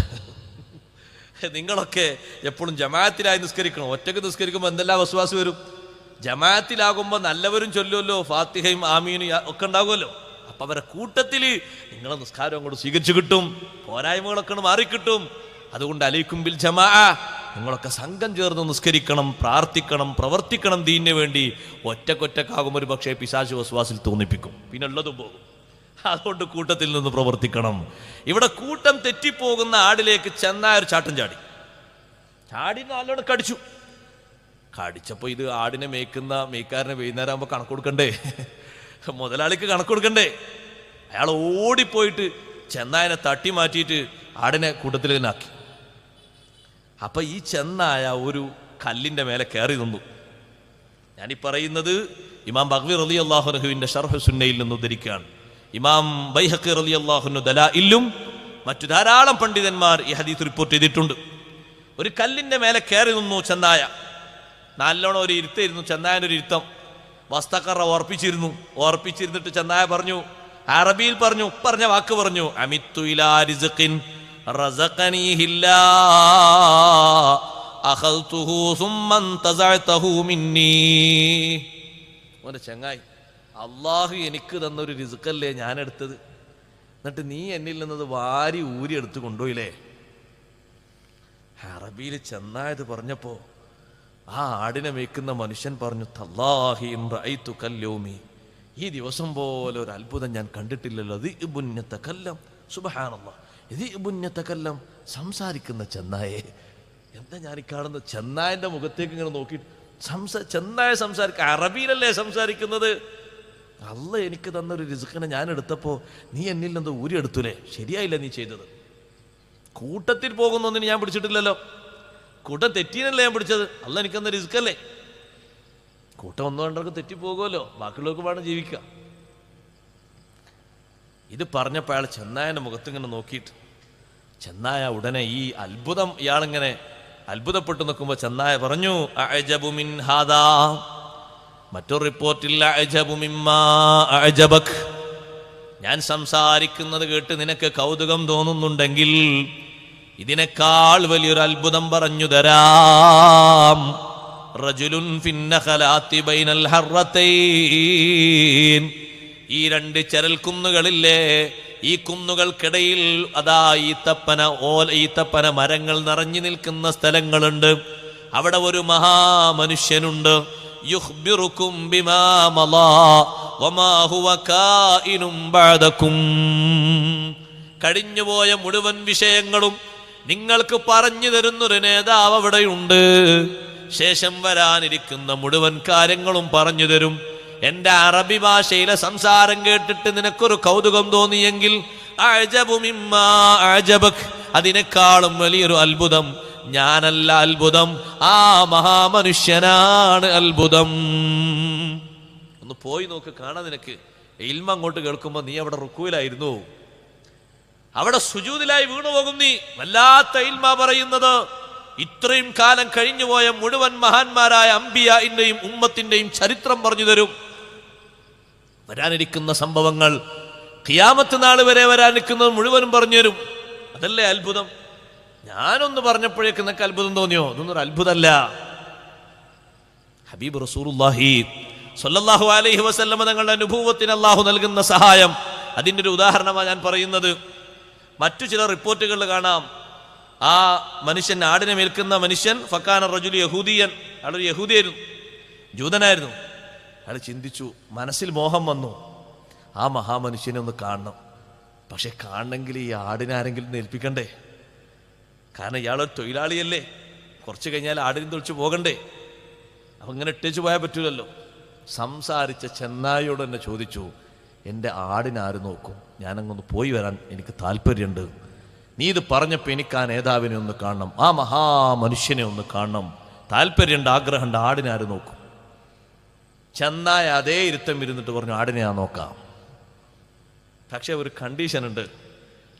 നിങ്ങളൊക്കെ എപ്പോഴും ജമാഅത്തിലായി നിസ്കരിക്കണം. ഒറ്റക്ക് നിസ്കരിക്കുമ്പോൾ എന്തെല്ലാം വസ്വാസ് വരും. ജമാഅത്തിലാകുമ്പോൾ നല്ലവരും ചൊല്ലുമല്ലോ, ഫാത്തിഹയും ആമീനും ഒക്കെ ഉണ്ടാകുമല്ലോ. അപ്പൊ അവരെ കൂട്ടത്തിൽ നിങ്ങളെ നിസ്കാരം അങ്ങോട്ട് സ്വീകരിച്ചു കിട്ടും, പോരായ്മകളൊക്കെ മാറിക്കിട്ടും. അതുകൊണ്ട് അലൈക്കും ബിൽ ജമാഅ, നിങ്ങളൊക്കെ സംഘം ചേർന്ന് നിസ്കരിക്കണം, പ്രാർത്ഥിക്കണം, പ്രവർത്തിക്കണം ദീനിന് വേണ്ടി. ഒറ്റക്കൊറ്റക്കാകുമ്പോൾ ഒരു പക്ഷേ പിശാച് വസ്വാസിൽ തോന്നിപ്പിക്കും, പിന്നെ ഉള്ളതും പോകും. അതുകൊണ്ട് കൂട്ടത്തിൽ നിന്ന് പ്രവർത്തിക്കണം. ഇവിടെ കൂട്ടം തെറ്റിപ്പോകുന്ന ആടിലേക്ക് ചെന്നായ ഒരു ചാട്ടം ചാടി നല്ലോണം കടിച്ചു. കടിച്ചപ്പോൾ ഇത് ആടിനെ മേയ്ക്കാരനെ വൈകുന്നേരം ആകുമ്പോൾ കണക്ക് കൊടുക്കണ്ടേ, മുതലാളിക്ക് കണക്ക് കൊടുക്കണ്ടേ. അയാൾ ഓടിപ്പോയിട്ട് ചെന്നായനെ തട്ടി മാറ്റിയിട്ട് ആടിനെ കൂട്ടത്തിൽ തന്നെ ആക്കി. അപ്പൊ ഈ ചെന്നായ ഒരു കല്ലിന്റെ മേലെ കയറി നിന്നു. ഞാനീ പറയുന്നത് ഇമാം ബഗ്വി റളിയല്ലാഹു അൻഹുവിന്റെ ശർഹ് സുന്നയിൽ നിന്ന് ഉദ്ധരിക്കുകയാണ്. ഇമാം ബൈഹഖി റളിയല്ലാഹു അൻഹു ദലായിലും മറ്റു ധാരാളം പണ്ഡിതന്മാർ ഈ ഹദീസ് റിപ്പോർട്ട് ചെയ്തിട്ടുണ്ട്. ഒരു കല്ലിന്റെ മേലെ കയറി നിന്നു ചെന്നായ. നല്ലോണം ഒരു ഇരുത്തായിരുന്നു ചെന്നായനൊരു ഇരുത്തം. വസ്തഖറ ഓർപ്പിച്ചിരുന്നിട്ട് ചെന്നായ പറഞ്ഞു, അറബിയിൽ പറഞ്ഞ വാക്ക് പറഞ്ഞു, അമിത്തു ഇലാ റിസ്ഖിൻ റസഖനീഹില്ലാ അഖൽതുഹു സുമ്മ തസഅതഹു മിന്നീ. ഓന്റെ ചങ്ങായി, അള്ളാഹു എനിക്ക് തന്നൊരു റിസ്ഖല്ലേ ഞാൻ എടുത്തത്, എന്നിട്ട് നീ എന്നിൽ നിന്നത് വാരി ഊരി എടുത്ത് കൊണ്ടുപോയില്ലേ. അറബിയിൽ ചെന്നായത് പറഞ്ഞപ്പോ ആ ആടിനെ മേയ്ക്കുന്ന മനുഷ്യൻ പറഞ്ഞു, തല്ലാഹി ഇൻ റഅയ്തു കല്യൗമി, ഈ ദിവസം പോലെ ഒരു അത്ഭുതം ഞാൻ കണ്ടിട്ടില്ലല്ലോ. ദിഇബുന്നതകല്ലം, സുബ്ഹാനല്ലാഹ്, ദിഇബുന്നതകല്ലം, സംസാരിക്കുന്ന ചെന്നായെ. എന്താ ഞാൻ ഈ കാണുന്നത്? ചെന്നായന്റെ മുഖത്തേക്ക് ഇങ്ങനെ നോക്കി ചെന്നായ സംസാരിക്കുക, അറബിയിലല്ലേ സംസാരിക്കുന്നത്. അല്ല എനിക്ക് തന്നൊരു റിസ്ഖിനെ ഞാൻ എടുത്തപ്പോ നീ എന്നിൽ നിന്ന് ഊരി എടുത്തുലേ, ശരിയായില്ല നീ ചെയ്തത്. കൂട്ടത്തിൽ പോകുന്നൊന്നിന് ഞാൻ പിടിച്ചിട്ടില്ലല്ലോ, കൂട്ടം തെറ്റീനല്ലേ ഞാൻ പിടിച്ചത്. അല്ല എനിക്കെന്ന റിസ്കല്ലേ. കൂട്ടം ഒന്നും രണ്ടൊക്കെ തെറ്റിപ്പോകുമല്ലോ, ബാക്കിയുള്ളവർക്ക് വേണം ജീവിക്കാം. ഇത് പറഞ്ഞപ്പോൾ അയാൾ ചെന്നായന്റെ മുഖത്തിങ്ങനെ നോക്കിയിട്ട്, ചെന്നായ ഉടനെ ഈ അത്ഭുതം ഇയാളിങ്ങനെ അത്ഭുതപ്പെട്ടു നിൽക്കുമ്പോൾ ചെന്നായ പറഞ്ഞു, അഅജബു മിൻ ഹാദാ, മറ്റൊരു റിപ്പോർട്ടിൽ അഅജബു മിമ്മാ അഅജബക്, ഞാൻ സംസാരിക്കുന്നത് കേട്ട് നിനക്ക് കൗതുകം തോന്നുന്നുണ്ടെങ്കിൽ ഇതിനേക്കാൾ വലിയൊരു അത്ഭുതം പറഞ്ഞു തരാം. റജുലുൻ ഫിന്നഖലാത്തി ബൈനൽ ഹർറതൈൻ, ഈ രണ്ട് ചരൽക്കുന്നുകളില്ലേ, ഈ കുന്നുകൾക്കിടയിൽ അതാ ഈത്തപ്പന മരങ്ങൾ നിറഞ്ഞു നിൽക്കുന്ന സ്ഥലങ്ങളുണ്ട്. അവിടെ ഒരു മഹാമനുഷ്യനുണ്ട്. യുഖ്ബിറുക്കും ബിമാ മളാ വമാ ഹുവ കായിനും ബഅദകും, കഴിഞ്ഞുപോയ മുഴുവൻ വിഷയങ്ങളും നിങ്ങൾക്ക് പറഞ്ഞു തരുന്നൊരു നേതാവ് അവിടെയുണ്ട്. ശേഷം വരാനിരിക്കുന്ന മുഴുവൻ കാര്യങ്ങളും പറഞ്ഞു തരും. എന്റെ അറബി ഭാഷയിലെ സംസാരം കേട്ടിട്ട് നിനക്കൊരു കൗതുകം തോന്നിയെങ്കിൽ അഅജബു മിമ്മാ അഅജബക്, അതിനേക്കാളും വലിയൊരു അത്ഭുതം ഞാനല്ല അത്ഭുതം, ആ മഹാമനുഷ്യനാണ് അത്ഭുതം. ഒന്ന് പോയി നോക്ക്, കാണാൻ നിനക്ക്. ഇൽമ അങ്ങോട്ട് കേൾക്കുമ്പോ നീ അവിടെ റുക്കൂലായിരുന്നു, അവിടെ സുജൂദിലായി വീണുപോകും. നീ വല്ലാത്ത ഇൽമ പറയുന്നത്. ഇത്രയും കാലം കഴിഞ്ഞുപോയ മുഴുവൻ മഹാന്മാരായ അംബിയാഇന്റെയും ഉമ്മത്തിന്റെയും ചരിത്രം പറഞ്ഞു തരും. വരാനിരിക്കുന്ന സംഭവങ്ങൾ, ഖിയാമത്ത് നാൾ വരെ വരാനിരിക്കുന്നത് മുഴുവനും പറഞ്ഞു തരും. അതല്ലേ അത്ഭുതം. ഞാനൊന്ന് പറഞ്ഞപ്പോഴേക്ക് നിനക്ക് അത്ഭുതം തോന്നിയോ? അതൊന്നും ഒരു അത്ഭുതമല്ല. ഹബീബ് റസൂലുള്ളാഹി സ്വല്ലല്ലാഹു അലൈഹി വസല്ലമ തങ്ങളുടെ അനുഭവത്തിന് അല്ലാഹു നൽകുന്ന സഹായം, അതിൻ്റെ ഒരു ഉദാഹരണമാണ് ഞാൻ പറയുന്നത്. മറ്റു ചില റിപ്പോർട്ടുകളിൽ കാണാം, ആ മനുഷ്യൻ, ആടിനെ മേൽക്കുന്ന മനുഷ്യൻ, ഫക്കാന റജുലു യഹൂദിയൻ, അയാളൊരു യഹൂദിയായിരുന്നു, ജൂതനായിരുന്നു. അയാൾ ചിന്തിച്ചു, മനസ്സിൽ മോഹം വന്നു, ആ മഹാമനുഷ്യനെ ഒന്ന് കാണണം. പക്ഷെ കാണണമെങ്കിൽ ഈ ആടിനെ ആരെങ്കിലും ഏൽപ്പിക്കണ്ടേ? കാരണം ഇയാളൊരു തൊഴിലാളിയല്ലേ, കുറച്ച് കഴിഞ്ഞാൽ ആടിനും തൊഴിച്ച് പോകണ്ടേ? അപ്പം ഇങ്ങനെ ഇട്ടേച്ച് പോയാൽ പറ്റൂലല്ലോ. സംസാരിച്ച ചെന്നായിയോട് തന്നെ ചോദിച്ചു, എൻ്റെ ആടിനാര് നോക്കും? ഞാനങ്ങൊന്ന് പോയി വരാൻ എനിക്ക് താല്പര്യമുണ്ട്. നീ ഇത് പറഞ്ഞപ്പോൾ എനിക്ക് ആ നേതാവിനെ ഒന്ന് കാണണം, ആ മഹാമനുഷ്യനെ ഒന്ന് കാണണം, താല്പര്യമുണ്ട്, ആഗ്രഹമുണ്ട്. ആടിനാര് നോക്കും? ചെന്നായ അതേ ഇരുത്തം ഇരുന്നിട്ട് പറഞ്ഞു, ആടിനെ ഞാൻ നോക്കാം. പക്ഷെ ഒരു കണ്ടീഷൻ ഉണ്ട്,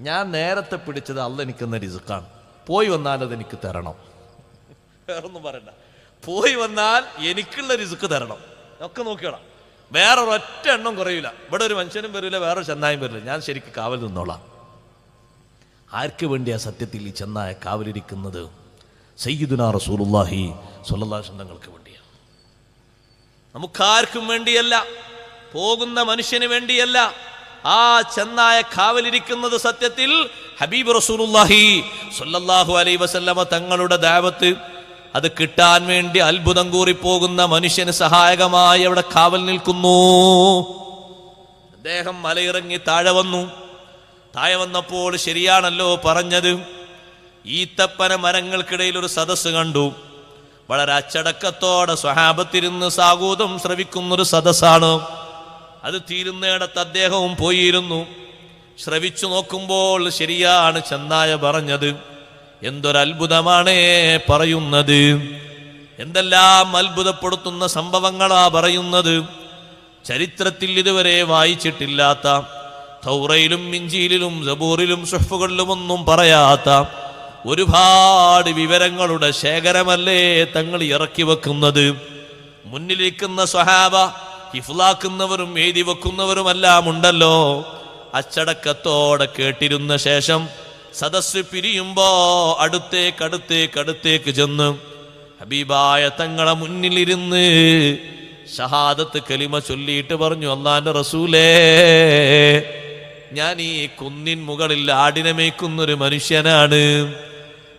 ഞാൻ നേരത്തെ പിടിച്ചത് അല്ല എനിക്കെന്ന റിസ്ക്കാണ്, പോയി വന്നാൽ അതെനിക്ക് തരണം. വേറൊന്നും പറയണ്ട, പോയി വന്നാൽ എനിക്കുള്ള റിസ്ക് തരണം. ഒക്കെ നോക്കിയോളാം, വേറെ ഒരൊറ്റ എണ്ണം കുറയില്ല. ഇവിടെ ഒരു മനുഷ്യനും വരില്ല, വേറൊരു ചെന്നായും വരില്ല, ഞാൻ ശരിക്കും കാവൽ നിന്നോളാം. ആർക്ക് വേണ്ടിയാ സത്യത്തിൽ ഈ ചെന്നായ കാവലിരിക്കുന്നത്? സയ്യിദുനാ റസൂലുള്ളാഹി സ്വല്ലല്ലാഹു അലൈഹി വസല്ലം തങ്ങൾക്ക് വേണ്ടിയാണ്. നമുക്കാർക്കും വേണ്ടിയല്ല, പോകുന്ന മനുഷ്യന് വേണ്ടിയല്ല. ആ ചെന്നായ കാവലിരിക്കുന്നത് സത്യത്തിൽ ഹബീബ് റസൂലുള്ളാഹി സ്വല്ലല്ലാഹു അലൈഹി വസല്ലമ തങ്ങളുടെ ദഅവത്ത് അത് കിട്ടാൻ വേണ്ടി അത്ഭുതം കൂറിപ്പോകുന്ന മനുഷ്യന് സഹായകമായി അവിടെ കാവൽ നിൽക്കുന്നു. അദ്ദേഹം മലയിറങ്ങി താഴെ വന്നു. താഴെ വന്നപ്പോൾ ശരിയാണല്ലോ പറഞ്ഞത്, ഈത്തപ്പന മരങ്ങൾക്കിടയിൽ ഒരു സദസ്സ് കണ്ടു. വളരെ അച്ചടക്കത്തോടെ സ്വഹാബത്തിരുന്ന് സാഗൂതം ശ്രവിക്കുന്നൊരു സദസ്സാണ്. അത് തീരുന്നിടത്ത് അദ്ദേഹവും പോയിരുന്നു. ശ്രവിച്ചു നോക്കുമ്പോൾ ശരിയാണ് ചെന്നായ പറഞ്ഞത്. എന്തൊരത്ഭുതമാണേ പറയുന്നത്, എന്തെല്ലാം അത്ഭുതപ്പെടുത്തുന്ന സംഭവങ്ങളാ പറയുന്നത്. ചരിത്രത്തിൽ ഇതുവരെ വായിച്ചിട്ടില്ലാത്ത, തൗറയിലും ഇഞ്ചീലിലും സബൂറിലും സുഹ്ഫുകളിലും ഒന്നും പറയാത്ത ഒരുപാട് വിവരങ്ങളുടെ ശേഖരമല്ലേ തങ്ങൾ ഇറക്കി വെക്കുന്നത്. മുന്നിലിരിക്കുന്ന സ്വഹാബ ഹിഫ്ലാക്കുന്നവരും എഴുതി വെക്കുന്നവരുമെല്ലാം ഉണ്ടല്ലോ. അച്ചടക്കത്തോടെ കേട്ടിരുന്ന ശേഷം സദസ്സ് പിരിയുമ്പോ അടുത്തേക്ക് ചെന്ന് ഹബീബായ തങ്ങളെ മുന്നിലിരുന്ന് ഷഹാദത്ത് കലിമ ചൊല്ലിയിട്ട് പറഞ്ഞു, അല്ലാഹുവിന്റെ റസൂലേ, ഞാൻ ഈ കുന്നിൻ മുകളിൽ ആടിനെ മേയ്ക്കുന്നൊരു മനുഷ്യനാണ്.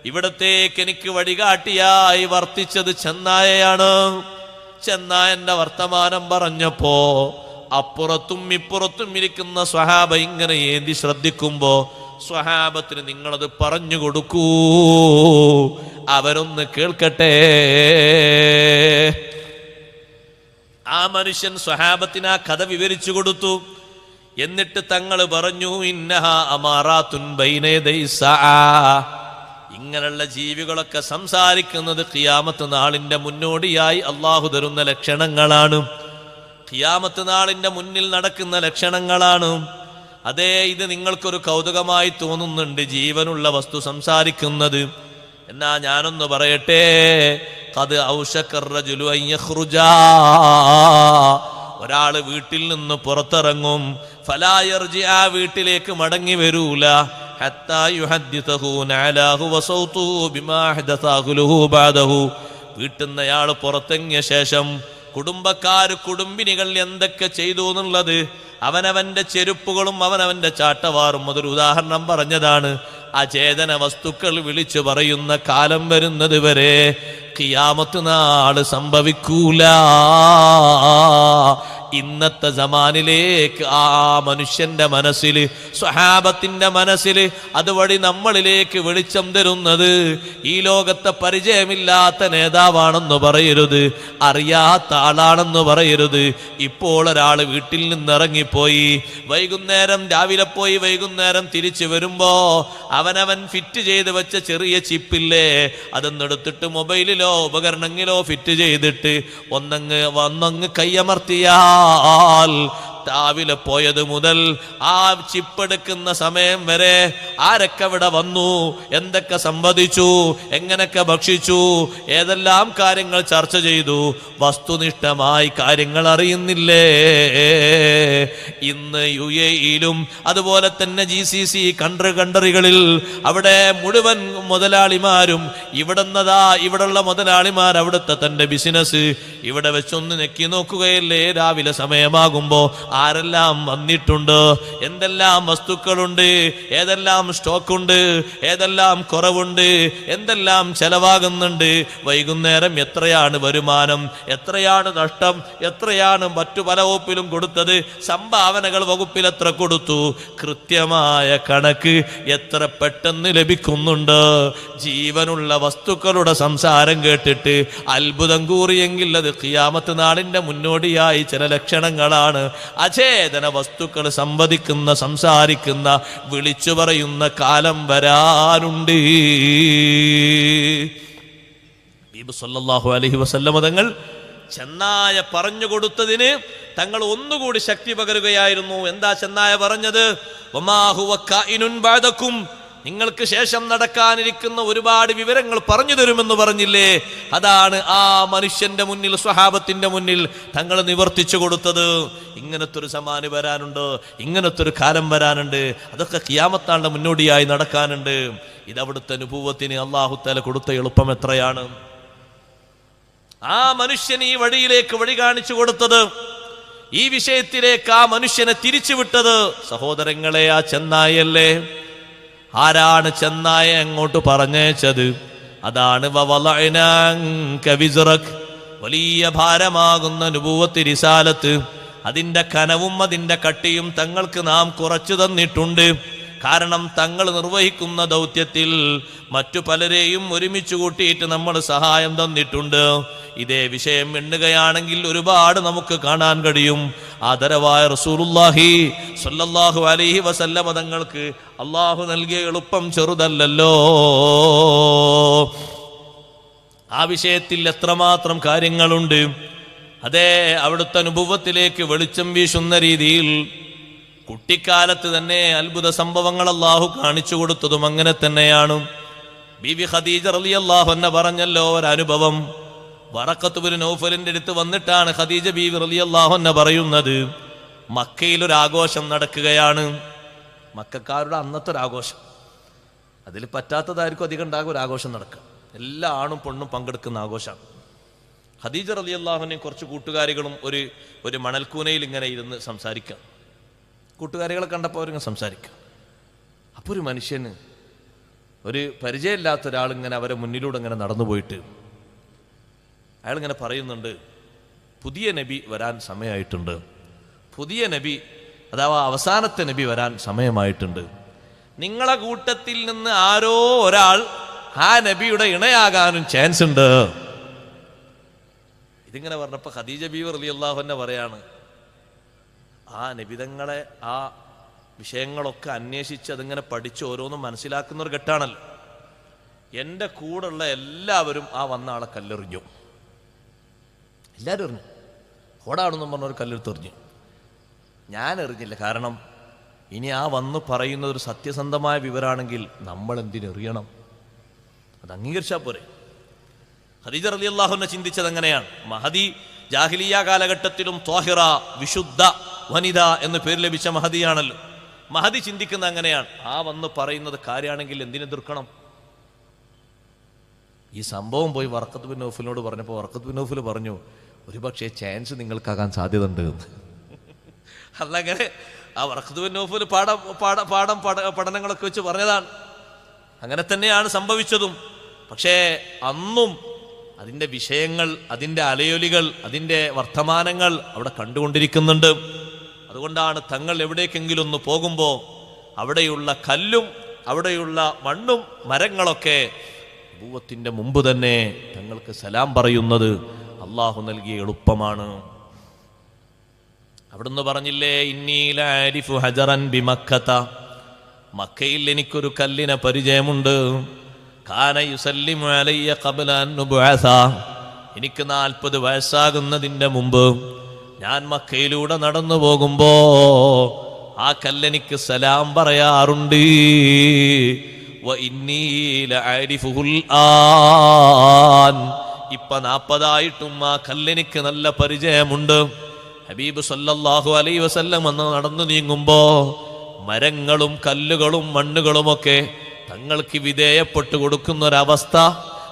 ഇവിടത്തേക്ക് എനിക്ക് വഴികാട്ടിയായി വർത്തിച്ചത് ചെന്നായയാണ്. ചെന്നായന്റെ വർത്തമാനം പറഞ്ഞപ്പോ അപ്പുറത്തും ഇപ്പുറത്തും ഇരിക്കുന്ന സ്വഹാബ ഇങ്ങനെ ഏന്തി ശ്രദ്ധിക്കുമ്പോ സ്വഹാബത്തിന് നിങ്ങളത് പറഞ്ഞു കൊടുക്കൂ, അവരൊന്ന് കേൾക്കട്ടെ. ആ മനുഷ്യൻ സ്വഹാബത്തിന് ആ കഥ വിവരിച്ചു കൊടുത്തു. എന്നിട്ട് തങ്ങൾ പറഞ്ഞു, ഇന്നഹാ അമാറാത്തുൻ ബൈന യദൈ സആ, ഇങ്ങനെയുള്ള ജീവികളൊക്കെ സംസാരിക്കുന്നത് ഖിയാമത്ത് നാളിന്റെ മുന്നോടിയായി അള്ളാഹു തരുന്ന ലക്ഷണങ്ങളാണ്. ഖിയാമത്ത് നാളിന്റെ മുന്നിൽ നടക്കുന്ന ലക്ഷണങ്ങളാണ്. അതേ, ഇത് നിങ്ങൾക്കൊരു കൗതുകമായി തോന്നുന്നുണ്ട്, ജീവനുള്ള വസ്തു സംസാരിക്കുന്നത്. എന്നാ ഞാനൊന്ന് പറയട്ടെ, ഖദ് ഔശക അർറജുലു അൻ യഖ്റുജാ, ഒരാള് വീട്ടിൽ നിന്ന് പുറത്തിറങ്ങും, ഫലാ യർജിഅ, വീട്ടിലേക്ക് മടങ്ങി വരൂല, ഹത്താ യുഹദ്ദിസഹു നഅലാഹു വസൗതുഹു ബിമാ ഹദസ അഹ്ലുഹു ബഅദഹു, വീട്ടിന്നയാൾ പുറത്തിറങ്ങിയ ശേഷം കുടുംബിനികൾ എന്തൊക്കെ ചെയ്തു എന്നുള്ളത്, അവനവന്റെ ചെരുപ്പുകളും അവനവന്റെ ചാട്ടവാറും, അതൊരു ഉദാഹരണം പറഞ്ഞതാണ്. അചേതന വസ്തുക്കൾ വിളിച്ചു പറയുന്ന കാലം വരുന്നത് വരെ ഖിയാമത്ത് നാൾ സംഭവിക്കൂല. ഇന്നത്തെ സമാനിലേക്ക് ആ മനുഷ്യന്റെ മനസ്സിൽ, സ്വഹാബത്തിന്റെ മനസ്സിൽ അതുവഴി നമ്മളിലേക്ക് വെളിച്ചം തരുന്നത് ഈ ലോകത്തെ പരിചയമില്ലാത്ത നേതാവാണെന്ന് പറയരുത്, അറിയാത്ത ആളാണെന്ന് പറയരുത്. ഇപ്പോൾ ഒരാൾ വീട്ടിൽ നിന്നിറങ്ങിപ്പോയി, രാവിലെ പോയി വൈകുന്നേരം തിരിച്ചു വരുമ്പോ അവനവൻ ഫിറ്റ് ചെയ്ത് വെച്ച ചെറിയ ചിപ്പില്ലേ, അതൊന്നെടുത്തിട്ട് മൊബൈലിലോ ഉപകരണങ്ങളിലോ ഫിറ്റ് ചെയ്തിട്ട് ഒന്നങ്ങ് കൈയമർത്തിയാൽ രാവിലെ പോയത് മുതൽ ആ ചിപ്പെടുക്കുന്ന സമയം വരെ ആരൊക്കെ ഇവിടെ വന്നു, എന്തൊക്കെ സംവദിച്ചു, എങ്ങനെയൊക്കെ ഭക്ഷിച്ചു, ഏതെല്ലാം കാര്യങ്ങൾ ചർച്ച ചെയ്തു, വസ്തുനിഷ്ഠമായി കാര്യങ്ങൾ അറിയുന്നില്ലേ? ഇന്ന് UAE-യിലും അതുപോലെ തന്നെ GCC കൺട്രികളിൽ അവിടെ മുഴുവൻ മുതലാളിമാരും ഇവിടുള്ള മുതലാളിമാർ അവിടുത്തെ തന്റെ ബിസിനസ് ഇവിടെ വെച്ചൊന്ന് നെക്കി നോക്കുകയല്ലേ രാവിലെ സമയമാകുമ്പോ ആരെല്ലാം വന്നിട്ടുണ്ട്, എന്തെല്ലാം വസ്തുക്കളുണ്ട്, ഏതെല്ലാം സ്റ്റോക്കുണ്ട്, ഏതെല്ലാം കുറവുണ്ട്, എന്തെല്ലാം ചെലവാകുന്നുണ്ട്, വൈകുന്നേരം എത്രയാണ് വരുമാനം, എത്രയാണ് നഷ്ടം, എത്രയാണ് മറ്റു പല വകുപ്പിലും കൊടുത്തത്, സംഭാവനകൾ വകുപ്പിൽ എത്ര കൊടുത്തു, കൃത്യമായ കണക്ക് എത്ര പെട്ടെന്ന് ലഭിക്കുന്നുണ്ട്. ജീവനുള്ള വസ്തുക്കളുടെ സംസാരം കേട്ടിട്ട് അത്ഭുതം കൂറിയെങ്കിൽ അത് ഖിയാമത്ത് നാളിന്റെ മുന്നോടിയായി ചില ലക്ഷണങ്ങളാണ്. അചേതന വസ്തുക്കൾ സംസാരിക്കുന്ന വിളിച്ചു പറയുന്ന കാലം വരാനുണ്ട്. നബി സല്ലല്ലാഹു അലൈഹി വസല്ലം തങ്ങൾ ചെന്നായ പറഞ്ഞു കൊടുത്തതിന് തങ്ങൾ ഒന്നുകൂടി ശക്തി പകരുകയായിരുന്നു. എന്താ ചെന്നായ പറഞ്ഞത്? വമാ ഹുവ കായിനുൻ ബഅദകും, നിങ്ങൾക്ക് ശേഷം നടക്കാനിരിക്കുന്ന ഒരുപാട് വിവരങ്ങൾ പറഞ്ഞു തരുമെന്ന് പറഞ്ഞില്ലേ? അതാണ് ആ മനുഷ്യന്റെ മുന്നിൽ, സ്വഹാബത്തിന്റെ മുന്നിൽ തങ്ങൾ നിവർത്തിച്ചു കൊടുത്തത്. ഇങ്ങനത്തെ ഒരു സമാന് വരാനുണ്ട്, ഇങ്ങനത്തെ ഒരു കാലം വരാനുണ്ട്, അതൊക്കെ ഖിയാമത്താളുടെ മുന്നോടിയായി നടക്കാനുണ്ട്. ഇതവിടുത്തെ നുബുവത്തിന് അല്ലാഹു തആല കൊടുത്ത എളുപ്പം എത്രയാണ്! ആ മനുഷ്യന് ഈ വഴിയിലേക്ക് വഴി കാണിച്ചു കൊടുത്തത്, ഈ വിഷയത്തിലേക്ക് ആ മനുഷ്യനെ തിരിച്ചുവിട്ടത് സഹോദരങ്ങളെ ആ ചെന്നായല്ലേ. ആരാണ് ചെന്നായ അങ്ങോട്ട് പറഞ്ഞേച്ചത്? അതാണ് വലിയ ഭാരമാകുന്ന നുബുവത്ത് റിസാലത്ത്, അതിൻ്റെ കനവും അതിൻ്റെ കട്ടിയും തങ്ങൾക്ക് നാം കുറച്ചു തന്നിട്ടുണ്ട്. കാരണം തങ്ങൾ നിർവഹിക്കുന്ന ദൗത്യത്തിൽ മറ്റു പലരെയും ഒരുമിച്ച് കൂട്ടിയിട്ട് നമ്മൾ സഹായം തന്നിട്ടുണ്ട്. ഇതേ വിഷയം എണ്ണുകയാണെങ്കിൽ ഒരുപാട് നമുക്ക് കാണാൻ കഴിയും. ആദരവായ റസൂലുള്ളാഹി സ്വല്ലല്ലാഹു അലൈഹി വസല്ലമ തങ്ങൾക്ക് അള്ളാഹു നൽകിയ എളുപ്പം ചെറുതല്ലല്ലോ. ആ വിഷയത്തിൽ എത്രമാത്രം കാര്യങ്ങളുണ്ട്. അതേ അവിടുത്തെ നുബുവത്തിലേക്ക് വെളിച്ചം വീശുന്ന രീതിയിൽ കുട്ടിക്കാലത്ത് തന്നെ അത്ഭുത സംഭവങ്ങൾ അള്ളാഹു കാണിച്ചു കൊടുത്തതും അങ്ങനെ തന്നെയാണ്. ബീവി ഖദീജ റളിയല്ലാഹു അൻഹ പറഞ്ഞല്ലോ ഒരനുഭവം. വറഖത്ത് ഇബ്നു നൗഫലിന്റെ അടുത്ത് വന്നിട്ടാണ് ഖദീജ ബീവി റളിയല്ലാഹു അൻഹ പറയുന്നത്, മക്കയിൽ ഒരു ആഘോഷം നടക്കുകയാണ്. മക്കക്കാരുടെ അന്നത്തെ ഒരു ആഘോഷം, അതിൽ പറ്റാത്തതായിരിക്കും അധികം ഉണ്ടാകും ഒരു ആഘോഷം നടക്കുക. എല്ലാ ആണും പെണ്ണും പങ്കെടുക്കുന്ന ആഘോഷമാണ്. ഖദീജ റളിയല്ലാഹു അൻഹയും കുറച്ച് കൂട്ടുകാരികളും ഒരു മണൽക്കൂനയിൽ ഇങ്ങനെ ഇരുന്ന് സംസാരിക്കുക. കൂട്ടുകാരികളെ കണ്ടപ്പോൾ അവരിങ്ങനെ സംസാരിക്കുക. അപ്പോൾ ഒരു മനുഷ്യന്, ഒരു പരിചയമില്ലാത്ത ഒരാളിങ്ങനെ അവരെ മുന്നിലൂടെ ഇങ്ങനെ നടന്നു പോയിട്ട് അയാളിങ്ങനെ പറയുന്നുണ്ട്, പുതിയ നബി വരാൻ സമയമായിട്ടുണ്ട്, പുതിയ നബി അഥവാ അവസാനത്തെ നബി വരാൻ സമയമായിട്ടുണ്ട്. നിങ്ങളെ കൂട്ടത്തിൽ നിന്ന് ആരോ ഒരാൾ ആ നബിയുടെ ഇണയാകാനും ചാൻസ് ഉണ്ട്. ഇതിങ്ങനെ പറഞ്ഞപ്പോൾ ഖദീജ ബീവി റളിയല്ലാഹു അൻഹ പറയാണ്, ആ നബിതങ്ങളെ ആ വിഷയങ്ങളൊക്കെ അന്വേഷിച്ച് അതിങ്ങനെ പഠിച്ച് ഓരോന്നും മനസ്സിലാക്കുന്ന ഒരു ഘട്ടാണല്ലോ. എൻ്റെ കൂടെയുള്ള എല്ലാവരും ആ വന്ന ആളെ കല്ലെറിഞ്ഞു. എല്ലാവരും എറിഞ്ഞു. ഓടാണെന്നും പറഞ്ഞൊരു കല്ലെടുത്തെറിഞ്ഞു. ഞാൻ എറിഞ്ഞില്ല. കാരണം ഇനി ആ വന്ന് പറയുന്നത് ഒരു സത്യസന്ധമായ വിവരമാണെങ്കിൽ നമ്മൾ എന്തിനെറിയണം? അത് അംഗീകരിച്ചാൽ പോരെ. ഖദീജ റളിയല്ലാഹു അൻഹ ചിന്തിച്ചത് അങ്ങനെയാണ്. മഹദി ജാഹിലിയ കാലഘട്ടത്തിലും ത്വാഹിറ, വിശുദ്ധ വനിത എന്ന് പേര് ലഭിച്ച മഹദിയാണല്ലോ. മഹദി ചിന്തിക്കുന്ന അങ്ങനെയാണ്, ആ വന്ന് പറയുന്നത് കാര്യമാണെങ്കിൽ എന്തിനെതിർക്കണം? ഈ സംഭവം പോയി വറഖത്ത് ബിൻ നൗഫലിനോട് പറഞ്ഞപ്പോൾ വറഖത്ത് ബിൻ നൗഫൽ പറഞ്ഞു, ഒരുപക്ഷെ ചാൻസ് നിങ്ങൾക്കാകാൻ സാധ്യതയുണ്ട് എന്ന്. അതങ്ങനെ ആ വറഖത്ത് ബിൻ നൗഫൽ പഠനങ്ങളൊക്കെ വെച്ച് പറഞ്ഞതാണ്. അങ്ങനെ തന്നെയാണ് സംഭവിച്ചതും. പക്ഷേ അന്നും അതിൻ്റെ വിഷയങ്ങൾ, അതിൻ്റെ അലയൊലികൾ, അതിൻ്റെ വർത്തമാനങ്ങൾ അവിടെ കണ്ടുകൊണ്ടിരിക്കുന്നുണ്ട്. അതുകൊണ്ടാണ് തങ്ങൾ എവിടേക്കെങ്കിലും ഒന്ന് പോകുമ്പോൾ അവിടെയുള്ള കല്ലും അവിടെയുള്ള മണ്ണും മരങ്ങളൊക്കെ നബുവത്തിന്റെ മുമ്പ് തന്നെ തങ്ങൾക്ക് സലാം പറയുന്നത് അള്ളാഹു നൽകിയ എളുപ്പമാണ്. അവിടുന്ന് പറഞ്ഞില്ലേ, ഇന്നി ലഅരിഫു ഹജറൻ ബിമക്കത, മക്കയിൽ എനിക്കൊരു കല്ലിനെ പരിചയമുണ്ട്. കാന യുസല്ലിമു അലയ്യ ഖബ്ല അൻ നുബ്അസ, എനിക്ക് 40 വയസ്സാകുന്നതിൻ്റെ മുമ്പ് ഞാൻ മക്കയിലൂടെ നടന്നു പോകുമ്പോ ആ കല്ലെനിക്ക് സലാം പറയാറുണ്ട്. വ ഇന്നി ലഅരിഫുൽ ആൻ, ഇപ്പൊ 40 ആ കല്ലെനിക്ക് നല്ല പരിചയമുണ്ട്. ഹബീബ് സല്ലല്ലാഹു അലൈഹി വസല്ലം അന്ന് നടന്നു നീങ്ങുമ്പോ മരങ്ങളും കല്ലുകളും മണ്ണുകളുമൊക്കെ തങ്ങൾക്ക് വിധേയപ്പെട്ടു കൊടുക്കുന്നൊരവസ്ഥ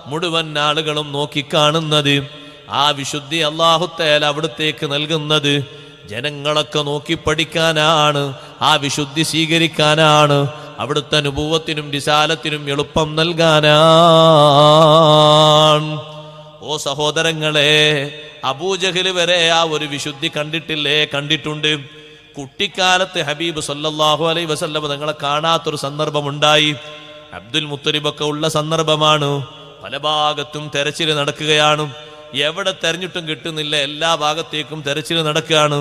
മുഴുവൻ ആളുകളും നോക്കിക്കാണുന്നത്, ആ വിശുദ്ധി അല്ലാഹു തആല അവിടത്തേക്ക് നൽകുന്നത് ജനങ്ങളൊക്കെ നോക്കി പഠിക്കാനാണ്, ആ വിശുദ്ധി സ്വീകരിക്കാനാണ്, അവിടുത്തെ നുബുവത്തിനും റിസാലത്തിനും എളുപ്പം നൽകാനാണ്. ഓ സഹോദരങ്ങളെ, അബൂജഹൽ വരെ ആ ഒരു വിശുദ്ധി കണ്ടിട്ടില്ലേ? കണ്ടിട്ടുണ്ട്. കുട്ടിക്കാലത്ത് ഹബീബ് സല്ലല്ലാഹു അലൈഹി വസല്ലം തങ്ങളെ കാണാത്തൊരു സന്ദർഭമുണ്ടായി. അബ്ദുൽ മുത്തലിബൊക്കെ ഉള്ള സന്ദർഭമാണ്. പല ഭാഗത്തും തെരച്ചിൽ നടക്കുകയാണ്. എവിടെ തെരഞ്ഞിട്ടും കിട്ടുന്നില്ല, എല്ലാ ഭാഗത്തേക്കും തെരച്ചിൽ നടക്കുകയാണ്.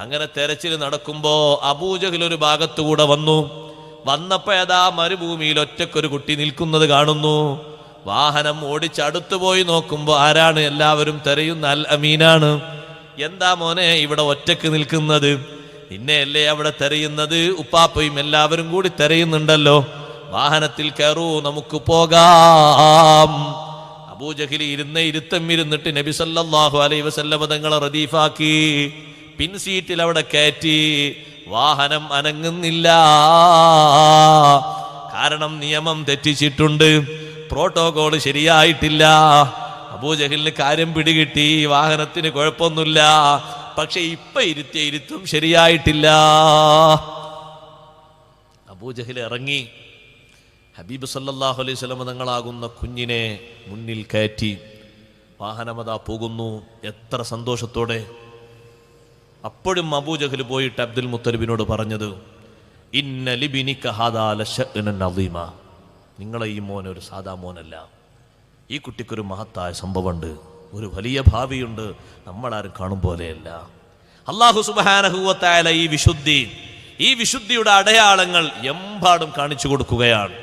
അങ്ങനെ തെരച്ചിൽ നടക്കുമ്പോ അബൂജഹൽ ഒരു ഭാഗത്തുകൂടെ വന്നപ്പോ ഏതാ മരുഭൂമിയിൽ ഒറ്റക്കൊരു കുട്ടി നിൽക്കുന്നത് കാണുന്നു. വാഹനം ഓടിച്ചടുത്തു പോയി നോക്കുമ്പോ ആരാണ്? എല്ലാവരും തെരയുന്ന അൽ അമീനാണ്. എന്താ മോനെ ഇവിടെ ഒറ്റക്ക് നിൽക്കുന്നത്? നിന്നെയല്ലേ അവിടെ തെരയുന്നത്? ഉപ്പാപ്പയും എല്ലാവരും കൂടി തെരയുന്നുണ്ടല്ലോ. വാഹനത്തിൽ കയറൂ, നമുക്ക് പോകാം. അബൂജഹൽ ഇരുന്നിട്ട് നബി സല്ലല്ലാഹു അലൈഹി വസല്ലം തങ്ങളെ റദീഫാക്കി പിൻസീറ്റിൽ അവിടെ കയറ്റി. വാഹനം അനങ്ങുന്നില്ല, കാരണം നിയമം തെറ്റിച്ചിട്ടുണ്ട്, പ്രോട്ടോകോൾ ശരിയായിട്ടില്ല. അബൂജഹലിന് കാര്യം പിടികിട്ടി, വാഹനത്തിന് കുഴപ്പമൊന്നുമില്ല, പക്ഷെ ഇപ്പൊ ഇരുത്തും ശരിയായിട്ടില്ല. അബൂജഹൽ ഇറങ്ങി ഹബീബ് സല്ലല്ലാഹു അലൈഹി വസല്ലം തങ്ങളാകുന്ന കുഞ്ഞിനെ മുന്നിൽ കയറ്റി. വാഹനമതാ പോകുന്നു, എത്ര സന്തോഷത്തോടെ. അപ്പോഴും അബൂജഹൽ പോയിട്ട് അബ്ദുൽ മുത്തലിബിനോട് പറഞ്ഞത്, ഇന്ന ലിബിനിക ഹാദാ ലശഅ്നൻ അദീമ, നിങ്ങളെ ഈ മോൻ ഒരു സാധാ മോനല്ല, ഈ കുട്ടിക്കൊരു മഹത്തായ സംഭവമുണ്ട്, ഒരു വലിയ ഭാവിയുണ്ട്, നമ്മളാരും കാണും പോലെയല്ല. അല്ലാഹു സുബ്ഹാനഹു വ തആല ഈ വിശുദ്ധിയുടെ അടയാളങ്ങൾ എമ്പാടും കാണിച്ചു കൊടുക്കുകയാണ്,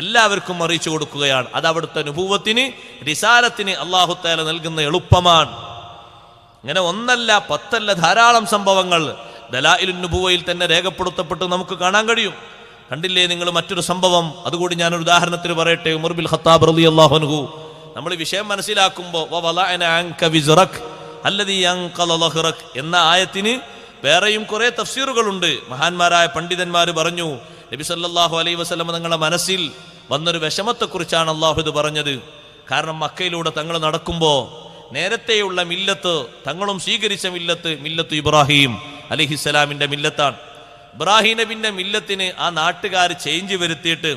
എല്ലാവർക്കും അറിയിച്ചു കൊടുക്കുകയാണ്. അത് അവിടുത്തെ നുബുവത്തിന് റിസാലത്തിന് അല്ലാഹു തആല നൽകുന്ന എളുപ്പമാണ്. ഇങ്ങനെ 1 അല്ല 10 അല്ല, ധാരാളം സംഭവങ്ങൾ ദലായിലുൻ നുബുവയിൽ തന്നെ രേഖപ്പെടുത്തപ്പെട്ട് നമുക്ക് കാണാൻ കഴിയും. കണ്ടില്ലേ നിങ്ങൾ മറ്റൊരു സംഭവം? അതുകൂടി ഞാനൊരു ഉദാഹരണത്തിന് പറയട്ടെ. ഉമർ ബിൻ ഖത്താബ് റളിയല്ലാഹു അൻഹു, നമ്മൾ ഈ വിഷയം മനസ്സിലാക്കുമ്പോൾ വവലഅന അൻക വിസ്റക് അല്ലദീ അൻഖല ലഹ്റക് എന്ന ആയത്തിന് വേറെയും കുറെ തഫ്സീറുകളുണ്ട്. മഹാന്മാരായ പണ്ഡിതന്മാർ പറഞ്ഞു, നബി സല്ലല്ലാഹു അലൈഹി വസല്ലം തങ്ങളുടെ മനസ്സിൽ വന്നൊരു വിഷമത്തെക്കുറിച്ചാണ് അള്ളാഹു ഇത് പറഞ്ഞത്. കാരണം മക്കയിലൂടെ തങ്ങൾ നടക്കുമ്പോൾ നേരത്തെയുള്ള മില്ലത്ത്, തങ്ങളും സ്വീകരിച്ച മില്ലത്ത് ഇബ്രാഹിം അലൈഹിസ്സലാമിന്റെ മില്ലത്താണ്. ഇബ്രാഹിം നബിന്റെ മില്ലത്തിന് ആ നാട്ടുകാർ ചേഞ്ച് വരുത്തിയിട്ട്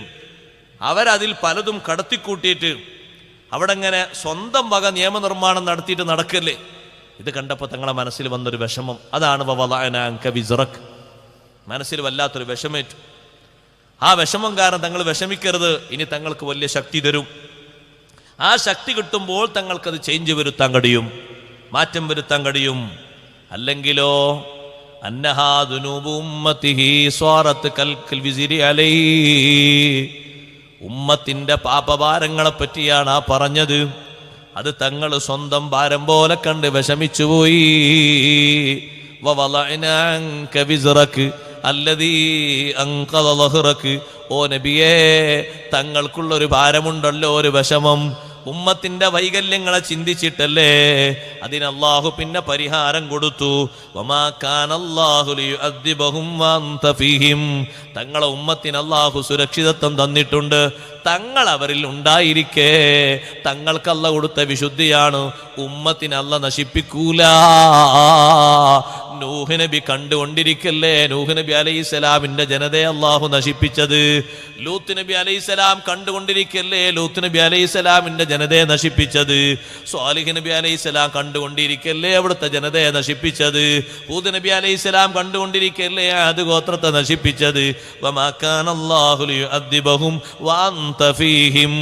അവരതിൽ പലതും കടത്തിക്കൂട്ടിയിട്ട് അവിടെ ഇങ്ങനെ സ്വന്തം വക നിയമനിർമ്മാണം നടത്തിയിട്ട് നടക്കല്ലേ. ഇത് കണ്ടപ്പോൾ തങ്ങളെ മനസ്സിൽ വന്നൊരു വിഷമം, അതാണ് വവലഅന അൻക വിസ്റക്. മനസ്സിൽ വല്ലാത്തൊരു വിഷമേറ്റു. ആ വിഷമം കാരണം തങ്ങൾ വിഷമിക്കരുത്, ഇനി തങ്ങൾക്ക് വലിയ ശക്തി തരും. ആ ശക്തി കിട്ടുമ്പോൾ തങ്ങൾക്കത് ചേഞ്ച് വരുത്താൻ കഴിയും, മാറ്റം വരുത്താൻ കഴിയും. അല്ലെങ്കിലോ അന്നഹാ ദുനൂബു ഉമ്മത്തിഹി സ്വാറത്ത് കൽകൽ വിസിരി അലൈഹി, ഉമ്മത്തിന്റെ പാപഭാരങ്ങളെ പറ്റിയാണ് ആ പറഞ്ഞത്. അത് തങ്ങൾ സ്വന്തം ഭാരം പോലെ കണ്ട് വിഷമിച്ചുപോയി. വവലഅന അൻക വിസ്റക് അല്ലദീ അൻഖദ ലഹ്റക്, ഓ നബിയേ, തങ്ങൾക്കുള്ളൊരു ഭാരമുണ്ടല്ലോ, ഒരു വിഷമം, ഉമ്മത്തിന്റെ വൈകല്യങ്ങളെ ചിന്തിച്ചിട്ടല്ലേ. അതിന് അല്ലാഹു പിന്നെ പരിഹാരം കൊടുത്തു. വമാ കാനല്ലാഹു ലിയുഅദ്ദിബഹും വഅൻത ഫീഹിം. തങ്ങളെ ഉമ്മത്തിന് അല്ലാഹു സുരക്ഷിതത്വം തന്നിട്ടുണ്ട്. തങ്ങൾ അവരിൽ ഉണ്ടായിരിക്കെ തങ്ങൾക്ക് അല്ലാഹു കൊടുത്ത വിശുദ്ധിയാണ്. ഉമ്മത്തിന് അല്ലാഹു നശിപ്പിക്കൂല. നൂഹ് നബി കണ്ടുകൊണ്ടിരിക്കല്ലേ നൂഹ് നബി അലൈഹിസ്സലാമിന്റെ ജനതയെ അല്ലാഹു നശിപ്പിച്ചത്. ലൂത്ത് നബി അലൈഹിസ്സലാം കണ്ടുകൊണ്ടിരിക്കല്ലേ ലൂത്ത് നബി അലൈഹിസ്സലാമിന്റെ ജനതയെ നശിപ്പിച്ചത്. സ്വാലിഹ് നബി അലൈഹിസ്സലാം കണ്ടുകൊണ്ടിരിക്കല്ലേ അവിടുത്തെ ജനതയെ നശിപ്പിച്ചത്. ഹൂദ് നബി അലൈഹിസ്സലാം കണ്ടുകൊണ്ടിരിക്കല്ലേ ആദ് ഗോത്രത്തെ നശിപ്പിച്ചത്. വമാ കാനല്ലാഹു ലിയുഅദ്ദിബഹും വഅൻത ഫീഹിം.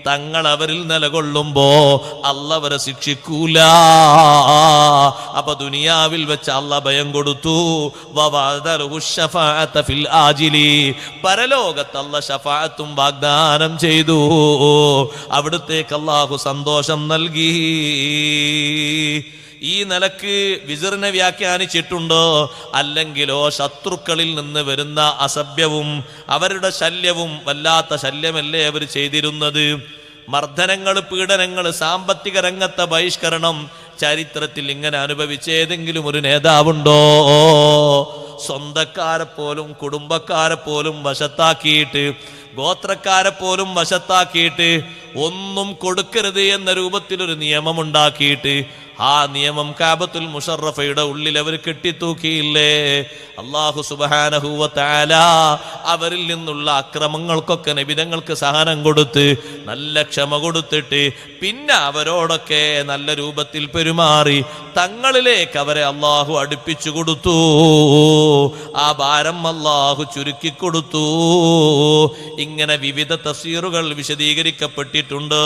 തങ്ങൾ അവരിൽ നിലകൊള്ളുമ്പോ അല്ലാഹു അവരെ ശിക്ഷിക്കൂല. അപ്പൊ ദുനിയാവിൽ വെച്ച് അല്ലാഹു ഭയം കൊടുത്തു. പരലോകത്ത് അല്ലാഹു ശഫാഅത്തും വാഗ്ദാനം ചെയ്തു. അവിടുത്തേക്ക് അല്ലാഹു സന്തോഷം നൽകി. ഈ നിലക്ക് വിസിറിനെ വ്യാഖ്യാനിച്ചിട്ടുണ്ടോ? അല്ലെങ്കിലോ ശത്രുക്കളിൽ നിന്ന് വരുന്ന അസഭ്യവും അവരുടെ ശല്യവും വല്ലാത്ത ശല്യമല്ലേ അവർ ചെയ്തിരുന്നത്. മർദ്ദനങ്ങൾ, പീഡനങ്ങൾ, സാമ്പത്തിക രംഗത്തെ ബഹിഷ്കരണം ചരിത്രത്തിൽ ഇങ്ങനെ അനുഭവിച്ച ഏതെങ്കിലും ഒരു നേതാവുണ്ടോ? സ്വന്തക്കാരെ പോലും കുടുംബക്കാരെ പോലും വശത്താക്കിയിട്ട്, ഗോത്രക്കാരെ പോലും വശത്താക്കിയിട്ട്, ഒന്നും കൊടുക്കരുത് എന്ന രൂപത്തിലൊരു നിയമമുണ്ടാക്കിയിട്ട് ആ നിയമം കഅബത്തുൽ മുശറഫയുടെ ഉള്ളിൽ അവർ കെട്ടിത്തൂക്കിയില്ലേ. അല്ലാഹു സുബ്ഹാനഹു വ തആല അവരിൽ നിന്നുള്ള അക്രമങ്ങൾക്കൊക്കെ നബിതങ്ങൾക്ക് സഹനം കൊടുത്ത് നല്ല ക്ഷമ കൊടുത്തിട്ട് പിന്നെ അവരോടൊക്കെ നല്ല രൂപത്തിൽ പെരുമാറി തങ്ങളിലേക്ക് അവരെ അല്ലാഹു അടുപ്പിച്ചു കൊടുത്തു. ആ ഭാരം അല്ലാഹു ചുരുക്കി കൊടുത്തു. ഇങ്ങനെ വിവിധ തഫ്സീറുകൾ വിശദീകരിക്കപ്പെട്ടിട്ടുണ്ട്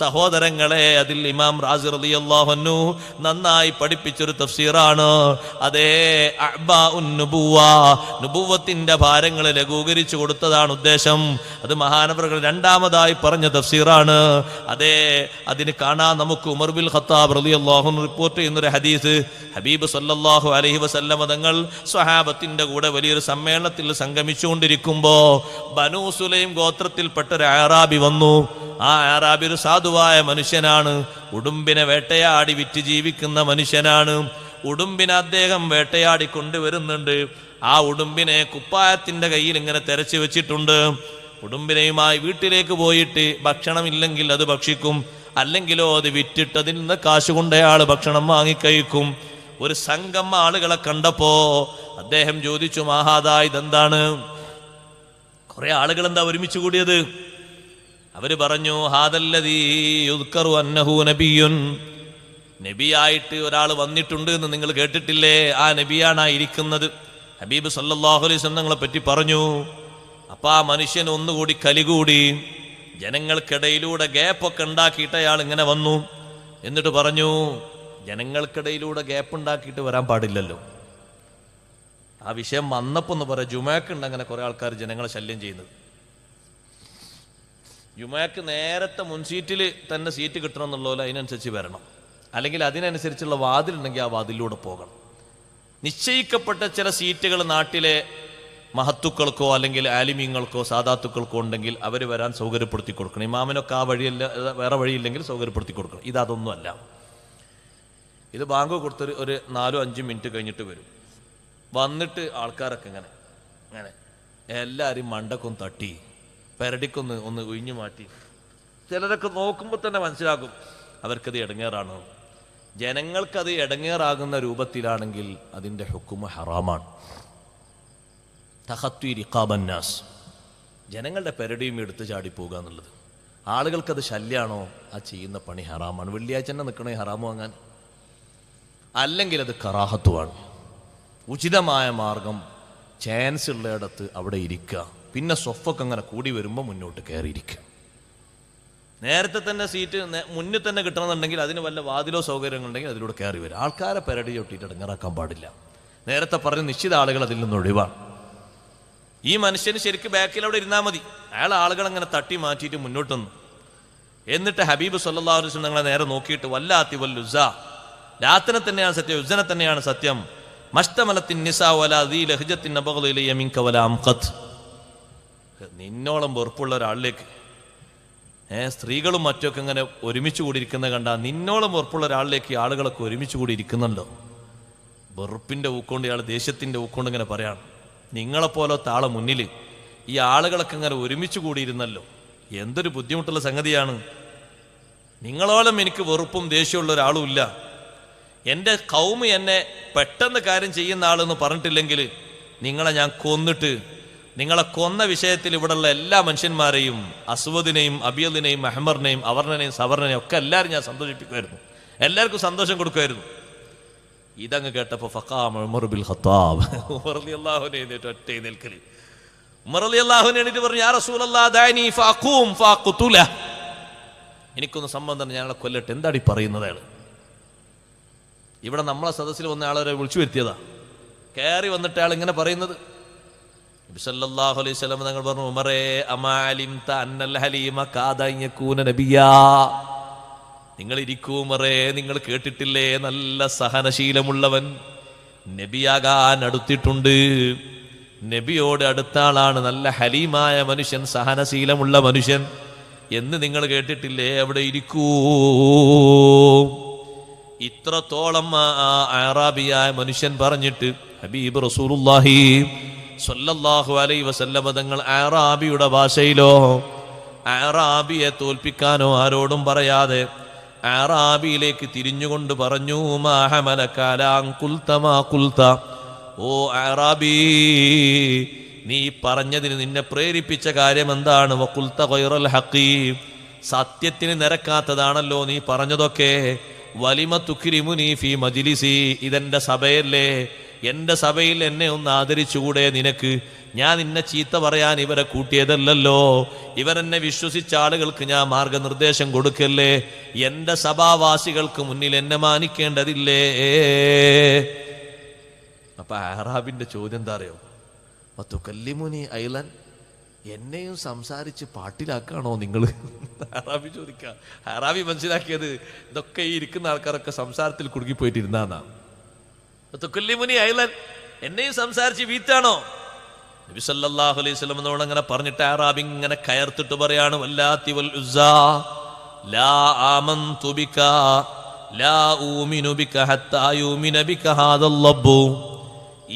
സഹോദരങ്ങളെ. അതിൽ ഇമാം റാസി റളിയല്ലാഹു അൻഹു നന്നായി പഠിപ്പിച്ചൊരു തഫ്സീറാണ്. അതേ അഅ്ബാഉൻ നുബുവ, നുബുവത്തിന്റെ ഭാരങ്ങൾ ലഘൂകരിച്ചു കൊടുത്തതാണ് ഉദ്ദേശം. അത് മഹാനവറുകൾ രണ്ടാമതായി പറഞ്ഞ തഫ്സീറാണ്. അതേ അതിന് കാണാൻ നമുക്ക് ഉമർ ബിൻ ഖത്താബ് റളിയല്ലാഹു അൻഹു റിപ്പോർട്ട് ചെയ്യുന്നൊരു ഹദീസ്. ഹബീബ് സല്ലല്ലാഹു അലൈഹി വസല്ലം തങ്ങൾ സ്വഹാബത്തിന്റെ കൂടെ വലിയൊരു സമ്മേളനത്തിൽ സംഗമിച്ചുകൊണ്ടിരിക്കുമ്പോ ബനൂ സുലൈം ഗോത്രത്തിൽപ്പെട്ട ഒരു അറാബി വന്നു. ആ അറാബി ഒരു സാധുവായ മനുഷ്യനാണ്. ഉടുമ്പിനെ വേട്ടയാടി വിറ്റ് ജീവിക്കുന്ന മനുഷ്യനാണ്. ഉടുമ്പിനെ അദ്ദേഹം വേട്ടയാടി കൊണ്ടുവരുന്നുണ്ട്. ആ ഉടുമ്പിനെ കുപ്പായത്തിന്റെ കയ്യിൽ ഇങ്ങനെ തെരച്ചു വെച്ചിട്ടുണ്ട്. ഉടുമ്പിനെയുമായി വീട്ടിലേക്ക് പോയിട്ട് ഭക്ഷണമില്ലെങ്കിൽ അത് ഭക്ഷിക്കും, അല്ലെങ്കിലോ അത് വിറ്റിട്ട് അതിൽ നിന്ന് കാശ് കൊണ്ട് അയാൾ ഭക്ഷണം വാങ്ങിക്കഴിക്കും. ഒരു സംഘം ആളുകളെ കണ്ടപ്പോ അദ്ദേഹം ചോദിച്ചു, മഹാദാ ഇതെന്താണ്? കുറെ ആളുകൾ എന്താ ഒരുമിച്ച് കൂടിയത്? അവര് പറഞ്ഞു, ഹാദല്ലദീ യുദ്കറു അന്നഹു നബിയ്യുൻ, നബിയായിട്ട് ഒരാൾ വന്നിട്ടുണ്ട് എന്ന് നിങ്ങൾ കേട്ടിട്ടില്ലേ? ആ നബിയാണ് ആ ഇരിക്കുന്നത്. ഹബീബ് സല്ലല്ലാഹു അലൈഹി വസല്ലം തങ്ങളെ പറ്റി പറഞ്ഞു. അപ്പൊ ആ മനുഷ്യൻ ഒന്നുകൂടി കലികൂടി. ജനങ്ങൾക്കിടയിലൂടെ ഗ്യാപ്പൊക്കെ ഉണ്ടാക്കിയിട്ട് അയാൾ ഇങ്ങനെ വന്നു. എന്നിട്ട് പറഞ്ഞു, ജനങ്ങൾക്കിടയിലൂടെ ഗ്യാപ്പ് ഉണ്ടാക്കിയിട്ട് വരാൻ പാടില്ലല്ലോ. ആ വിഷയം വന്നപ്പോ ഒന്ന് പറയാം. ജുമാക്കുണ്ട് അങ്ങനെ കുറെ ആൾക്കാർ ജനങ്ങളെ ശല്യം ചെയ്യുന്നത്. ജുമാക്ക് നേരത്തെ മുൻസീറ്റിൽ തന്നെ സീറ്റ് കിട്ടണം എന്നുള്ളപോലെ അതിനനുസരിച്ച് വരണം, അല്ലെങ്കിൽ അതിനനുസരിച്ചുള്ള വാതിലുണ്ടെങ്കിൽ ആ വാതിലൂടെ പോകണം. നിശ്ചയിക്കപ്പെട്ട ചില സീറ്റുകൾ നാട്ടിലെ മഹത്തുക്കൾക്കോ അല്ലെങ്കിൽ ആലിമീങ്ങൾക്കോ സാദാത്തുക്കൾക്കോ ഉണ്ടെങ്കിൽ അവർ വരാൻ സൗകര്യപ്പെടുത്തി കൊടുക്കണം. ഇമാമിനൊക്കെ ആ വഴിയല്ല, വേറെ വഴിയില്ലെങ്കിൽ സൗകര്യപ്പെടുത്തി കൊടുക്കണം. ഇതൊന്നുമല്ല. ഇത് ബാങ്ക് കൊടുത്തൊരു ഒരു 4-5 മിനിറ്റ് കഴിഞ്ഞിട്ട് വരും. വന്നിട്ട് ആൾക്കാരൊക്കെ ഇങ്ങനെ അങ്ങനെ എല്ലാവരും മണ്ടക്കൊന്ന് തട്ടി പെരടിക്കൊന്ന് ഒഴിഞ്ഞു മാറ്റി. ചിലരൊക്കെ നോക്കുമ്പോൾ തന്നെ മനസ്സിലാക്കും അവർക്കത് ഇടങ്ങേറാണ്. ജനങ്ങൾക്കത് ഇടങ്ങേറാകുന്ന രൂപത്തിലാണെങ്കിൽ അതിൻ്റെ ഹുക്കുമ് ഹറാമാണ്. തഖത്വി റിഖാബന്നാസ്, ജനങ്ങളുടെ പെരടിയും എടുത്ത് ചാടിപ്പോകുക എന്നുള്ളത്. ആളുകൾക്കത് ശല്യമാണോ? ആ ചെയ്യുന്ന പണി ഹറാമാണ്. വെള്ളിയാഴ്ച തന്നെ നിൽക്കണേ ഹറാമ് വാങ്ങാൻ, അല്ലെങ്കിൽ അത് കറാഹത്തുമാണ്. ഉചിതമായ മാർഗം ചാൻസ് ഉള്ളയിടത്ത് അവിടെ ഇരിക്കുക. പിന്നെ സ്വഫൊക്കെ അങ്ങനെ കൂടി വരുമ്പോൾ മുന്നോട്ട് കയറിയിരിക്കുക. നേരത്തെ തന്നെ സീറ്റ് മുന്നിൽ തന്നെ കിട്ടണമെന്നുണ്ടെങ്കിൽ അതിന് വല്ല വാതിലോ സൗകര്യങ്ങളുണ്ടെങ്കിൽ അതിലൂടെ കയറി വരും. ആൾക്കാരെ പെരടി ചൊട്ടിയിട്ട് ഇടങ്ങാറാക്കാൻ പാടില്ല. നേരത്തെ പറഞ്ഞ നിശ്ചിത ആളുകൾ അതിൽ നിന്ന് ഒഴിവാണ്. ഈ മനുഷ്യന് ശരിക്കും ബാക്കിൽ അവിടെ ഇരുന്നാൽ മതി. അയാൾ ആളുകൾ അങ്ങനെ തട്ടി മാറ്റിയിട്ട് മുന്നോട്ട് വന്നു. എന്നിട്ട് ഹബീബ് സല്ലല്ലാഹു അലൈഹി വസല്ലം ഞങ്ങളെ നേരെ നോക്കിയിട്ട് വല്ലാത്തി വല്ലുസ, ലാത്തിനെ തന്നെയാണ് സത്യം, ഉസ്സനെ തന്നെയാണ് സത്യം. മസ്തമലത്തിൻ നിസാ വലാ ദീ ലഹ്ജത്തിൻ നബഗളു ഇലയ്യ മിൻക വലാ അംഖത്, നിന്നോളം വെറുപ്പുള്ള ഒരാളിലേക്ക് സ്ത്രീകളും മറ്റൊക്കെ ഇങ്ങനെ ഒരുമിച്ച് കൂടിയിരിക്കുന്നത് കണ്ടാൽ നിന്നോളം വെറുപ്പുള്ള ഒരാളിലേക്ക് ആളുകളൊക്കെ ഒരുമിച്ച് കൂടി ഇരിക്കുന്നുണ്ടോ? വെറുപ്പിൻ്റെ ഊക്കൊണ്ട് ഇയാൾ ദേഷ്യത്തിൻ്റെ ഊക്കൊണ്ട് ഇങ്ങനെ പറയാണ്, നിങ്ങളെപ്പോലത്തെ ആളെ മുന്നിൽ ഈ ആളുകളൊക്കെ ഇങ്ങനെ ഒരുമിച്ച് കൂടിയിരുന്നല്ലോ, എന്തൊരു ബുദ്ധിമുട്ടുള്ള സംഗതിയാണ്. നിങ്ങളോളം എനിക്ക് വെറുപ്പും ദേഷ്യമുള്ള ഒരാളും ഇല്ല. എൻ്റെ കൗമ് എന്നെ പെട്ടെന്ന് കാര്യം ചെയ്യുന്ന ആളെന്ന് പറഞ്ഞിട്ടില്ലെങ്കിൽ നിങ്ങളെ ഞാൻ കൊന്നിട്ട് നിങ്ങളെ കൊന്ന വിഷയത്തിൽ ഇവിടെയുള്ള എല്ലാ മനുഷ്യന്മാരെയും, അസ്വദിനെയും അബിയലിനെയും അഹ്മറിനെയും അവർണനെയും സവർണനെയും ഒക്കെ എല്ലാവരും ഞാൻ സന്തോഷിപ്പിക്കുമായിരുന്നു, എല്ലാവർക്കും സന്തോഷം കൊടുക്കുമായിരുന്നു. ഇതങ്ങ് കേട്ടപ്പോൾ ഫഖാമ ഉമർ ബിൻ ഖത്താബ്, ഉമർ റളിയല്ലാഹു അൻഹു എഴുന്നേറ്റ് ഒറ്റ എഴുന്നേൽക്കൽ. ഉമർ റളിയല്ലാഹു അൻഹു എഴുന്നേറ്റ് പറഞ്ഞു, യാ റസൂലല്ലാഹ് ദഅനി ഫഅഖൂം ഫഅഖ്തുല, എനിക്കൊന്ന് സംബന്ധം, ഞങ്ങളെ കൊല്ലട്ടെ. എന്താടി പറയുന്നത് അയാൾ? ഇവിടെ നമ്മളെ സദസ്സിൽ വന്ന ആളെ വിളിച്ചു വരുത്തിയതാ. കയറി വന്നിട്ട് അയാൾ ഇങ്ങനെ പറയുന്നത്. നബി സല്ലല്ലാഹു അലൈഹി വസല്ലം തങ്ങൾ പറഞ്ഞു, ഉമറേ അമാ അലിംത അന്നൽ ഹലീമ കാദ യകൂന നബിയാ, നിങ്ങൾ ഇരിക്കൂ ഉമറേ, നിങ്ങൾ കേട്ടിട്ടില്ലേ നല്ല സഹനശീലമുള്ളവൻ നബിയാകാൻ അടുത്തിട്ടുണ്ട്. നബിയോട് അടുത്ത ആളാണ് നല്ല ഹലീമായ മനുഷ്യൻ, സഹനശീലമുള്ള മനുഷ്യൻ എന്ന് നിങ്ങൾ കേട്ടിട്ടില്ലേ? അവിടെ ഇരിക്കൂ. ഇത്രത്തോളം അറാബിയായ മനുഷ്യൻ പറഞ്ഞിട്ട് ഹബീബ് റസൂലുള്ളാഹി സ്വല്ലല്ലാഹു അലൈഹി വസല്ലം തങ്ങൾ അറാബിയുടെ ഭാഷയിലോ അറാബിയെ തോൽപ്പിക്കാനോ ആരോടും പറയാതെ അറാബിയിലേക്ക് തിരിഞ്ഞുകൊണ്ട് പറഞ്ഞു, മാ ഹമലക അലാ അൻ ഖുൽത മാ ഖുൽത, ഓ അറാബി, നീ പറഞ്ഞതിന് നിന്നെ പ്രേരിപ്പിച്ച കാര്യം എന്താണ്? വഖുൽത ഗൈറൽ ഹഖീ, സത്യത്തിന് നിരക്കാത്തതാണല്ലോ നീ പറഞ്ഞതൊക്കെ. വലിമ തുക്രിമുനി ഫീ മജ്ലിസി, ഇതെന്റെ സഭയല്ലേ, എൻ്റെ സഭയിൽ എന്നെ ഒന്ന് ആദരിച്ചുകൂടെ നിനക്ക്? ഞാൻ നിന്നെ ചീത്ത പറയാൻ ഇവരെ കൂട്ടിയതല്ലല്ലോ, ഇവരെന്നെ വിശ്വസിച്ച ആളുകൾക്ക് ഞാൻ മാർഗനിർദ്ദേശം കൊടുക്കല്ലേ, എൻ്റെ സഭാവാസികൾക്ക് മുന്നിൽ എന്നെ മാനിക്കേണ്ടതില്ലേ? അപ്പൊ അറാബിന്റെ ചോദ്യം എന്താ അറിയോ? തുകല്ലിമുനി ഐലൻ, എന്നെയും സംസാരിച്ച് പാട്ടിലാക്കാണോ നിങ്ങൾ? അറാബി ചോദിക്ക. അറാബി മനസ്സിലാക്കിയത് ഇതൊക്കെ ഈ ഇരിക്കുന്ന ആൾക്കാരൊക്കെ സംസാരത്തിൽ കുടുങ്ങിപ്പോയിട്ടിരുന്നാ. തുകല്ലിമുനി ഐലൻ, എന്നെയും സംസാരിച്ച് വീത്താണോ? നബി സല്ലല്ലാഹു അലൈഹി വസല്ലം എന്നോട് അങ്ങനെ പറഞ്ഞിട്ട് അറാബി ഇങ്ങനെ കയർത്തിട്ട് പറയാണ്, വല്ലാത്തി വൽ ഉസ്സാ ലാ ആമന്തു ബിക ലാ ഊമിനു ബിക ഹത്താ യൂമിന ബിക ഹാദൽ ലബ്ബു.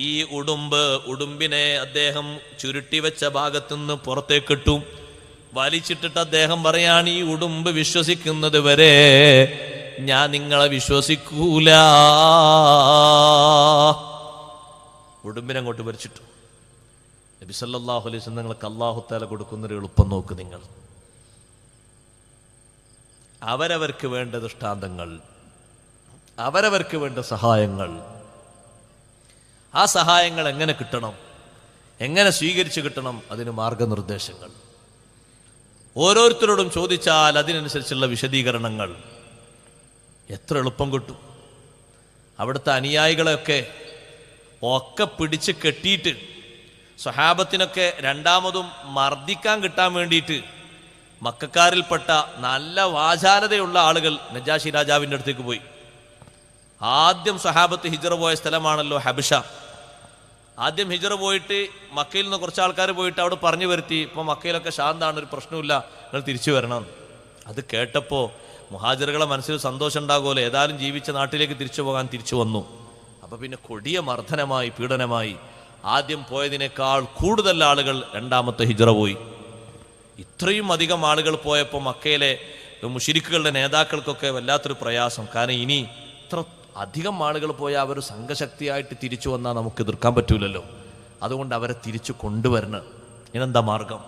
ഈ ഉടുമ്പിനെ അദ്ദേഹം ചുരുട്ടിവെച്ച ഭാഗത്തുനിന്ന് പുറത്തേക്കിട്ടു, വലിച്ചിട്ടിട്ട് അദ്ദേഹം പറയാണ്, ഈ ഉടുമ്പ് വിശ്വസിക്കുന്നത് വരെ ഞാൻ നിങ്ങളെ വിശ്വസിക്കൂല. ഉടുമ്പിനെ അങ്ങോട്ട് വലിച്ചിട്ടു. നബി സല്ലല്ലാഹു അലൈഹി വസല്ലം നിങ്ങൾക്ക് അല്ലാഹു തആല കൊടുക്കുന്നൊരു എളുപ്പം നോക്ക് നിങ്ങൾ. അവരവർക്ക് വേണ്ട ദൃഷ്ടാന്തങ്ങൾ, അവരവർക്ക് വേണ്ട സഹായങ്ങൾ, ആ സഹായങ്ങൾ എങ്ങനെ കിട്ടണം, എങ്ങനെ സ്വീകരിച്ചു കിട്ടണം, അതിന് മാർഗനിർദ്ദേശങ്ങൾ. ഓരോരുത്തരോടും ചോദിച്ചാൽ അതിനനുസരിച്ചുള്ള വിശദീകരണങ്ങൾ. എത്ര എളുപ്പം കിട്ടും. അവിടുത്തെ അനുയായികളെയൊക്കെ പിടിച്ച് കെട്ടിയിട്ട് സ്വഹാബത്തിനൊക്കെ രണ്ടാമതും മർദ്ദിക്കാൻ കിട്ടാൻ വേണ്ടിയിട്ട് മക്കക്കാരിൽപ്പെട്ട നല്ല വാചാലതയുള്ള ആളുകൾ നജാഷി രാജാവിൻ്റെ അടുത്തേക്ക് പോയി. ആദ്യം സ്വഹാബത്ത് ഹിജറ പോയ സ്ഥലമാണല്ലോ ഹബിഷ. ആദ്യം ഹിജറ പോയിട്ട് മക്കയിൽ നിന്ന് കുറച്ച് ആൾക്കാർ പോയിട്ട് അവിടെ പറഞ്ഞു വരുത്തി, ഇപ്പോൾ മക്കയിലൊക്കെ ശാന്താണ്, ഒരു പ്രശ്നമില്ല, നിങ്ങൾ തിരിച്ചു വരണം. അത് കേട്ടപ്പോൾ മുഹാജിറുകളെ മനസ്സിൽ സന്തോഷം ഉണ്ടാകുമല്ലോ, ഏതായാലും ജീവിച്ച നാട്ടിലേക്ക് തിരിച്ചു പോകാൻ തിരിച്ചു വന്നു. അപ്പോൾ പിന്നെ കൊടിയ മർദ്ദനമായി, പീഡനമായി. ആദ്യം പോയതിനേക്കാൾ കൂടുതൽ ആളുകൾ രണ്ടാമത്തെ ഹിജറ പോയി. ഇത്രയും അധികം ആളുകൾ പോയപ്പോൾ മക്കയിലെ മുശ്രിക്കുകളുടെ നേതാക്കൾക്കൊക്കെ വല്ലാത്തൊരു പ്രയാസം. കാരണം ഇനി ഇത്ര അധികം ആളുകൾ പോയാൽ അവർ സംഘശക്തിയായിട്ട് തിരിച്ചു വന്നാൽ നമുക്ക് എതിർക്കാൻ പറ്റൂലല്ലോ. അതുകൊണ്ട് അവരെ തിരിച്ചു കൊണ്ടുവരണം. ഇനെന്താ മാർഗം?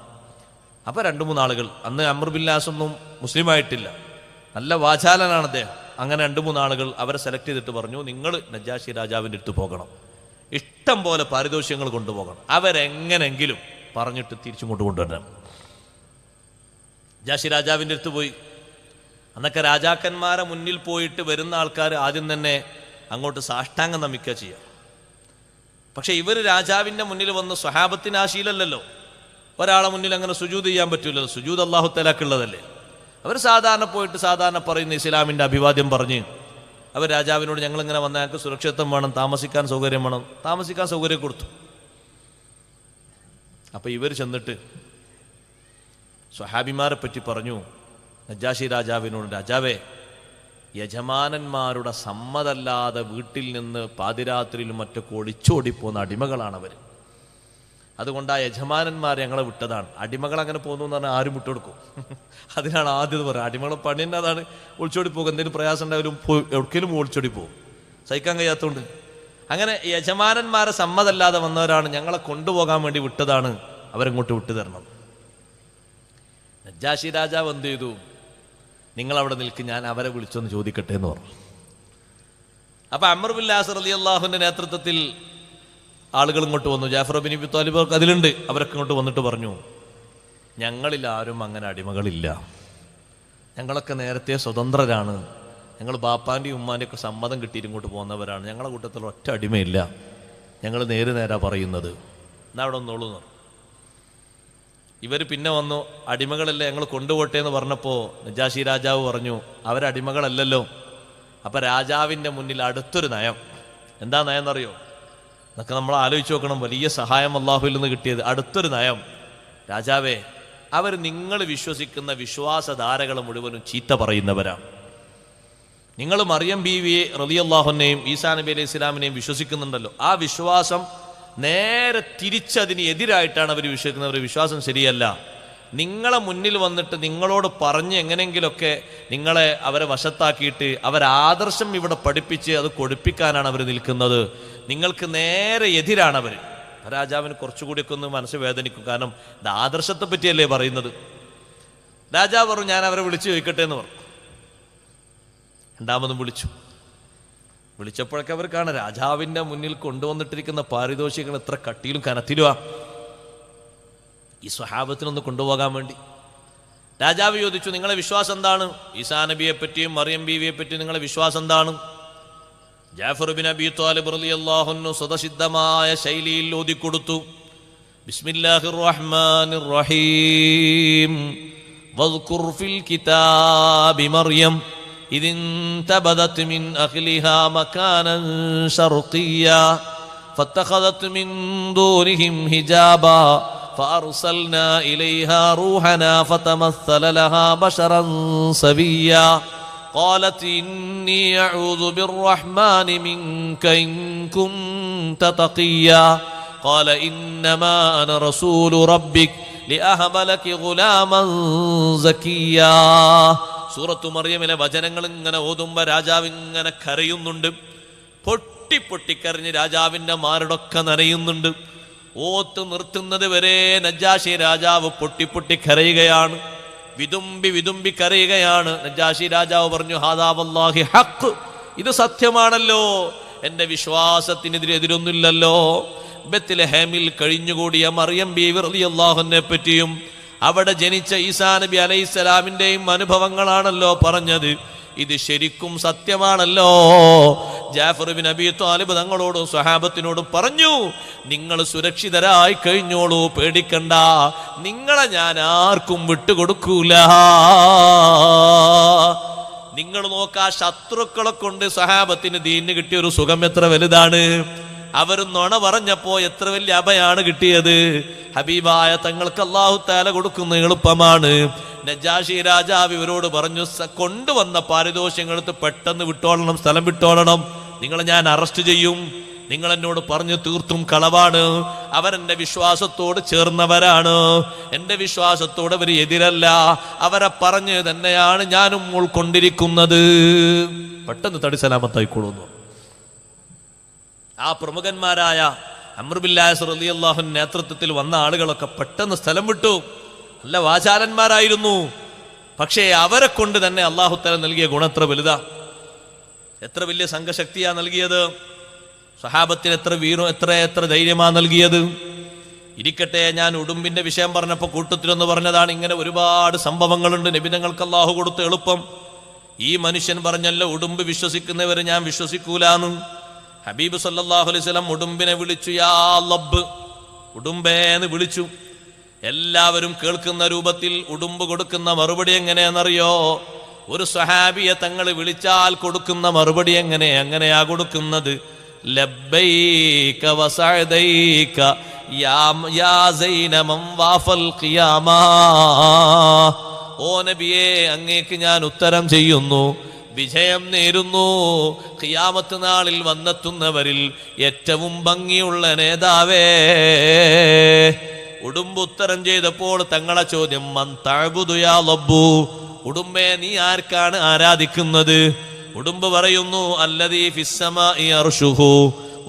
അപ്പോൾ 2-3 ആളുകൾ, അന്ന് അംർ ബിൻ ആസൊന്നും മുസ്ലിമായിട്ടില്ല, നല്ല വാചാലനാണ് അദ്ദേഹം. അങ്ങനെ 2-3 ആളുകൾ അവരെ സെലക്ട് ചെയ്തിട്ട് പറഞ്ഞു, നിങ്ങൾ നജാഷി രാജാവിൻ്റെ അടുത്ത് പോകണം, ഇഷ്ടം പോലെ പാരിതോഷികങ്ങൾ കൊണ്ടുപോകണം, അവരെങ്ങനെങ്കിലും പറഞ്ഞിട്ട് തിരിച്ചും കൊണ്ടുവരണം. നജാഷി രാജാവിൻ്റെ അടുത്ത് പോയി. അന്നൊക്കെ രാജാക്കന്മാരെ മുന്നിൽ പോയിട്ട് വരുന്ന ആൾക്കാർ ആദ്യം തന്നെ അങ്ങോട്ട് സാഷ്ടാംഗം നമിക്കുക ചെയ്യാം. പക്ഷെ ഇവർ രാജാവിൻ്റെ മുന്നിൽ വന്ന് സ്വഹാബത്തിന് ആ ശീലമല്ലല്ലോ, ഒരാളെ മുന്നിൽ അങ്ങനെ സുജൂദ് ചെയ്യാൻ പറ്റൂലല്ലോ, സുജൂദ് അല്ലാഹു തആലക്കുള്ളതല്ലേ. അവർ സാധാരണ പോയിട്ട് സാധാരണ പറയുന്ന ഇസ്ലാമിൻ്റെ അഭിവാദ്യം പറഞ്ഞ് അവർ രാജാവിനോട് ഞങ്ങളിങ്ങനെ വന്ന ഞങ്ങൾക്ക് സുരക്ഷിതത്വം വേണം, താമസിക്കാൻ സൗകര്യം വേണം, താമസിക്കാൻ സൗകര്യം കൊടുത്തു. അപ്പോൾ ഇവർ ചെന്നിട്ട് സ്വഹാബിമാരെ പറ്റി പറഞ്ഞു, നജ്ജാശി രാജാവിനോട്, രാജാവേ, യജമാനന്മാരുടെ സമ്മതല്ലാതെ വീട്ടിൽ നിന്ന് പാതിരാത്രിയിലും മറ്റൊക്കെ ഒളിച്ചോടിപ്പോകുന്ന അടിമകളാണവർ. അതുകൊണ്ട് ആ യജമാനന്മാരെ ഞങ്ങളെ വിട്ടതാണ്. അടിമകൾ അങ്ങനെ പോകുന്നു എന്ന് പറഞ്ഞാൽ ആരും വിട്ടുകൊടുക്കും. അതിനാണ് ആദ്യം പറയുക. അടിമകൾ പണി തന്നെ അതാണ്, ഒളിച്ചോടി പോകും. എന്തെങ്കിലും പ്രയാസം ഉണ്ടായാലും എവിടേക്കെങ്കിലും ഒളിച്ചോടി പോകും, സഹിക്കാൻ കഴിയാത്തതുകൊണ്ട്. അങ്ങനെ യജമാനന്മാരെ സമ്മതല്ലാതെ വന്നവരാണ്, ഞങ്ങളെ കൊണ്ടുപോകാൻ വേണ്ടി വിട്ടതാണ്, അവരങ്ങോട്ട് വിട്ടു തരണം. നജ്ജാശി രാജാവ് എന്ത് ചെയ്തു? നിങ്ങളവിടെ നിൽക്ക്, ഞാൻ അവരെ വിളിച്ചൊന്ന് ചോദിക്കട്ടെ എന്ന് പറഞ്ഞു. അപ്പൊ അംർ ബിൻ ആസ് റളിയല്ലാഹുവിന്റെ നേതൃത്വത്തിൽ ആളുകൾ ഇങ്ങോട്ട് വന്നു. ജാഫർ ബിൻ അബി ത്വാലിബ് അതിലുണ്ട്. അവരൊക്കെ ഇങ്ങോട്ട് വന്നിട്ട് പറഞ്ഞു, ഞങ്ങളിൽ ആരും അങ്ങനെ അടിമകളില്ല, ഞങ്ങളൊക്കെ നേരത്തെ സ്വതന്ത്രരാണ്, ഞങ്ങൾ ബാപ്പാൻ്റെയും ഉമ്മാൻ്റെയും ഒക്കെ സമ്മതം കിട്ടിയിട്ട് ഇങ്ങോട്ട് പോകുന്നവരാണ്, ഞങ്ങളുടെ കൂട്ടത്തിൽ ഒറ്റ അടിമയില്ല, ഞങ്ങൾ നേരാ പറയുന്നത്, എന്നാ അവിടെ ഒന്നോളൂ എന്ന് പറഞ്ഞു. ഇവർ പിന്നെ വന്നു, അടിമകളല്ലേ, ഞങ്ങൾ കൊണ്ടുപോട്ടെ എന്ന് പറഞ്ഞപ്പോൾ നജാശി രാജാവ് പറഞ്ഞു, അവരടിമകളല്ലല്ലോ. അപ്പം രാജാവിൻ്റെ മുന്നിൽ അടുത്തൊരു നയം. എന്താ നയം എന്നറിയോ? എന്നൊക്കെ നമ്മൾ ആലോചിച്ച് നോക്കണം. വലിയ സഹായം അള്ളാഹുവിൽ നിന്ന് കിട്ടിയത്. അടുത്തൊരു നയം, രാജാവേ, അവർ നിങ്ങൾ വിശ്വസിക്കുന്ന വിശ്വാസധാരകൾ മുഴുവനും ചീത്ത പറയുന്നവരാണ്. നിങ്ങൾ മറിയം ബീവിയെ റളിയല്ലാഹുവിനെയും ഈസാ നബി അലൈഹി ഇസ്ലാമിനെയും വിശ്വസിക്കുന്നുണ്ടല്ലോ, ആ വിശ്വാസം നേരെ തിരിച്ചതിന് എതിരായിട്ടാണ് അവർ വിശ്വസിക്കുന്നത്. അവർ വിശ്വാസം ശരിയല്ല. നിങ്ങളെ മുന്നിൽ വന്നിട്ട് നിങ്ങളോട് പറഞ്ഞ് എങ്ങനെയെങ്കിലൊക്കെ അവരെ വശത്താക്കിയിട്ട് അവരാദർശം ഇവിടെ പഠിപ്പിച്ച് അത് കൊടുപ്പിക്കാനാണ് അവർ നിൽക്കുന്നത്. നിങ്ങൾക്ക് നേരെ എതിരാണ് അവർ. രാജാവിന് കുറച്ചുകൂടിയൊക്കെ ഒന്ന് മനസ്സ് വേദനിക്കും. കാരണം ഇത് ആദർശത്തെ പറ്റിയല്ലേ പറയുന്നത്. രാജാവ് പറഞ്ഞു, ഞാൻ അവരെ വിളിച്ചു ചോദിക്കട്ടെ എന്ന് പറഞ്ഞു. രണ്ടാമതും വിളിച്ചപ്പോഴൊക്കെ അവർക്കാണ് രാജാവിൻ്റെ മുന്നിൽ കൊണ്ടുവന്നിട്ടിരിക്കുന്ന പാരിതോഷികൾ എത്ര കട്ടിയിലും കനത്തിലുവാ. ഈ സ്വഹാബത്തിനൊന്ന് കൊണ്ടുപോകാൻ വേണ്ടി രാജാവ് ചോദിച്ചു, നിങ്ങളെ വിശ്വാസം എന്താണ്? ഈസാ നബിയെ പറ്റിയും മറിയം ബീവിയെ പറ്റിയും നിങ്ങളെ വിശ്വാസം എന്താണ്? ജാഫർ ബിൻ അബി ത്വാലിബ് റളിയല്ലാഹു അൻഹു സ്വതസിദ്ധമായ ശൈലിയിൽ ഓതിക്കൊടുത്തു. ബിസ്മില്ലാഹിർ റഹ്മാനിർ റഹീം വദ്കുർ ഫിൽ കിതാബി മറിയം إذ انتبذت من أهلها مكانا شرقيا فاتخذت من دونهم حجابا فأرسلنا إليها روحنا فتمثل لها بشرا سويا قالت إني أعوذ بالرحمن منك إن كنت تقيا قال إنما أنا رسول ربك لأهب لك غلاما زكيا. സൂറത്തു മറിയമിലെ വചനങ്ങൾ ഇങ്ങനെ ഓതുമ്പോൾ രാജാവ് ഇങ്ങനെ കരയുന്നുണ്ട്. പൊട്ടിക്കരഞ്ഞ് രാജാവിൻ്റെ മാരടൊക്കെ നനയുന്നുണ്ട്. ഓത്ത് നിർത്തുന്നത് വരെ നജ്ജാശി രാജാവ് പൊട്ടി കരയുകയാണ്. വിതുമ്പി കരയുകയാണ്. നജ്ജാശി രാജാവ് പറഞ്ഞു, ഹാദാ വല്ലാഹി ഹഖ്, ഇത് സത്യമാണല്ലോ, എൻ്റെ വിശ്വാസത്തിനെതിരെ എതിരൊന്നുമില്ലല്ലോ. ബത്ലഹേമിൽ കഴിഞ്ഞുകൂടിയ മറിയം ബീവി റളിയല്ലാഹുവിനെ പറ്റിയും അവിടെ ജനിച്ച ഈസാ നബി അലൈഹിസ്സലാമിൻ്റെയും അനുഭവങ്ങളാണല്ലോ പറഞ്ഞത്. ഇത് ശരിക്കും സത്യമാണല്ലോ. ജാഫർ ബിൻ അബി ത്വാലിബ് തങ്ങളോടും സ്വഹാബത്തിനോടും പറഞ്ഞു, നിങ്ങൾ സുരക്ഷിതരായി കഴിഞ്ഞോളൂ, പേടിക്കണ്ട, നിങ്ങളെ ഞാൻ ആർക്കും വിട്ടുകൊടുക്കൂല. നിങ്ങൾ നോക്കാ, ശത്രുക്കളെ കൊണ്ട് സ്വഹാബത്തിന് ദീനിന് കിട്ടിയൊരു സുഖം എത്ര വലുതാണ്. അവർ നുണ പറഞ്ഞപ്പോ എത്ര വലിയ അഭയാണ് കിട്ടിയത്. ഹബീബായ തങ്ങൾക്ക് അല്ലാഹു തആല കൊടുക്കുന്ന എളുപ്പമാണ്. നജാശി രാജാവ് ഇവരോട് പറഞ്ഞു, കൊണ്ടുവന്ന പാരിതോഷികങ്ങളെടുത്ത് പെട്ടെന്ന് വിട്ടോളണം, സ്ഥലം വിട്ടോളണം, നിങ്ങളെ ഞാൻ അറസ്റ്റ് ചെയ്യും. നിങ്ങൾ എന്നോട് പറഞ്ഞു തീർത്തും കളവാണ്. അവരെന്റെ വിശ്വാസത്തോട് ചേർന്നവരാണ്, എൻ്റെ വിശ്വാസത്തോട് അവർ എതിരല്ല. അവരെ പറഞ്ഞ് തന്നെയാണ് ഞാനും ഉൾക്കൊണ്ടിരിക്കുന്നത്. പെട്ടെന്ന് തടി സലാമത്തായിക്കോളൂന്നു. ആ പ്രമുഖന്മാരായ അംർ ബിൻ ആസ് റളിയല്ലാഹുവിന്റെ നേതൃത്വത്തിൽ വന്ന ആളുകളൊക്കെ പെട്ടെന്ന് സ്ഥലം വിട്ടു. നല്ല വാചാലന്മാരായിരുന്നു. പക്ഷേ അവരെ കൊണ്ട് തന്നെ അല്ലാഹു തആല നൽകിയ ഗുണം എത്ര വലുതാ, എത്ര വലിയ സംഘശക്തിയാ നൽകിയത്. സ്വഹാബത്തിന് എത്ര വീറും എത്ര ധൈര്യമാ നൽകിയത്. ഇരിക്കട്ടെ, ഞാൻ ഉടുമ്പിന്റെ വിഷയം പറഞ്ഞപ്പോൾ കൂട്ടത്തിലൊന്ന് പറഞ്ഞതാണ്. ഇങ്ങനെ ഒരുപാട് സംഭവങ്ങളുണ്ട്. നബിതങ്ങൾക്ക് അല്ലാഹു കൊടുത്ത എളുപ്പം. ഈ മനുഷ്യൻ പറഞ്ഞല്ലോ, ഉടുമ്പ് വിശ്വസിക്കുന്നവരെ ഞാൻ വിശ്വസിക്കൂലാന്ന്. ഹബീബ് സല്ലല്ലാഹു അലൈഹി വസല്ലം ഉടുമ്പിനെ വിളിച്ചു, യാ ലബ്ബ്, ഉടുമ്പേന്ന് വിളിച്ചു. എല്ലാവരും കേൾക്കുന്ന രൂപത്തിൽ ഉടുമ്പ് കൊടുക്കുന്ന മറുപടി എങ്ങനെയാണെന്നറിയോ? ഒരു സ്വഹാബിയെ തങ്ങൾ വിളിച്ചാൽ കൊടുക്കുന്ന മറുപടി എങ്ങനെയാ കൊടുക്കുന്നത്? ലബ്ബൈക വസഅദൈക യാ സൈന മൻ വാഫൽ ഖിയാമ. ഓ ഓ നബിയേ, അങ്ങേക്ക് ഞാൻ ഉത്തരം ചെയ്യുന്നു, വിജയം നേരുന്നു. ഖിയാമത്ത് നാളിൽ വന്നെത്തുന്നവരിൽ ഏറ്റവും ഭംഗിയുള്ള നേതാവേ. ഉടുമ്പ് ഉത്തരം ചെയ്തപ്പോൾ തങ്ങളെ ചോദ്യം, മൻ തഅബുദു യാ റബ്ബു, ഉടുമ്പേ നീ ആർക്കാണ് ആരാധിക്കുന്നത്? ഉടുമ്പ് പറയുന്നു, അല്ലദീ ഫിസ്സമാഇ അർശുഹു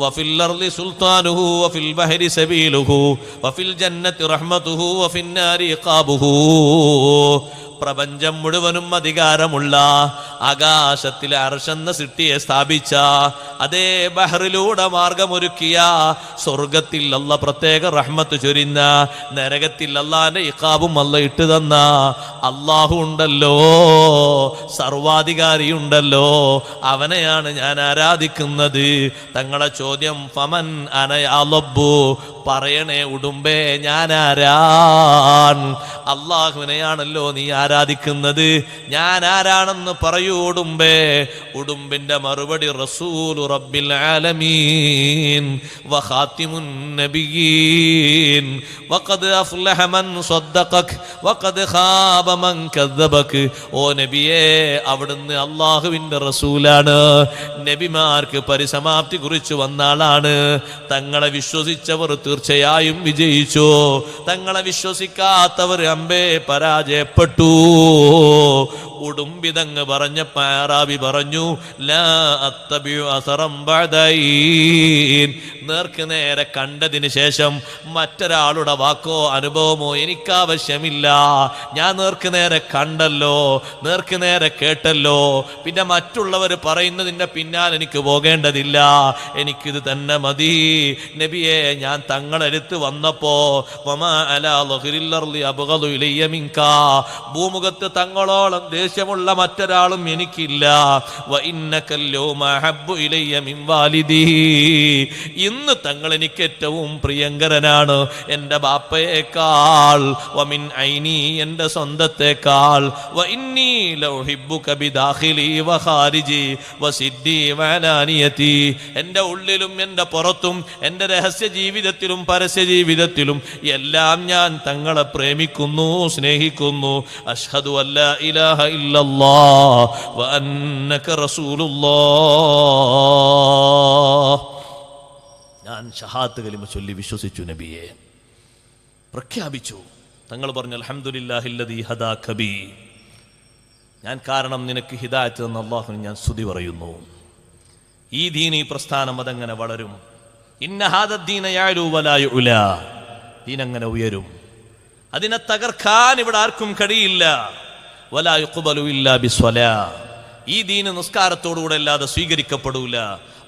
വഫിൽ അർളി സുൽത്താനുഹു വഫിൽ ബഹരി സബീലുഹു വഫിൽ ജന്നത്തി റഹ്മതുഹു വഫിൻ നാരി ഇഖാബുഹു. പ്രപഞ്ചം മുഴുവനും അധികാരമുള്ള ആകാശത്തിലെ അർശെന്ന സിട്ടിയെ സ്ഥാപിച്ച, അതേ ബഹറിലൂടെ മാർഗമൊരുക്കിയ, സ്വർഗത്തിൽ അല്ല പ്രത്യേക റഹ്മത്ത് ചൊരിഞ്ഞ, നരകത്തിൽ അല്ലാന്റെ ഇഖാബും അല്ല ഇട്ടു തന്ന അല്ലാഹു ഉണ്ടല്ലോ, സർവാധികാരിയുണ്ടല്ലോ, അവനെയാണ് ഞാൻ ആരാധിക്കുന്നത്. തങ്ങളെ ചോദ്യം, ഫമൻ അന യാ റബ്ബു, പറയണേ ഉടുമ്പേ ഞാൻ ആരാൻ? അള്ളാഹുവിനെയാണല്ലോ നീ ആരാധിക്കുന്നത്, ഞാൻ ആരാണെന്ന് പറയൂ ഉടുമ്പേ. ഉടുമ്പിന്റെ മറുപടി, റസൂലു റബ്ബിൽ ആലമീൻ വഖാതിമുൻ നബിയീൻ വഖദ് അഫ്ലഹ മൻ സ്വദ്ദഖക് വഖദ് ഖാബ മൻ കദ്ദബക്. ഓ നബിയേ, അവിടുന്ന് അള്ളാഹുവിന്റെ റസൂലാണ്, നബിമാർക്ക് പരിസമാപ്തി കുറിച്ച് വന്ന ആളാണ്. തങ്ങളെ വിശ്വസിച്ചവർ തീർച്ചയായും വിജയിച്ചു, തങ്ങളെ വിശ്വസിക്കാത്തവർ അമ്പേ പരാജയപ്പെട്ടു. ഉടുമ്പിതങ്ങ് പറഞ്ഞപ്പോ അറാബി പറഞ്ഞു, ലാ അത്തബിഉ അസറം ബഅദൈൻ, നേർക്ക് നേരെ കണ്ടതിന് ശേഷം മറ്റൊരാളുടെ വാക്കോ അനുഭവമോ എനിക്കാവശ്യമില്ല. ഞാൻ നേർക്ക് നേരെ കണ്ടല്ലോ, നേർക്ക് നേരെ കേട്ടല്ലോ, പിന്നെ മറ്റുള്ളവർ പറയുന്നതിന്റെ പിന്നാലെ എനിക്ക് പോകേണ്ടതില്ല, എനിക്കിത് തന്നെ മതി. നബിയെ, ഞാൻ തങ്ങളെടുത്ത് വന്നപ്പോ വമാ അലാ ളഹ്രിൽ അർളി അബ്ഗദു ഇലയ്യ മിൻക, ഭൂമുഖത്ത് തങ്ങളോളം ദേഷ്യമുള്ള മറ്റൊരാളും എനിക്കില്ല. വ ഇന്നകൽ യൗമ അഹബ്ബു ഇലയ്യ മിൻ വാലിദി, ഇന്ന് തങ്ങൾ എനിക്ക് ഏറ്റവും പ്രിയങ്കരനാണ്, എൻ്റെ ബാപ്പയേക്കാൾ. വ മിൻ ഐനി, എൻ്റെ സ്വന്തത്തേക്കാൾ. വ ഇന്നി ലഉഹിബ്ബുക ബിദാഖിലി വ ഖാരിജി വ സിദ്ദി വ അലാനിയതി, എൻ്റെ ഉള്ളിലും എൻ്റെ പുറത്തും, എൻ്റെ രഹസ്യ ജീവിതത്തിലും പരസ്യ ജീവിതത്തിലും എല്ലാം ഞാൻ തങ്ങളെ പ്രേമിക്കുന്നു, സ്നേഹിക്കുന്നു. അഷ്ഹദു അല്ലാ ഇലാഹ ഇല്ലല്ലാഹ് വ അന്നക റസൂലുള്ളാഹ്, ഞാൻ ഷഹാദത്ത് കലിമ ചൊല്ലി വിശ്വസിച്ചു നബിയെ, പ്രഖ്യാപിച്ചു. തങ്ങൾ പറഞ്ഞു, അൽഹംദുലില്ലാഹില്ലദീ ഹദാക ബി, ഞാൻ കാരണം നിനക്ക് ഹിദായത്ത് തന്ന അല്ലാഹുവിന് ഞാൻ സ്തുതി പറയുന്നു. ഈ ദീൻ, ഈ പ്രസ്ഥാനം അതങ്ങനെ വളരും. ഇന്ന ഹാദദ്ദീന യഅലു വലാ യുഅലാ, ദീൻ അങ്ങനെ ഉയരും, അതിനെ തകർക്കാൻ ഇവിടെ ആർക്കും കഴിയില്ല. വലാ യുഖ്ബലു ഇല്ലാ ബിസ്വലാ, ഈ ദീൻ നിസ്കാരത്തോടുകൂടെ അല്ലാതെ സ്വീകരിക്കപ്പെടൂല.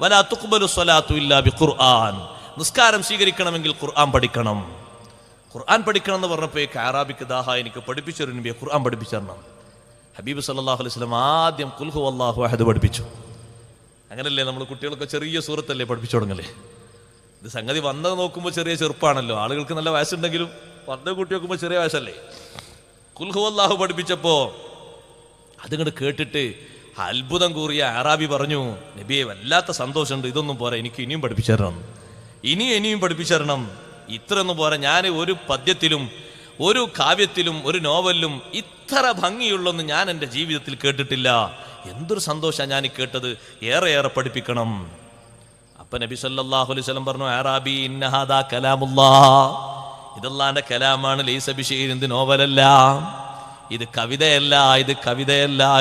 വലാ തുഖ്ബലു സ്വലാത്തു ഇല്ലാ ബിഖുർആൻ, നിസ്കാരം സ്വീകരിക്കണമെങ്കിൽ ഖുർആൻ പഠിക്കണം. ഖുർആൻ പഠിക്കണം എന്ന് പറഞ്ഞപ്പോൾ അറാബിക്ക് ദാഹ, എനിക്ക് പഠിപ്പിച്ചൊരു നബിയെ ഖുർആൻ പഠിപ്പിച്ചരണം. ഹബീബ് സല്ലല്ലാഹു അലൈഹി വസല്ലം ആദ്യം ഖുൽ ഹുവല്ലാഹു അഹദ് പഠിപ്പിച്ചു. അങ്ങനല്ലേ നമ്മൾ കുട്ടികളൊക്കെ ചെറിയ സൂറത്തല്ലേ പഠിപ്പിച്ചു തുടങ്ങല്ലേ? ഇത് സംഗതി വന്നത് നോക്കുമ്പോൾ ചെറിയ ചെറുപ്പാണല്ലോ, ആളുകൾക്ക് നല്ല വയസ്സുണ്ടെങ്കിലും വന്ന കുട്ടി നോക്കുമ്പോൾ ചെറിയ വയസ്സല്ലേ. ഖുൽ ഹുവല്ലാഹു പഠിപ്പിച്ചപ്പോ അതിങ്ങോട്ട് കേട്ടിട്ട് അത്ഭുതം കൂറിയ അറാബി പറഞ്ഞു, നബിയെ വല്ലാത്ത സന്തോഷമുണ്ട്, ഇതൊന്നും പോരാ, എനിക്ക് ഇനിയും പഠിപ്പിച്ചു തരണം, ഇനിയും പഠിപ്പിച്ചു തരണം. ഇത്രയൊന്നും പോരാ, ഞാൻ ഒരു പദ്യത്തിലും ഒരു കാവ്യത്തിലും ഒരു നോവലിലും ഇത്ര ഭംഗിയുള്ളൊന്നും ഞാൻ എൻ്റെ ജീവിതത്തിൽ കേട്ടിട്ടില്ല. എന്തൊരു സന്തോഷമാണ് ഞാൻ കേട്ടത്, ഏറെ പഠിപ്പിക്കണം. അപ്പൊ നബി സല്ലല്ലാഹു അലൈഹി വസല്ലം പറഞ്ഞു, അറാബി ഇന്ന ഹാദാ കലാമുല്ലാഹ്, ഇതല്ലാന്റെ കലാമാണ്, ലൈസ ബിശൈഇൻ, ഇത് നോവലല്ല, ഇത് കവിതയല്ല,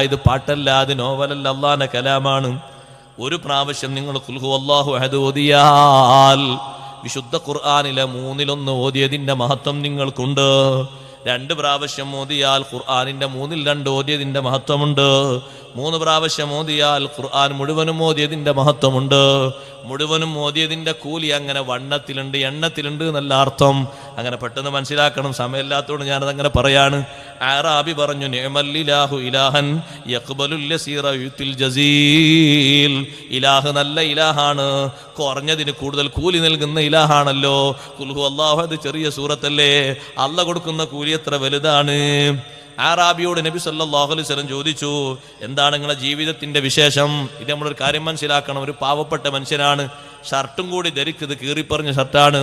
ഇത് പാട്ടല്ല, ഇത് നോവലല്ല, അല്ലാഹുവിന്റെ കലാമാണ്. ഒരു പ്രാവശ്യം നിങ്ങൾ ഖുൽ ഹുവല്ലാഹു അഹദ് ഓതിയാൽ വിശുദ്ധ ഖുർആനിലെ 1/3 ഓതിയതിന്റെ മഹത്വം നിങ്ങൾക്കുണ്ട്. 2 പ്രാവശ്യം ഓതിയാൽ ഖുർആനിന്റെ 2/3 ഓതിയതിന്റെ മഹത്വമുണ്ട്. 3 പ്രാവശ്യം ഓതിയാൽ ഖുർആൻ മുഴുവനും ഓതിയതിന്റെ മഹത്വമുണ്ട്. മുഴുവനും ഓതിയതിന്റെ കൂലി അങ്ങനെ വണ്ണത്തിലുണ്ട്, എണ്ണത്തിലുണ്ട് എന്നല്ല അർത്ഥം. അങ്ങനെ പെട്ടെന്ന് മനസ്സിലാക്കണം, സമയമില്ലാത്തതുകൊണ്ട് ഞാനത് അങ്ങനെ പറയാണ്. അറാബി പറഞ്ഞു, നിഅമല്ലിലാഹു ഇലാഹൻ യഖ്ബലുൽ യസീറ യുത്തിൽ ജസീൽ, ഇലാഹ് നല്ല ഇലാഹാണ്, കുറഞ്ഞതിന് കൂടുതൽ കൂലി നൽകുന്ന ഇലാഹാണല്ലോ. ഖുൽ ഹുവല്ലാഹു അഹദ് ചെറിയ സൂറത്തല്ലേ, അല്ലാഹ് കൊടുക്കുന്ന കൂലി എത്ര വലുതാണ്. ആറാബിയോട് നബി സല്ലല്ലാഹു അലൈഹി വസല്ലം ചോദിച്ചു, എന്താണ് നിങ്ങളുടെ ജീവിതത്തിന്റെ വിശേഷം? ഇത് നമ്മളൊരു കാര്യം മനസ്സിലാക്കണം, ഒരു പാവപ്പെട്ട മനുഷ്യനാണ്, ഷർട്ടും കൂടി ധരിക്കുന്നത് കീറിപ്പറഞ്ഞ ഷർട്ടാണ്.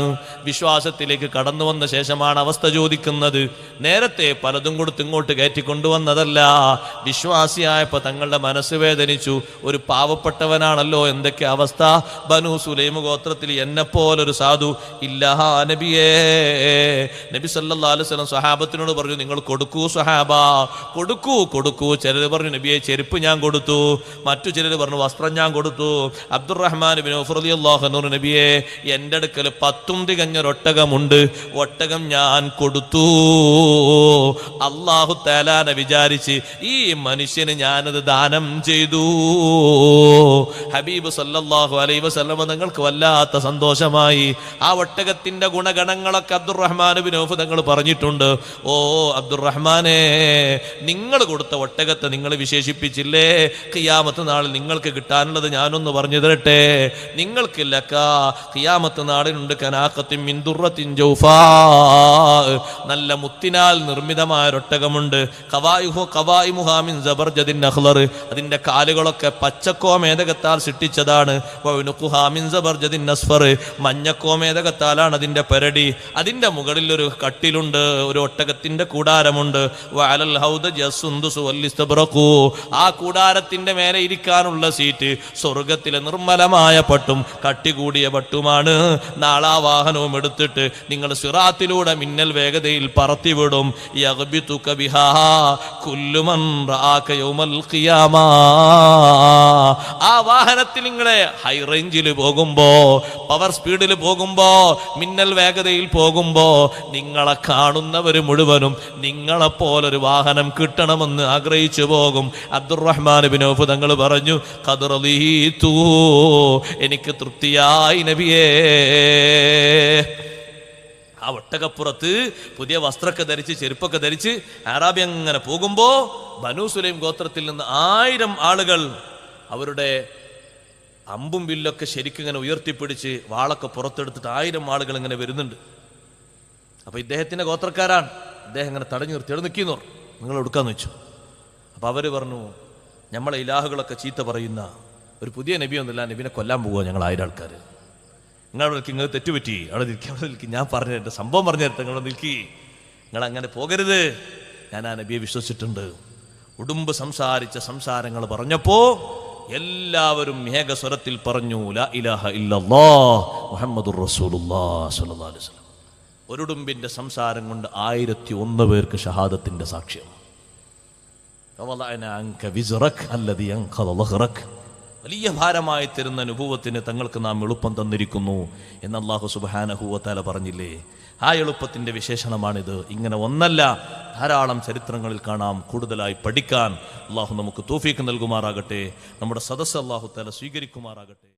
വിശ്വാസത്തിലേക്ക് കടന്നു വന്ന ശേഷമാണ് അവസ്ഥ ചോദിക്കുന്നത്. നേരത്തെ പലതും കൊടുത്ത് ഇങ്ങോട്ട് കയറ്റിക്കൊണ്ടുവന്നതല്ല. വിശ്വാസിയായപ്പോൾ തങ്ങളുടെ മനസ്സ് വേദനിച്ചു. ഒരു പാവപ്പെട്ടവനാണല്ലോ, എന്തൊക്കെ അവസ്ഥ. ബനു സുലൈം ഗോത്രത്തിൽ എന്നെപ്പോലൊരു സാധു ഇല്ല നബിയേ. നബി സല്ലല്ലാഹു അലൈഹി വസല്ലം സ്വഹാബത്തിനോട് പറഞ്ഞു, നിങ്ങൾ കൊടുക്കൂ സ്വഹാബ, കൊടുക്കൂ കൊടുക്കൂ. ചിലർ പറഞ്ഞു നബിയെ ചെരുപ്പ് ഞാൻ കൊടുത്തു, മറ്റു ചിലർ പറഞ്ഞു വസ്ത്രം ഞാൻ കൊടുത്തു. അബ്ദുറഹ്മാൻ ഇബ്നു ഔഫ് റളിയല്ലാഹു അൻഹു, നബിയെ എൻ്റെ അടുക്കൽ 10 തികഞ്ഞൊരൊട്ടകമുണ്ട്, ഒട്ടകം ഞാൻ കൊടുത്തു. അല്ലാഹു തആലാനെ വിചാരിച്ച് ഈ മനുഷ്യന് ഞാനത് ദാനം ചെയ്തു. ഹബീബ് സല്ലല്ലാഹു അലൈഹി വസല്ലം നിങ്ങൾക്ക് വല്ലാത്ത സന്തോഷമായി. ആ ഒട്ടകത്തിന്റെ ഗുണഗണങ്ങളൊക്കെ അബ്ദുറഹ്മാൻ ഇബ്നു ഔഫ് തങ്ങൾ പറഞ്ഞിട്ടുണ്ട്. ഓ അബ്ദുറഹ്മാനെ, നിങ്ങൾ കൊടുത്ത ഒട്ടകത്തെ നിങ്ങൾ വിശേഷിപ്പിച്ചില്ലേ? ഖിയാമത്ത് നാളിൽ നിങ്ങൾക്ക് കിട്ടാനുള്ളത് ഞാനൊന്ന് പറഞ്ഞു തരട്ടെ. നിങ്ങൾക്ക് ഖിയാമത്ത് നാളിനുണ്ട് കനാഖത്തിൻ മിൻ ദുർറത്തിൻ ജൗഫാ, നല്ല മുത്തിനാൽ നിർമ്മിതമായ ഒട്ടകമുണ്ട്. ഖവായിമുഹാ മിൻ സബർജദിൻ അഖ്ളർ, അതിന്റെ കാലുകളൊക്കെ പച്ചക്കോമേതകത്താൽ സൃഷ്ടിച്ചതാണ്. വഉനുഖുഹാ മിൻ സബർജദിൻ അസ്ഫർ, മഞ്ഞക്കോമേതകത്താലാണ് അതിന്റെ പെരടി. അതിന്റെ മുകളിൽ ഒരു കട്ടിലുണ്ട്, ഒരു ഒട്ടകത്തിന്റെ കൂടാരമുണ്ട്. വഅലൽ ഹൗദജ് അസ്സുന്ദുസു വല്ലിസ്തബ്റഖു, ആ കൂടാരത്തിന്റെ മേലെ ഇരിക്കാനുള്ള സീറ്റ് സ്വർഗത്തിലെ നിർമ്മലമായ പട്ടും കട്ടികൂടിയ പട്ടുമാണ്. നാളാ വാഹനവും എടുത്തിട്ട് നിങ്ങൾ സിറാത്തിലൂടെ മിന്നൽ വേഗതയിൽ പറത്തിവിടും. യഗ്ബിതുക ബിഹാ കുല്ലു മൻ റആക യൗമൽ ഖിയാമ, ആ വാഹനത്തിൽ നിങ്ങളെ ഹൈ റേഞ്ചിൽ പോകുമ്പോ, പവർ സ്പീഡിൽ പോകുമ്പോ, മിന്നൽ വേഗതയിൽ പോകുമ്പോ നിങ്ങളെ കാണുന്നവര് മുഴുവനും നിങ്ങളെപ്പോലൊരു വാഹനം കിട്ടണമെന്ന് ആഗ്രഹിച്ചു പോകും. അബ്ദുറഹ്മാൻ ഇബ്നു ഔഫ് തങ്ങൾ പറഞ്ഞു, ഖദ് റളീതു, എനിക്ക് തൃപ്തിയായി നബിയേ. ആ ഒട്ടകപ്പുറത്ത് പുതിയ വസ്ത്രമൊക്കെ ധരിച്ച് ചെരുപ്പൊക്കെ ധരിച്ച് അറാബി അങ്ങനെ പോകുമ്പോ ബനു സുലൈം ഗോത്രത്തിൽ നിന്ന് 1000 ആളുകൾ അവരുടെ അമ്പും വില്ലൊക്കെ ശരിക്കും ഇങ്ങനെ ഉയർത്തിപ്പിടിച്ച് വാളൊക്കെ പുറത്തെടുത്തിട്ട് 1000 ആളുകൾ ഇങ്ങനെ വരുന്നുണ്ട്. അപ്പൊ ഇദ്ദേഹത്തിന്റെ ഗോത്രക്കാരാണ്. ഇദ്ദേഹം ഇങ്ങനെ തടഞ്ഞു നിർത്തി, എവിടെ നിൽക്കുന്നു, നിങ്ങൾ എടുക്കാന്ന് വെച്ചു. അപ്പൊ അവര് പറഞ്ഞു, നമ്മളെ ഇലാഹുകളൊക്കെ ചീത്ത പറയുന്ന ഒരു പുതിയ നബിയൊന്നുമില്ല, നബിനെ കൊല്ലാൻ പോവുക ഞങ്ങൾ 1000 ആൾക്കാർ. നിങ്ങളവിടെ നിങ്ങൾ തെറ്റുപറ്റി, അവിടെ നിൽക്കി, അവിടെ നിൽക്കി, ഞാൻ പറഞ്ഞു തരട്ടെ, സംഭവം പറഞ്ഞു തരട്ടെ, നിങ്ങൾ നിൽക്കി, നിങ്ങൾ അങ്ങനെ പോകരുത്. ഞാൻ ആ നബിയെ വിശ്വസിച്ചിട്ടുണ്ട്. ഉടുമ്പ് സംസാരിച്ച സംസാരങ്ങൾ പറഞ്ഞപ്പോ എല്ലാവരും ഏകസ്വരത്തിൽ പറഞ്ഞു, ലാ ഇലാഹ ഇല്ലല്ലാഹ് മുഹമ്മദുർ റസൂലുള്ളാഹി സ്വല്ലല്ലാഹു അലൈഹി വസല്ലം. ഒരുടുമ്പിന്റെ സംസാരം കൊണ്ട് 1001 പേർക്ക് ഷഹാദത്തിന്റെ സാക്ഷ്യം. വലിയ ഭാരമായി തരുന്ന നുബുവത്തിന് തങ്ങൾക്ക് നാം എളുപ്പം തന്നിരിക്കുന്നു എന്ന് അല്ലാഹു സുബ്ഹാനഹു വ തആല പറഞ്ഞില്ലേ? ആ എളുപ്പത്തിന്റെ വിശേഷണമാണിത്. ഇങ്ങനെ ഒന്നല്ല, ധാരാളം ചരിത്രങ്ങളിൽ കാണാം. കൂടുതലായി പഠിക്കാൻ അല്ലാഹു നമുക്ക് തൗഫീഖ് നൽകുമാറാകട്ടെ. നമ്മുടെ സദസ്സ് അല്ലാഹു തആല സ്വീകരിക്കുമാറാകട്ടെ.